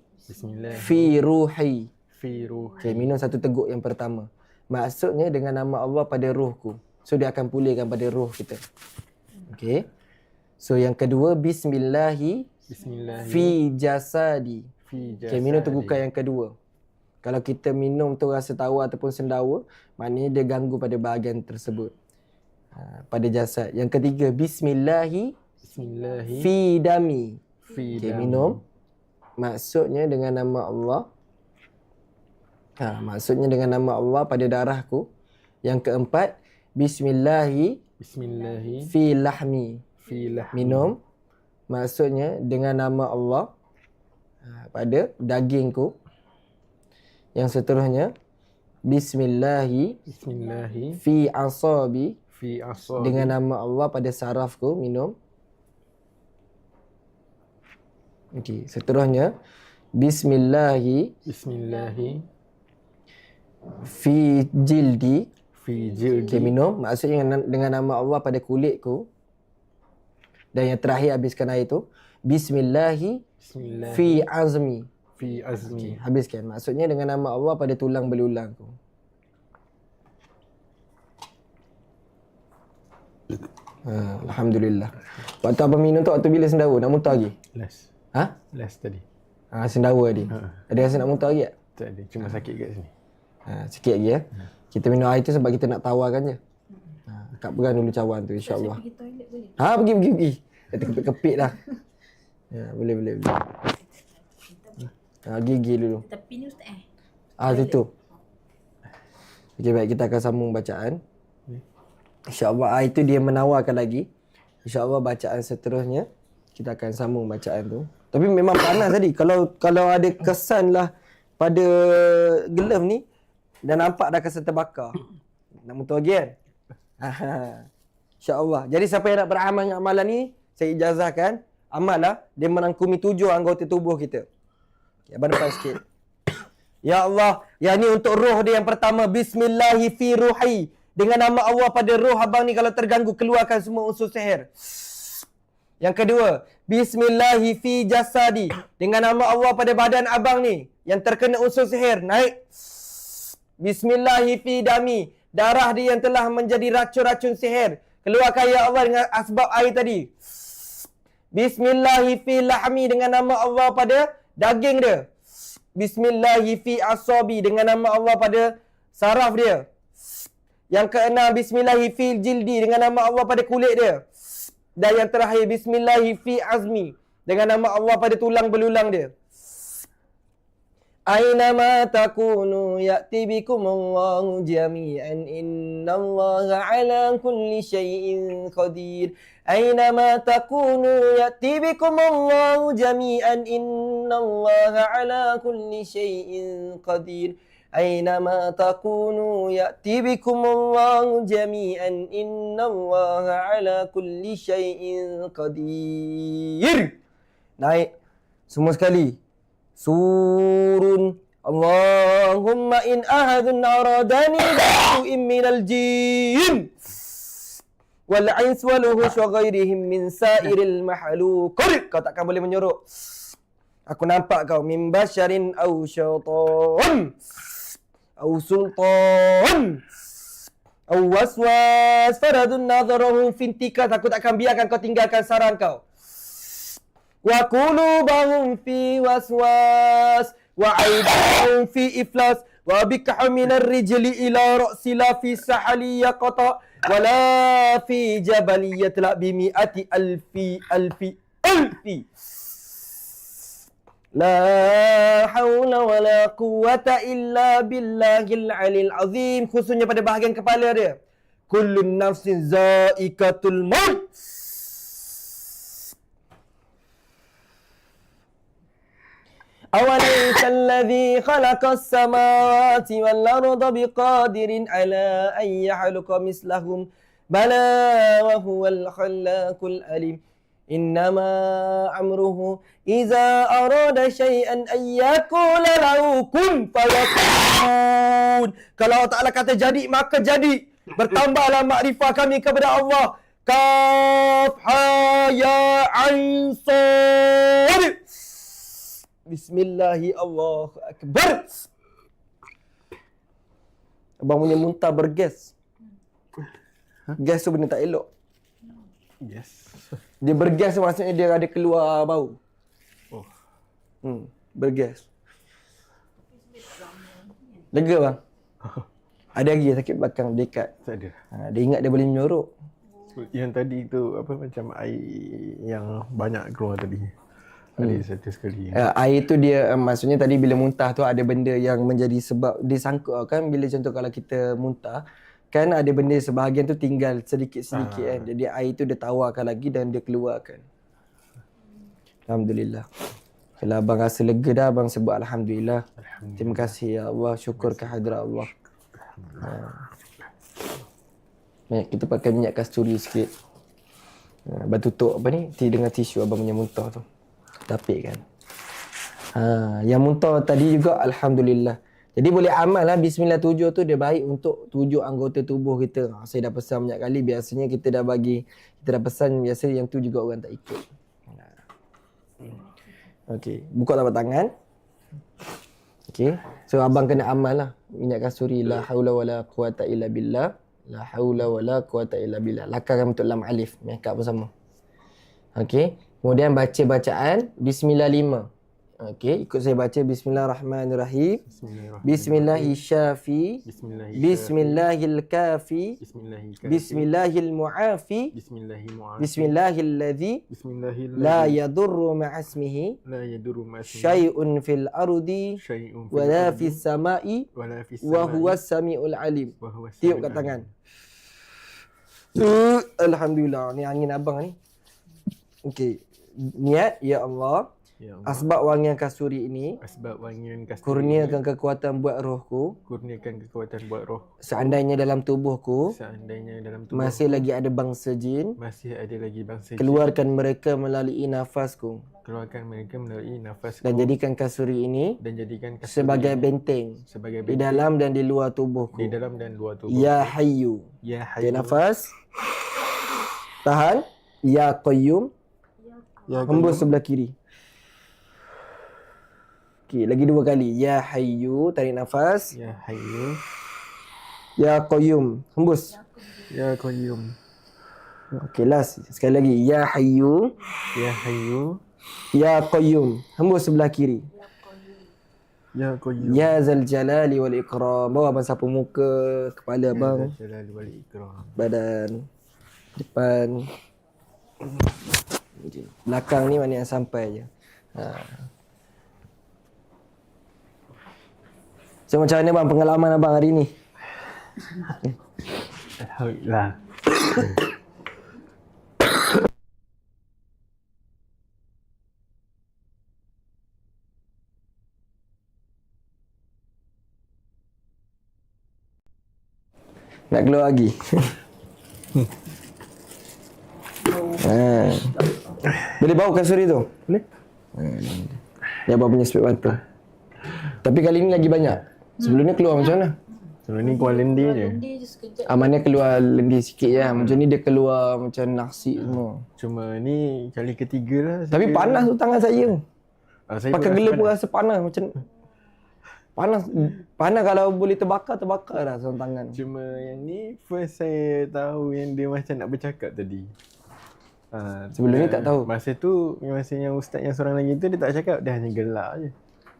fi ruhi. Okay, minum satu teguk yang pertama. Maksudnya dengan nama Allah pada ruhku. So dia akan pulihkan pada ruh kita. Okay. So yang kedua Bismillahi fi jasadi. Okay, minum tegukan yang kedua. Kalau kita minum tu rasa tawar ataupun sendawa, maknanya dia ganggu pada bahagian tersebut. Pada jasad. Yang ketiga Bismillahi fi dami. Okay, minum. Maksudnya dengan nama Allah. Maksudnya dengan nama Allah pada darahku. Yang keempat Bismillahi fi lahmi. Minum. Maksudnya dengan nama Allah pada dagingku. Yang seterusnya Bismillahi fi asabi. Dengan nama Allah pada sarafku. Minum. Okey, seterusnya Bismillahi fi jildi. Okey, minum. Maksudnya dengan nama Allah pada kulitku. Dan yang terakhir habiskan air tu Bismillahi fi azmi. Okay, habiskan. Maksudnya dengan nama Allah pada tulang belulangku. Alhamdulillah. Waktu abang minum tu waktu bila sendawa? Nak muntah lagi? Last. Ha? Last tadi. Sendawa tadi. Ada rasa nak muntah lagi tak? Tak ada. Cuma sakit kat sini. Sikit lagi ya. Kita minum air tu sebab kita nak tawarkan je. Kak pegang dulu cawan tu insya-Allah. Pergi toilet boleh? Pergi. Kita kepit-kepit dah. Boleh. Gigi dulu. Tapi ni ustaz Tutup. Okey, baik, kita akan sambung bacaan. InsyaAllah itu dia menawarkan lagi. InsyaAllah bacaan seterusnya kita akan sambung bacaan tu. Tapi memang panas tadi. Kalau ada kesan lah pada glove ni, dah nampak dah kesan terbakar. Nak muntah lagi kan? InsyaAllah. Jadi siapa yang nak beramal amalan ni, saya ijazahkan. Amal lah. Dia merangkumi 7 anggota tubuh kita. Okay, abang depan sikit. Ya Allah, yang ni untuk roh dia yang pertama. Bismillahi fi ruhi. Dengan nama Allah pada roh abang ni kalau terganggu, keluarkan semua unsur sihir. Yang kedua, Bismillahi fi jasadi. Dengan nama Allah pada badan abang ni yang terkena unsur sihir, naik. Bismillahi fi dami. Darah dia yang telah menjadi racun-racun sihir, keluarkan ya Allah dengan asbab air tadi. Bismillahi fi lahmi. Dengan nama Allah pada daging dia. Bismillahi fi asabi. Dengan nama Allah pada saraf dia. Yang keenam, Bismillahi fi jildi. Dengan nama Allah pada kulit dia. Dan yang terakhir, Bismillahi fi azmi. Dengan nama Allah pada tulang belulang dia. Aynama takunu ya'ti bikumullahu jami'an innallaha ala kulli syai'in qadir. Aynama takunu ya'ti bikumullahu jami'an innallaha ala kulli syai'in qadir. Aynama takunu ya'ti bikumullahu jami'an innallaha ala kulli syai'in qadir. Naik semua sekali. Surun Allahumma in ahadun aradani bisu'in minal jin wal ins wal hush wa ghairihim min sairil mahlukut. Kau takkan boleh menyorok. Aku nampak kau min basyarin au syaitan au sultan au waswas faradun nadharahu fintikas. Aku takkan biarkan kau tinggalkan saran kau. Wa qulubahum fi waswas wa aydahum fi iflas wa bikah minar rijli ila ra'si la fi sahali yaqata wa la fi jabaliyat la bi mi'ati alfi la hawla wa la quwwata illa billahil alil azim. Khususnya pada bahagian kepala dia. Kullun nafsin za'iqatul maut. أوليس الذي خلق السماوات والأرض بقادر على أن يخلق مثلهم بلى وهو الخلاق العليم إنما أمره إذا أراد شيئا أن يقول له كن فيكون. Kalau Allah Ta'ala kata jadi, maka jadi. Bertambahlah makrifah kami kepada Allah. Kaf ha ya ain sad. Bismillahi Allahu Akbar. Abang punya muntah bergas. Gas tu benda tak elok. Yes. Dia bergas tu maksudnya dia ada keluar bau. Oh. Bergas. Lega bang? Ada lagi sakit belakang dekat? Tak ada. Dia ingat dia boleh menyorok. Yang tadi tu apa macam air yang banyak keluar tadi. Ada satu sekali. Air tu dia maksudnya tadi bila muntah tu ada benda yang menjadi sebab dia sangkut kan. Bila contoh kalau kita muntah kan ada benda sebahagian tu tinggal sedikit-sedikit kan. Jadi air tu dia tawarkan lagi dan dia keluarkan. Alhamdulillah. Kalau abang rasa lega dah, abang sebut Alhamdulillah. Terima kasih ya Allah. Syukur kehadrat Allah. Kita pakai minyak kasturi sikit. Abang tutup apa ni? Dengan tisu abang punya muntah tu. Tapik kan. Yang muntah tadi juga Alhamdulillah. Jadi boleh amal lah. Bismillah 7 tu dia baik untuk 7 anggota tubuh kita. Saya dah pesan banyak kali. Biasanya kita dah pesan. Biasa yang tu juga orang tak ikut. Okey. Buka telapak tangan. Okey. So abang kena amal lah. Minyak kasturi. La hawla wa la quwata illa billah. La haula wala quwata illa billah. Lakarkan untuk lam alif. Makeup pun sama. Okey. Kemudian baca bacaan Bismillah 5. Okey, ikut saya baca Bismillahirrahmanirrahim. Bismillahil syafi. Bismillahil kafi. Bismillahil muafi. Bismillahil ladzi la yadurru ma'asmihi syai'un fil ardi wa la fis sama'i wa huwas samiul alim. Tiup kat tangan. Alhamdulillah, ni angin abang ni. Okey. Niat, ya Allah, asbab wangian kasturi ini, kurniakan kekuatan buat rohku. Seandainya dalam tubuhku masih lagi ada bangsa jin, keluarkan mereka melalui nafasku. Dan jadikan kasturi ini sebagai benteng di dalam dan di luar tubuhku. Ya Hayyu. Okay, nafas. Tahan. Ya Qayyum. Hembus sebelah kiri. Okey, lagi 2 kali. Ya Hayyu, tarik nafas. Ya Hayyu. Ya Qayyum, hembus. Ya Qayyum. Okey, last. Sekali lagi. Ya Hayyu. Ya Hayyu. Ya Qayyum, hembus sebelah kiri. Ya Qayyum. Ya Zal Jalali wal Ikram. Bawa abang sapu muka, kepala abang, badan, depan. Belakang ni mana yang sampai je. So macam mana bang pengalaman abang hari ni? Alhamdulillah. Nak keluar lagi? Boleh bawa kasuri tu? Boleh. Dia abang punya spek mata. Tapi kali ni lagi banyak. Sebelum ni keluar macam mana? Sebelum ni keluar lendir je. Mana keluar lendir sikit je. Macam ni dia keluar macam nasi semua. Cuma ni kali ketiga lah. Tapi panas tu tangan saya. Saya Pakai gelap pun rasa panas. Macam panas kalau boleh terbakar dah sama tangan. Cuma yang ni first saya tahu yang dia macam nak bercakap tadi. Sebelum ni tak tahu. Masa yang ustaz yang seorang lagi tu dia tak cakap, dia hanya gelak je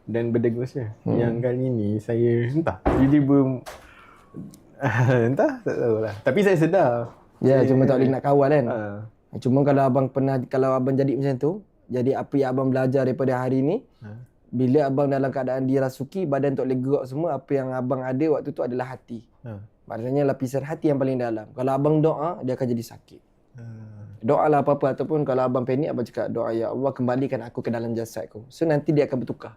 dan berdengus je. Yang kali ni saya entah tiba-tiba entah tak tahulah. Tapi saya sedar. Ya, cuma tak boleh nak kawal kan. Cuma kalau abang jadi macam tu, jadi apa yang abang belajar daripada hari ni, bila abang dalam keadaan dirasuki, badan tak boleh gerak semua, apa yang abang ada waktu tu adalah hati. Maksudnya lapisan hati yang paling dalam. Kalau abang doa, dia akan jadi sakit. Doa lah apa-apa, ataupun kalau abang panik, abang cakap doa, ya Allah kembalikan aku ke dalam jasadku. So nanti dia akan bertukar.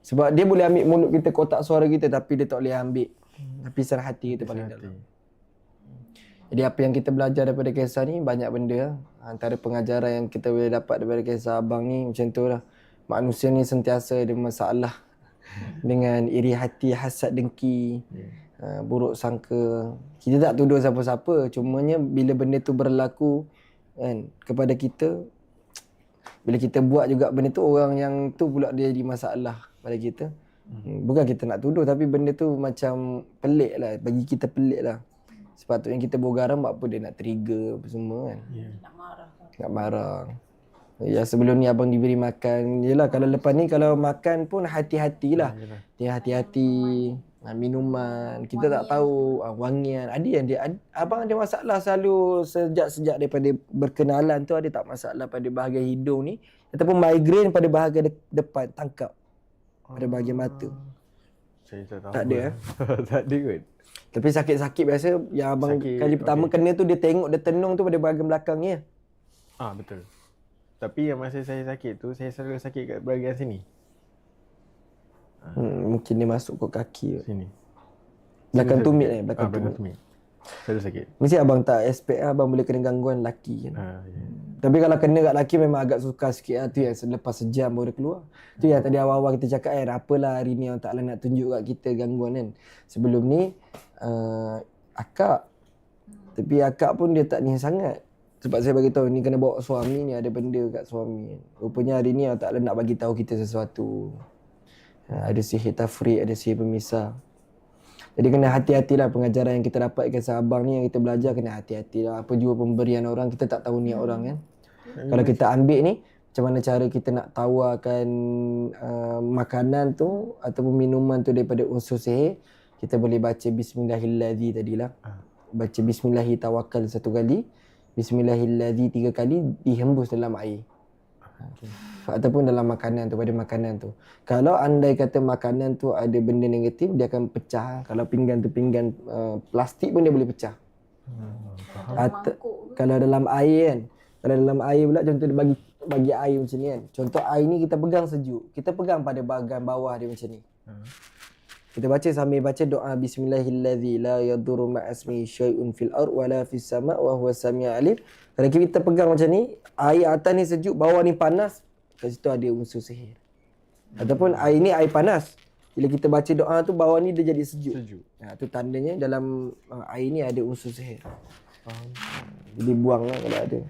Sebab dia boleh ambil mulut kita, kotak suara kita, tapi dia tak boleh ambil lapisan hati kita paling dalam. Jadi apa yang kita belajar daripada kisah ni banyak benda. Antara pengajaran yang kita boleh dapat daripada kisah abang ni macam tu lah. Manusia ni sentiasa ada masalah dengan iri hati, hasad, dengki, buruk sangka. Kita tak tuduh siapa-siapa, cumanya bila benda tu berlaku kan kepada kita, bila kita buat juga benda tu, orang yang tu pula dia jadi masalah pada kita. Bukan kita nak tuduh, tapi benda tu macam pelik lah, bagi kita pelik lah. Sepatutnya kita bergaram, buat apa dia nak trigger apa semua kan. Nak marah. Ya sebelum ni abang diberi makan. Yelah kalau lepas ni kalau makan pun hati-hatilah. Dia hati-hati. Minuman. Kita tak tahu wangian. Ada yang abang ada masalah selalu sejak daripada berkenalan tu, ada tak masalah pada bahagian hidung ni ataupun migraine pada bahagian depan tangkap. Pada bahagian mata. Saya tak tahu. Tak ada Tak ada kot. Tapi sakit-sakit biasa yang abang sakit, kali pertama kena tu dia tengok dia tenung tu pada bahagian belakang ni. Betul. Tapi yang masa saya sakit tu, saya selalu sakit kat bahagian sini. Mungkin dia masuk ke kaki. Sini. Belakang tumit belakang tumit. Selalu sakit. Mesti abang tak expect abang boleh kena gangguan laki kan. Tapi kalau kena kat laki memang agak sukar sikit lah. Tu yang selepas sejam baru dia keluar. Tu yang tadi awal-awal kita cakap apalah hari ni Allah Ta'ala nak tunjuk kat kita gangguan kan. Sebelum ni akak. Tapi akak pun dia tak ni sangat. Sebab saya bagi tahu ni kena bawa suami ni, ada benda kat suami. Rupanya hari ni Allah Ta'ala nak bagi tahu kita sesuatu. Ada sihir tafriq, ada sihir pemisah. Jadi kena hati-hatilah pengajaran yang kita dapatkan seabang ni, yang kita belajar kena hati-hatilah. Apa jua pemberian orang, kita tak tahu niat orang kan. Kalau kita ambil ni, macam mana cara kita nak tawarkan makanan tu ataupun minuman tu daripada unsur sihir, kita boleh baca Bismillahilladzi tadilah. Baca Bismillahi tawakal 1 kali, Bismillahilladzi 3 kali, dihembus dalam air. Ataupun dalam makanan tu, pada makanan tu. Kalau andai kata makanan tu ada benda negatif, dia akan pecah. Kalau pinggan tu pinggan plastik pun dia boleh pecah. Kalau dalam air kan, kalau dalam air pula contoh dia bagi air macam ni kan. Contoh air ni kita pegang sejuk. Kita pegang pada bahagian bawah dia macam ni. Kita baca sambil baca doa Bismillahilladzi la yadurru ma'asmihi syai'un fil ard wala fis sama' wa huwas samiul alim. Kalau kita pegang macam ni, air atas ni sejuk, bawah ni panas, kat situ ada unsur sihir. Ataupun air ni air panas. Bila kita baca doa tu, bawah ni dia jadi sejuk. Tu tandanya dalam air ni ada unsur sihir. Jadi buanglah kalau ada.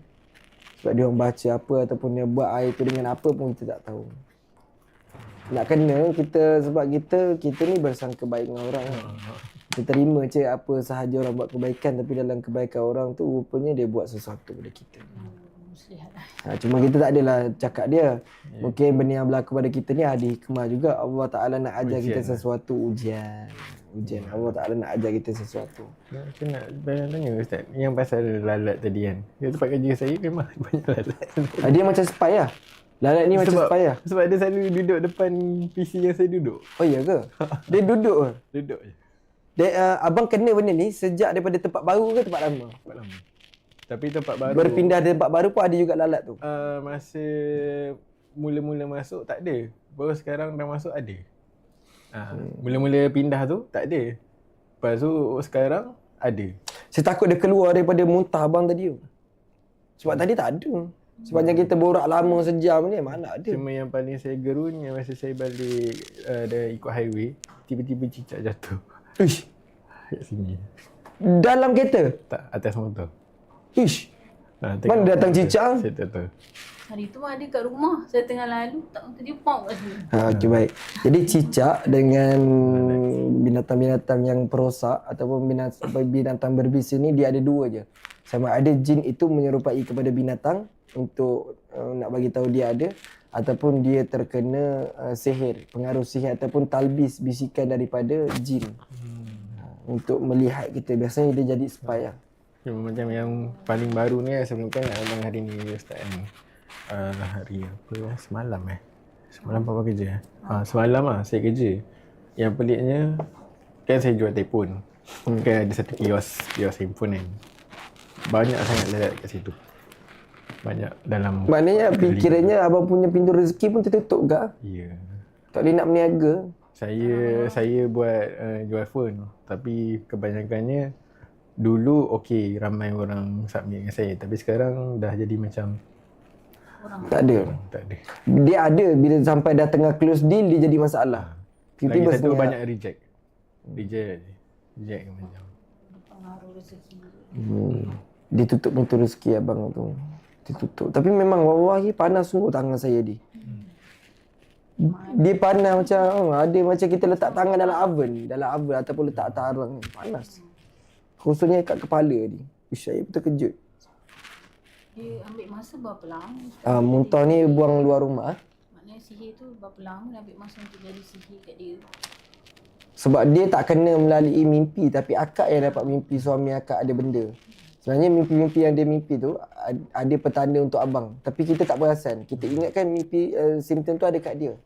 Sebab dia orang baca apa ataupun dia buat air tu dengan apa pun kita tak tahu. Nak kena kita, sebab kita ni bersangka baik dengan orang kan. Kita terima je apa sahaja orang buat kebaikan, tapi dalam kebaikan orang tu rupanya dia buat sesuatu pada kita. Cuma kita tak adalah cakap dia. Mungkin benda yang berlaku pada kita ni ada hikmah juga. Allah Ta'ala nak ajar kita sesuatu, ujian. Allah Ta'ala nak ajar kita sesuatu. Saya nak tanya Ustaz, yang pasal lalat tadi kan. Dia tempat kerja saya memang banyak lalat. Dia macam spy lah. Lalat ni macam spy lah. Sebab dia selalu duduk depan PC yang saya duduk. Oh iya ke? Dia duduk ke? Duduk je. Abang kena benda ni sejak daripada tempat baru ke tempat lama? Tempat lama. Tapi tempat baru, berpindah dari tempat baru pun ada juga lalat tu? Masa mula-mula masuk tak ada. Baru sekarang dah masuk ada. Mula-mula pindah tu tak ada. Lepas tu sekarang ada. Saya takut dia keluar daripada muntah abang tadi tu. Sebab tadi tak ada. Sepanjang kita borak lama sejam ni, mana ada. Cuma yang paling saya gerun, yang masa saya balik dah ikut highway, tiba-tiba cicak jatuh. Ish. Kat sini. Dalam kereta? Tak, atas motor. Ish. Mana datang cicak? Saya tak tahu. Hari tu ada kat rumah. Saya tengah lalu, tak tahu dia pop kat sini. Okey, baik. Jadi cicak dengan binatang-binatang yang perosak ataupun binatang berbisa ni, dia ada dua je. Sama ada jin itu menyerupai kepada binatang untuk nak bagi tahu dia ada, ataupun dia terkena sihir, pengaruh sihir ataupun talbis, bisikan daripada jin untuk melihat kita. Biasanya dia jadi spy lah. Macam yang paling baru ni, sebelum kan abang hari ni Ustaz kan, hari apa lah, semalam apa kerja semalam lah saya kerja. Yang peliknya kan saya jual telefon, kan ada satu kios handphone kan, banyak sangat lalat kat situ. Banyak dalam. Maknanya kiranya abang punya pintu rezeki pun tertutup ke? Ya. Tak boleh nak berniaga? Saya buat jual phone, tapi kebanyakannya dulu okey, ramai orang submit dengan saya, tapi sekarang dah jadi macam tak ada. Dia ada bila sampai dah tengah close deal dia jadi masalah. Lagi satu banyak reject macam Pengaruh rezeki. Dia tutup pintu rezeki abang tu. Ditutup. Tapi memang wallahi panas sungguh tangan saya ni. Dia panas macam ada macam kita letak tangan dalam oven ataupun letak atas arang, panas. Khususnya kat kepala ni. Saya pun terkejut. Dia ambil masa berapa lama? Muntah ni buang luar rumah. Maknanya sihir tu berapa lama dia ambil masa untuk jadi sihir kat dia? Sebab dia tak kena melalui mimpi, tapi akak yang dapat mimpi suami akak ada benda. Sebenarnya mimpi-mimpi yang dia mimpi tu ada petanda untuk abang. Tapi kita tak perasan. Kita ingatkan mimpi simptom tu ada kat dia.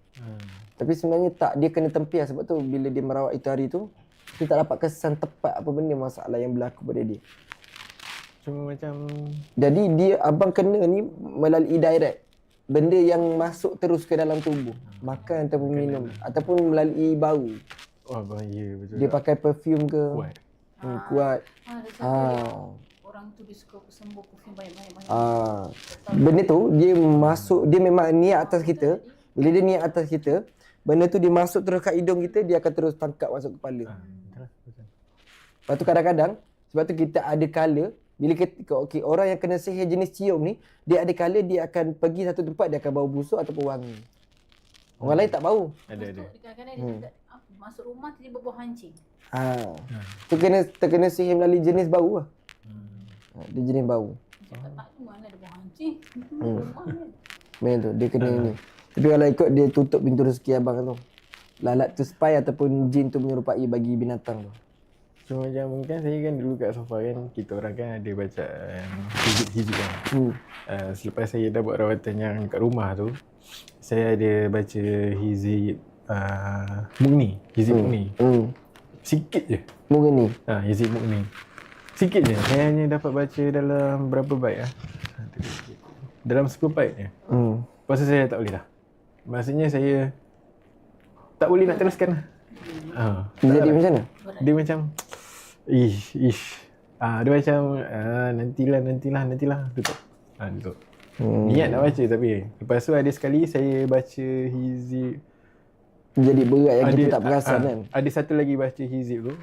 Tapi sebenarnya tak. Dia kena tempias. Sebab tu bila dia merawat itu hari tu, dia tak dapat kesan tepat apa benda masalah yang berlaku pada dia. Cuma macam, jadi dia abang kena ni melalui direct. Benda yang masuk terus ke dalam tubuh. Makan ataupun minum. Ataupun melalui bau. oh bahaya betul. Dia pakai perfume ke? Kuat. Kuat. Orang tu dia suka sembuh perfume banyak-banyak. Benda tu dia masuk, dia memang niat atas kita. Bila dia niat atas kita, benda tu dia masuk terus kat hidung kita, dia akan terus tangkap masuk kepala. Lepas tu kadang-kadang, sebab tu kita ada kala, bila kita, orang yang kena sihir jenis cium ni, dia ada kala dia akan pergi satu tempat, dia akan bau busuk ataupun wangi. Orang lain tak bau. Ada. Kadang-kadang dia cakap, Masuk rumah tiba-tiba bau hancing. Tu terkena sihir melalui jenis bau lah. Dia jenis bau. Cakap tak tu mana ada bau hancing. Rumah kan. Memang tu dia kena ni. Tapi kalau ikut dia tutup pintu rezeki abang tu. Lalat tu spy ataupun jin tu menyerupai bagi binatang tu. So macam kan saya kan dulu kat sofa kan, kita orang kan ada baca hizib kan. Selepas saya dah buat rawatan yang kat rumah tu, saya ada baca hizib Mughni. Hizib Mughni. Sikit je. Mughni. Hizib Mughni. Sikit je. Saya hanya dapat baca dalam berapa bait lah? Dalam 10 bait je. Lepas tu saya tak boleh dah. Maksudnya saya tak boleh nak teruskan lah. Dia jadi macam mana? Dia macam dia macam nantilah tutup. Tutup. Niat nak baca tapi lepas tu ada sekali saya baca hizib Jadi berat yang kita tak perasan kan. Ada satu lagi baca hizib tu.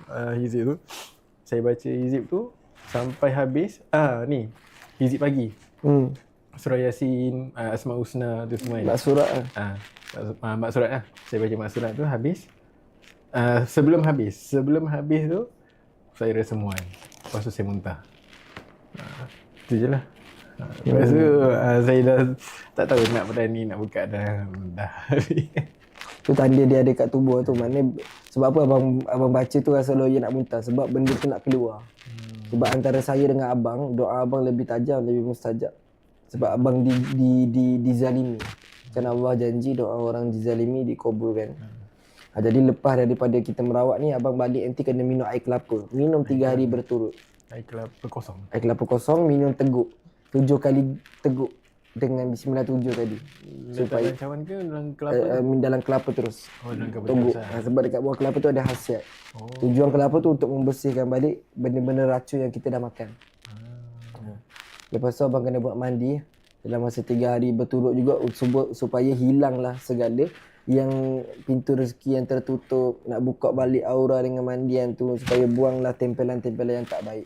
Saya baca hizib tu sampai habis. Ni hizib pagi. Surah Yasin, Asmaul Husna tu semua. Mak surat mak surat lah. Saya baca mak surat tu habis. Sebelum habis tu saya rasa mual. Lepas tu saya muntah. Tu je lah. Lepas tu saya dah tak tahu nak berani nak buka dah. Tu tanda dia ada kat tubuh tu. Maknanya sebab apa abang baca tu rasa loya nak muntah. Sebab benda tu nak keluar. Sebab antara saya dengan abang, doa abang lebih tajam, lebih mustajab. Sebab abang dizalimi. Kan Allah janji doa orang dizalimi dikabulkan. Jadi lepas daripada kita merawat ni, abang balik nanti kena minum air kelapa. Minum 3 hari berturut. Air kelapa kosong. Air kelapa kosong, minum teguk. 7 kali teguk dengan bismillah 7 tadi. Supaya dalam cawan ke dalam kelapa? Dalam kelapa terus. Dalam kelapa teguk. terus. Sebab dekat buah kelapa tu ada khasiat. Tujuan kelapa tu untuk membersihkan balik benda-benda racun yang kita dah makan. Lepas tu abang kena buat mandi dalam masa 3 hari berturut juga supaya hilanglah segala yang pintu rezeki yang tertutup, nak buka balik aura dengan mandian tu supaya buanglah tempelan-tempelan yang tak baik.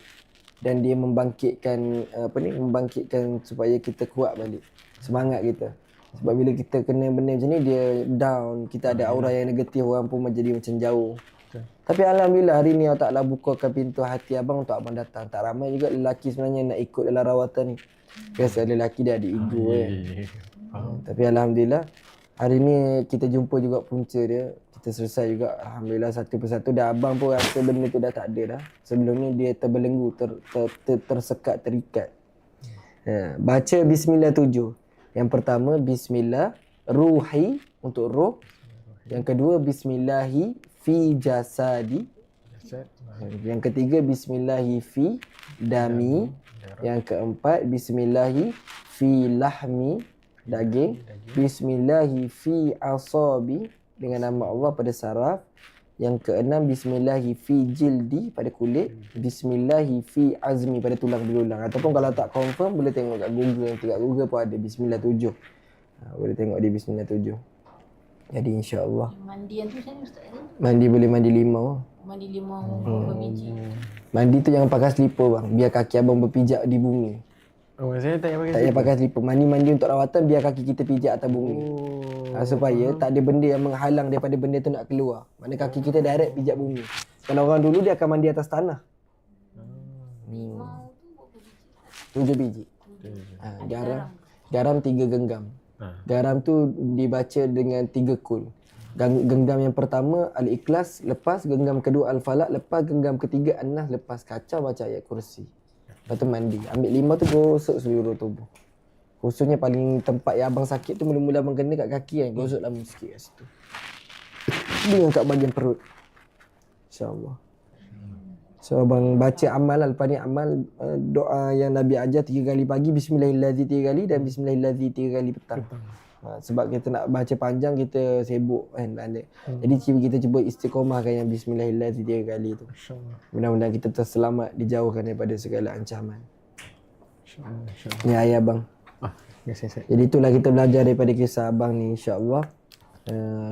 Dan dia membangkitkan membangkitkan supaya kita kuat balik semangat kita. Sebab bila kita kena benda macam ni dia down, kita ada aura yang negatif, orang pun menjadi macam jauh. Tapi alhamdulillah hari ni Allah Ta'ala bukakan pintu hati abang untuk abang datang. Tak ramai juga lelaki sebenarnya nak ikut dalam rawatan ni. Biasa lelaki dia ada ego tapi alhamdulillah hari ni kita jumpa juga punca dia. Kita selesai juga alhamdulillah satu persatu. Dan abang pun rasa benda tu dah tak ada dah. Sebelum ni dia terbelenggu, tersekat, terikat. Baca bismillah 7. Yang pertama bismillah ruhi untuk roh. Yang kedua bismillahi fi jasadi. Yang ketiga bismillahi fi dami. Yang keempat bismillahi fi lahmi, daging. Bismillahi fi asabi, dengan nama Allah pada saraf. Yang keenam bismillahi fi jildi, pada kulit. Bismillahi fi azmi, pada tulang belulang. Ataupun kalau tak confirm boleh tengok kat Google. Nanti kat Google pun ada bismillah 7. Boleh tengok di bismillah 7. Jadi insya-Allah. Mandian tu macam mana ustaz ni? Mandi boleh mandi 5. Mandi 5 berapa biji? Mandi tu jangan pakai slipper bang. Biar kaki abang berpijak di bumi. Saya tak payah pakai Tak payah pakai slipper. Mandi untuk rawatan biar kaki kita pijak atas bumi. Supaya tak ada benda yang menghalang daripada benda tu nak keluar. Mana kaki kita direct pijak bumi. Kalau orang dulu dia akan mandi atas tanah. 7 biji. Garam 3 genggam. Garam tu dibaca dengan 3 kul. Genggam yang pertama Al-Ikhlas, lepas genggam kedua Al-Falaq, lepas genggam ketiga An-Nas, lepas kacau baca ayat kursi. Lepas tu mandi. Ambil 5 tu gosok seluruh tubuh. Khususnya paling tempat yang abang sakit tu mula-mula abang kena kat kaki kan. Gosok lama sikit kat situ. Dengan kat bahagian perut. InsyaAllah. So abang baca amal lah. Lepas ni amal doa yang Nabi ajar 3 kali pagi, Bismillahirrahmanirrahim 3 kali, dan Bismillahirrahmanirrahim 3 kali petang. Sebab kita nak baca panjang kita sibuk kan. Jadi kita cuba istiqomahkan yang Bismillahirrahmanirrahim 3 kali tu. Mudah-mudahan kita terselamat, dijauhkan daripada segala ancaman. Ni ayah abang. Jadi itulah kita belajar daripada kisah abang ni, insya-Allah.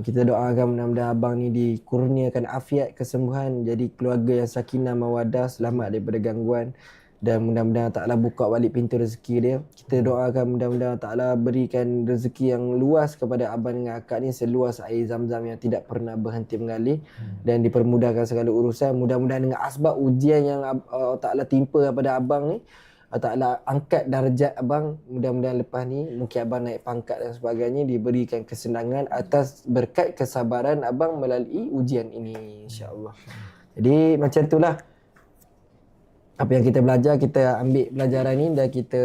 Kita doakan mudah-mudahan abang ni dikurniakan afiat, kesembuhan, jadi keluarga yang sakinah mawaddah, selamat daripada gangguan. dan mudah-mudahan Allah Ta'ala buka balik pintu rezeki dia. Kita doakan mudah-mudahan Allah Ta'ala berikan rezeki yang luas kepada abang dengan akak ni, seluas air zam-zam yang tidak pernah berhenti mengalir, dan dipermudahkan segala urusan. Mudah-mudahan dengan asbab ujian yang Allah Ta'ala timpa kepada abang ni, Allah Ta'ala angkat darjat abang. Mudah-mudahan lepas ni mungkin abang naik pangkat dan sebagainya, diberikan kesenangan atas berkat kesabaran abang melalui ujian ini, insya-Allah. Jadi macam itulah apa yang kita belajar, kita ambil pelajaran ni dan kita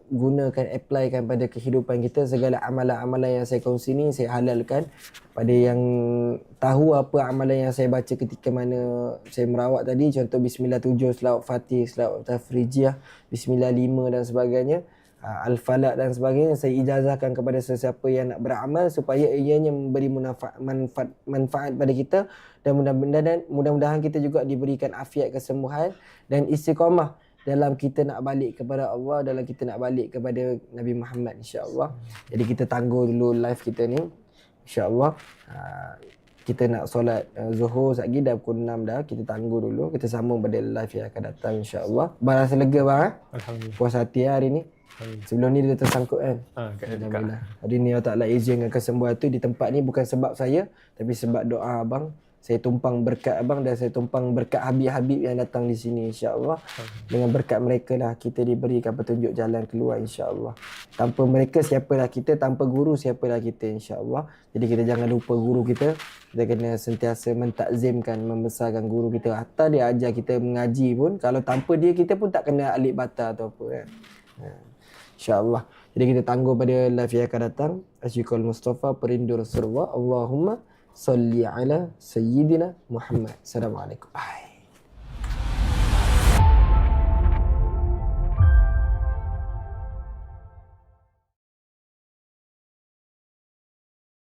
gunakan, applykan pada kehidupan kita. Segala amalan-amalan yang saya kongsi ni saya halalkan. Pada yang tahu apa amalan yang saya baca ketika mana saya merawat tadi, contoh Bismillah 7, selawat Fatih, selawat Tafrijiyah, Bismillah 5 dan sebagainya, Al-Falaq dan sebagainya, saya ijazahkan kepada sesiapa yang nak beramal supaya ianya memberi manfaat pada kita, dan mudah-mudahan kita juga diberikan afiat, kesembuhan dan istiqamah dalam kita nak balik kepada Allah, dalam kita nak balik kepada Nabi Muhammad, insya-Allah. Jadi kita tangguh dulu live kita ni, insya-Allah. Kita nak solat Zuhur sekejap lagi, dah pukul 6 dah. Kita tangguh dulu, kita sambung pada live yang akan datang, insya-Allah. Rasa lega bang? Alhamdulillah. Puas hati hari ni. Sebelum ni dia tersangkut kan? Alhamdulillah. Hari ni Allah Ta'ala izinkan kesembuhan tu di tempat ni bukan sebab saya, tapi sebab doa abang. Saya tumpang berkat abang dan saya tumpang berkat habib-habib yang datang di sini, insya-Allah. Dengan berkat mereka lah kita diberikan petunjuk jalan keluar, insya-Allah. Tanpa mereka siapalah kita, tanpa guru siapalah kita, insya-Allah. Jadi kita jangan lupa guru kita. Kita kena sentiasa mentakzimkan, membesarkan guru kita. Hatta dia ajar kita mengaji pun, kalau tanpa dia kita pun tak kena alif bata atau apa kan. InsyaAllah. Jadi kita tangguh pada live yang akan datang. Asyikul Mustafa, perindu Rasulullah. Allahumma salli ala Sayyidina Muhammad. Assalamualaikum.